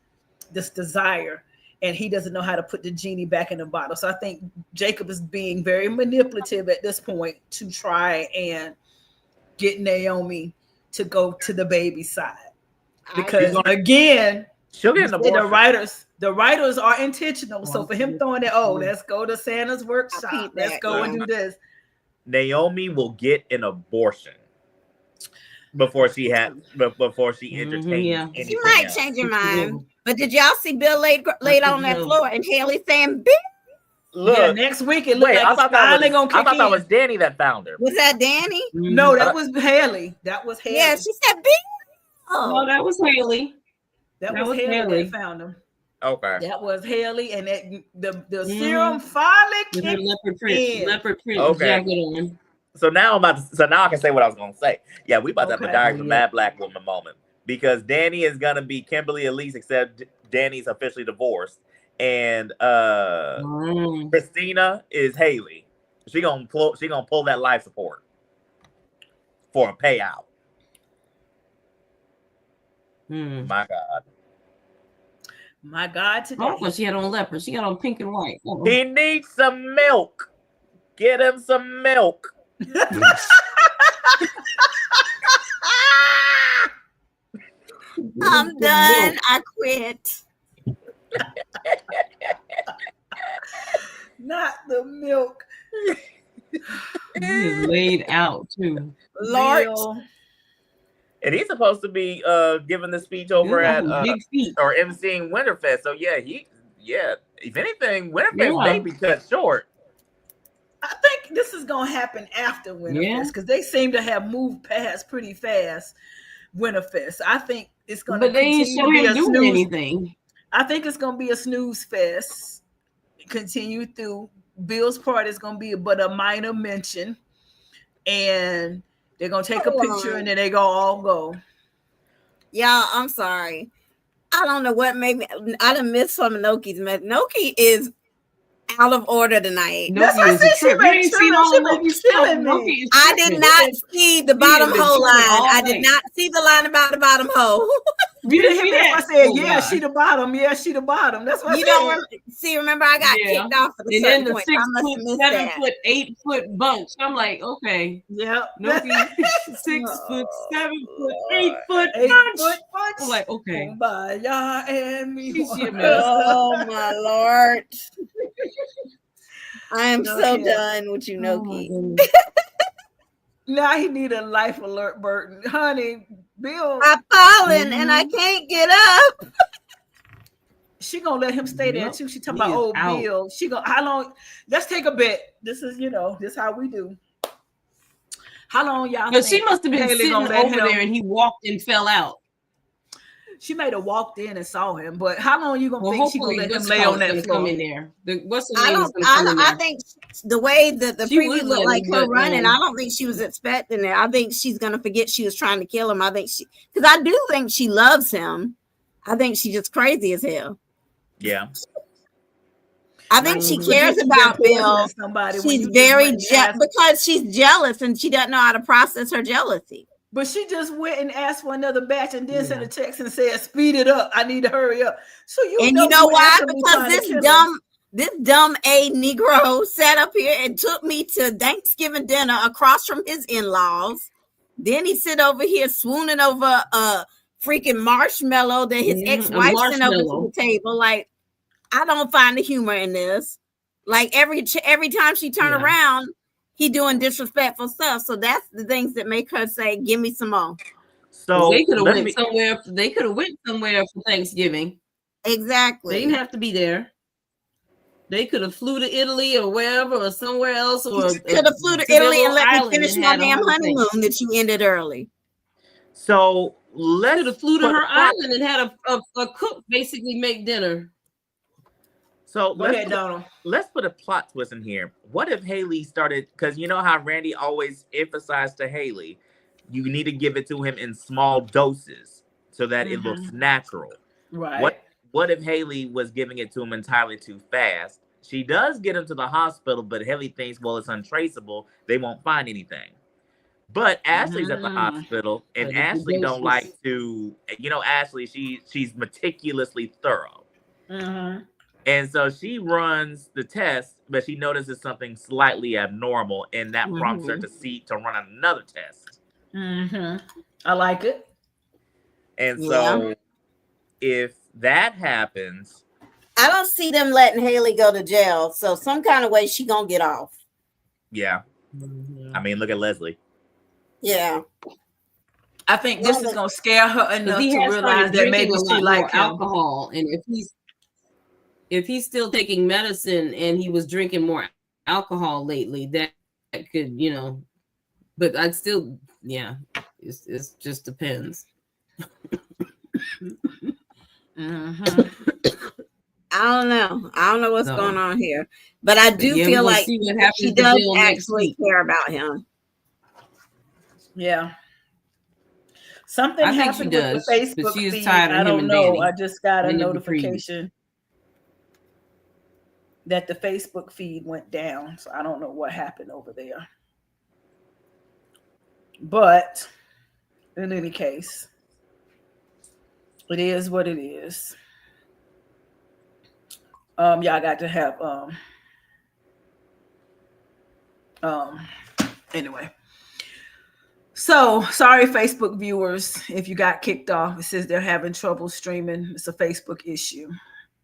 this desire, and he doesn't know how to put the genie back in the bottle. So I think Jacob is being very manipulative at this point to try and get Naomi to go to the baby side. Because again, she'll get an the writers are intentional. So for him throwing it, let's go to Santa's workshop. Let's go and do this. Naomi will get an abortion before she entertains. She might change her mind. But did y'all see Bill laid on that floor and Haley saying, "Bill"? Look, next week it looked like I thought that was Danny that found her. Was that Danny? No, that was Haley. That was Haley. Yeah, she said, "Bill." No, that was Haley. That was Haley that found him. Okay. That was Haley, and the serum finally kicked in. Leopard print jacket on. So now I can say what I was gonna say. Yeah, we about to have a Diary of a Mad Black Woman moment because Danny is gonna be Kimberly Elise, except Danny's officially divorced, and Christina is Haley. She gonna pull that life support for a payout. My God, today. Oh, she had on leopard. She got on pink and white. He needs some milk. Get him some milk. I'm done. I quit. Not the milk. He is laid out too. Lord. And he's supposed to be giving the speech over at or emceeing Winterfest. So if anything, Winterfest may be cut short. I think this is gonna happen after Winterfest because they seem to have moved past pretty fast Winterfest. I think it's gonna but they ain't show him doing anything. I think it's gonna be a snooze fest. Continue through. Bill's part is gonna be but a minor mention. And they're gonna take a picture and then they all go. Y'all, I'm sorry. I don't know what made me. I done missed some of Noki's mess. Noki is out of order tonight. Noki is a trip. You ain't seen all of Noki's stuff. I did not see the bottom hole line. I did not see the line about the bottom hole. You didn't hear that? I said, yeah, she the bottom. Yeah, she the bottom. That's what you don't see. Remember, I got kicked off for the and then the point. 6 foot, 7 foot, 8 foot bunch. I'm like, okay, yeah, Noki, 6 foot, 7 foot, 8 foot bunch. I'm like, okay, Kumbaya and me. Oh my Lord, I am so done with you, Noki. Now he need a life alert, Burton. Honey, Bill. I'm falling and I can't get up. She gonna let him stay there too. She talking about Bill. She gonna how long? Let's take a bet. This is this how we do. How long y'all? But she must have been sitting over there and he walked and fell out. She may have walked in and saw him, but how long you gonna think she gonna let him lay on that floor? Come in there. I think the way that the preview looked like her running, I don't think she was expecting it. I think she's gonna forget she was trying to kill him. I think because I do think she loves him. I think she's just crazy as hell. Yeah. I think she cares about Bill. She's very because she's jealous and she doesn't know how to process her jealousy. But she just went and asked for another batch and then sent a text and said, "Speed it up. I need to hurry up." So you know why? Because this dumb A Negro sat up here and took me to Thanksgiving dinner across from his in-laws. Then he sit over here swooning over a freaking marshmallow that his ex-wife sent over to the table. Like, I don't find the humor in this. Like every time she turn around, he doing disrespectful stuff. So that's the things that make her say, "Give me some more." So they could have went somewhere. They could have went somewhere for Thanksgiving. Exactly. They didn't have to be there. They could have flew to Italy or wherever or somewhere else. Or could have flew to Italy and let me finish my damn honeymoon that you ended early. So could have flew to her island and had a cook basically make dinner. So Donald. Let's put a plot twist in here. What if Haley started, because you know how Randy always emphasized to Haley, you need to give it to him in small doses so that it looks natural. Right. What if Haley was giving it to him entirely too fast? She does get him to the hospital, but Haley thinks, well, it's untraceable. They won't find anything. But Ashley's at the hospital, and Ashley don't like to, Ashley, she's meticulously thorough. And so she runs the test, but she notices something slightly abnormal, and that prompts her to run another test. I like it. And so if that happens, I don't see them letting Haley go to jail. So some kind of way she gonna get off. Yeah. I mean, look at Leslie. Yeah. I think this is gonna scare her enough to realize that maybe she likes alcohol, and if he's still taking medicine and he was drinking more alcohol lately, that could, but I'd still, it just depends. I don't know what's going on here, but I do feel like she does actually care about him. Yeah. Something happened with the Facebook feed. I don't know. I just got a notification that the Facebook feed went down. So I don't know what happened over there. But in any case, it is what it is. Y'all got to have anyway. So sorry, Facebook viewers, if you got kicked off. It says they're having trouble streaming. It's a Facebook issue.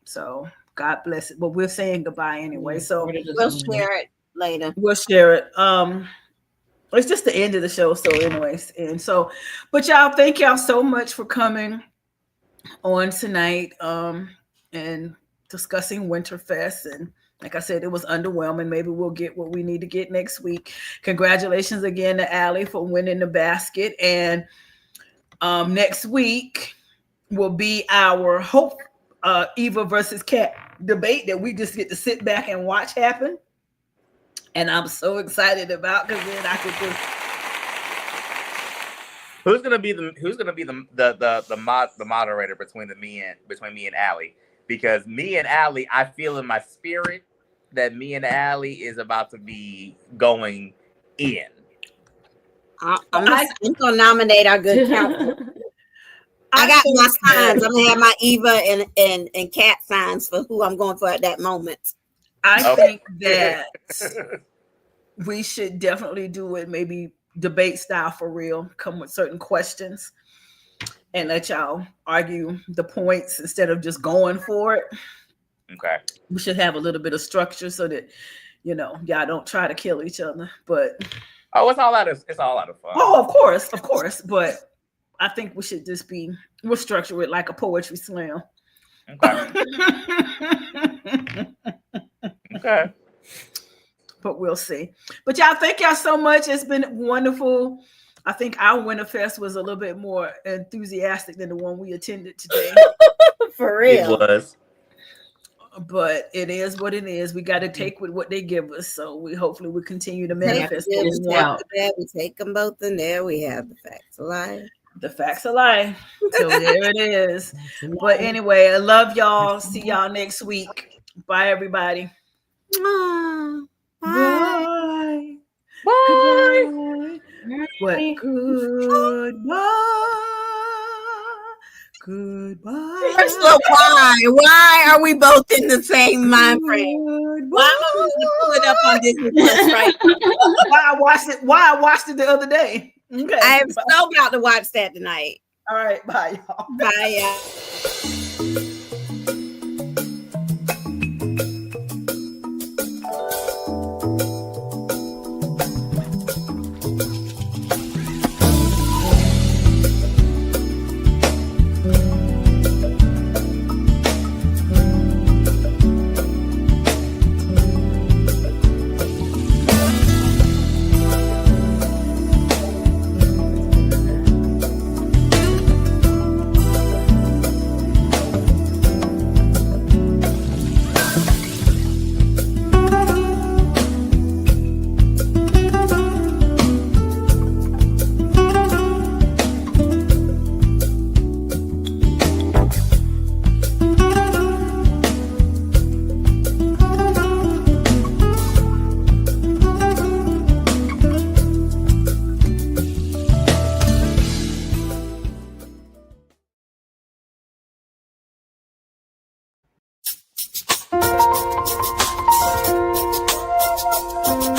So God bless it. But we're saying goodbye anyway. So we'll share it later. We'll share it. It's just the end of the show. So anyways, but y'all, thank y'all so much for coming on tonight and discussing Winterfest. And like I said, it was underwhelming. Maybe we'll get what we need to get next week. Congratulations again to Allie for winning the basket. And next week will be our Hope Eva versus Kat debate that we just get to sit back and watch happen. And I'm so excited about, because then I could just. Who's gonna be the moderator between me and Allie? Because me and Allie, I feel in my spirit that me and Allie is about to be going in. I'm gonna nominate our good counsel. I got my signs. I'm gonna have my Eva and Kat signs for who I'm going for at that moment. I think that we should definitely do it, maybe debate style for real, come with certain questions and let y'all argue the points instead of just going for it. Okay. We should have a little bit of structure so that, y'all don't try to kill each other. But it's all out of fun. Oh, of course. But I think we should just we'll structure it like a poetry slam. Okay. Okay. But we'll see. But y'all, thank y'all so much. It's been wonderful. I think our Winterfest was a little bit more enthusiastic than the one we attended today. For real. It was. But it is what it is. We got to take with what they give us. So hopefully we continue to manifest. We take them both, and there we have the facts of life. The facts of life. So there it is. But anyway, I love y'all. See y'all next week. Bye, everybody. Bye. Bye. Bye. What? Goodbye. Goodbye. First, why are we both in the same mind frame? Why am I going to pull it up on Disney Plus right now? Why I watched it the other day. Okay. I am so about to watch that tonight. All right. Bye, y'all. Bye, y'all. Bye.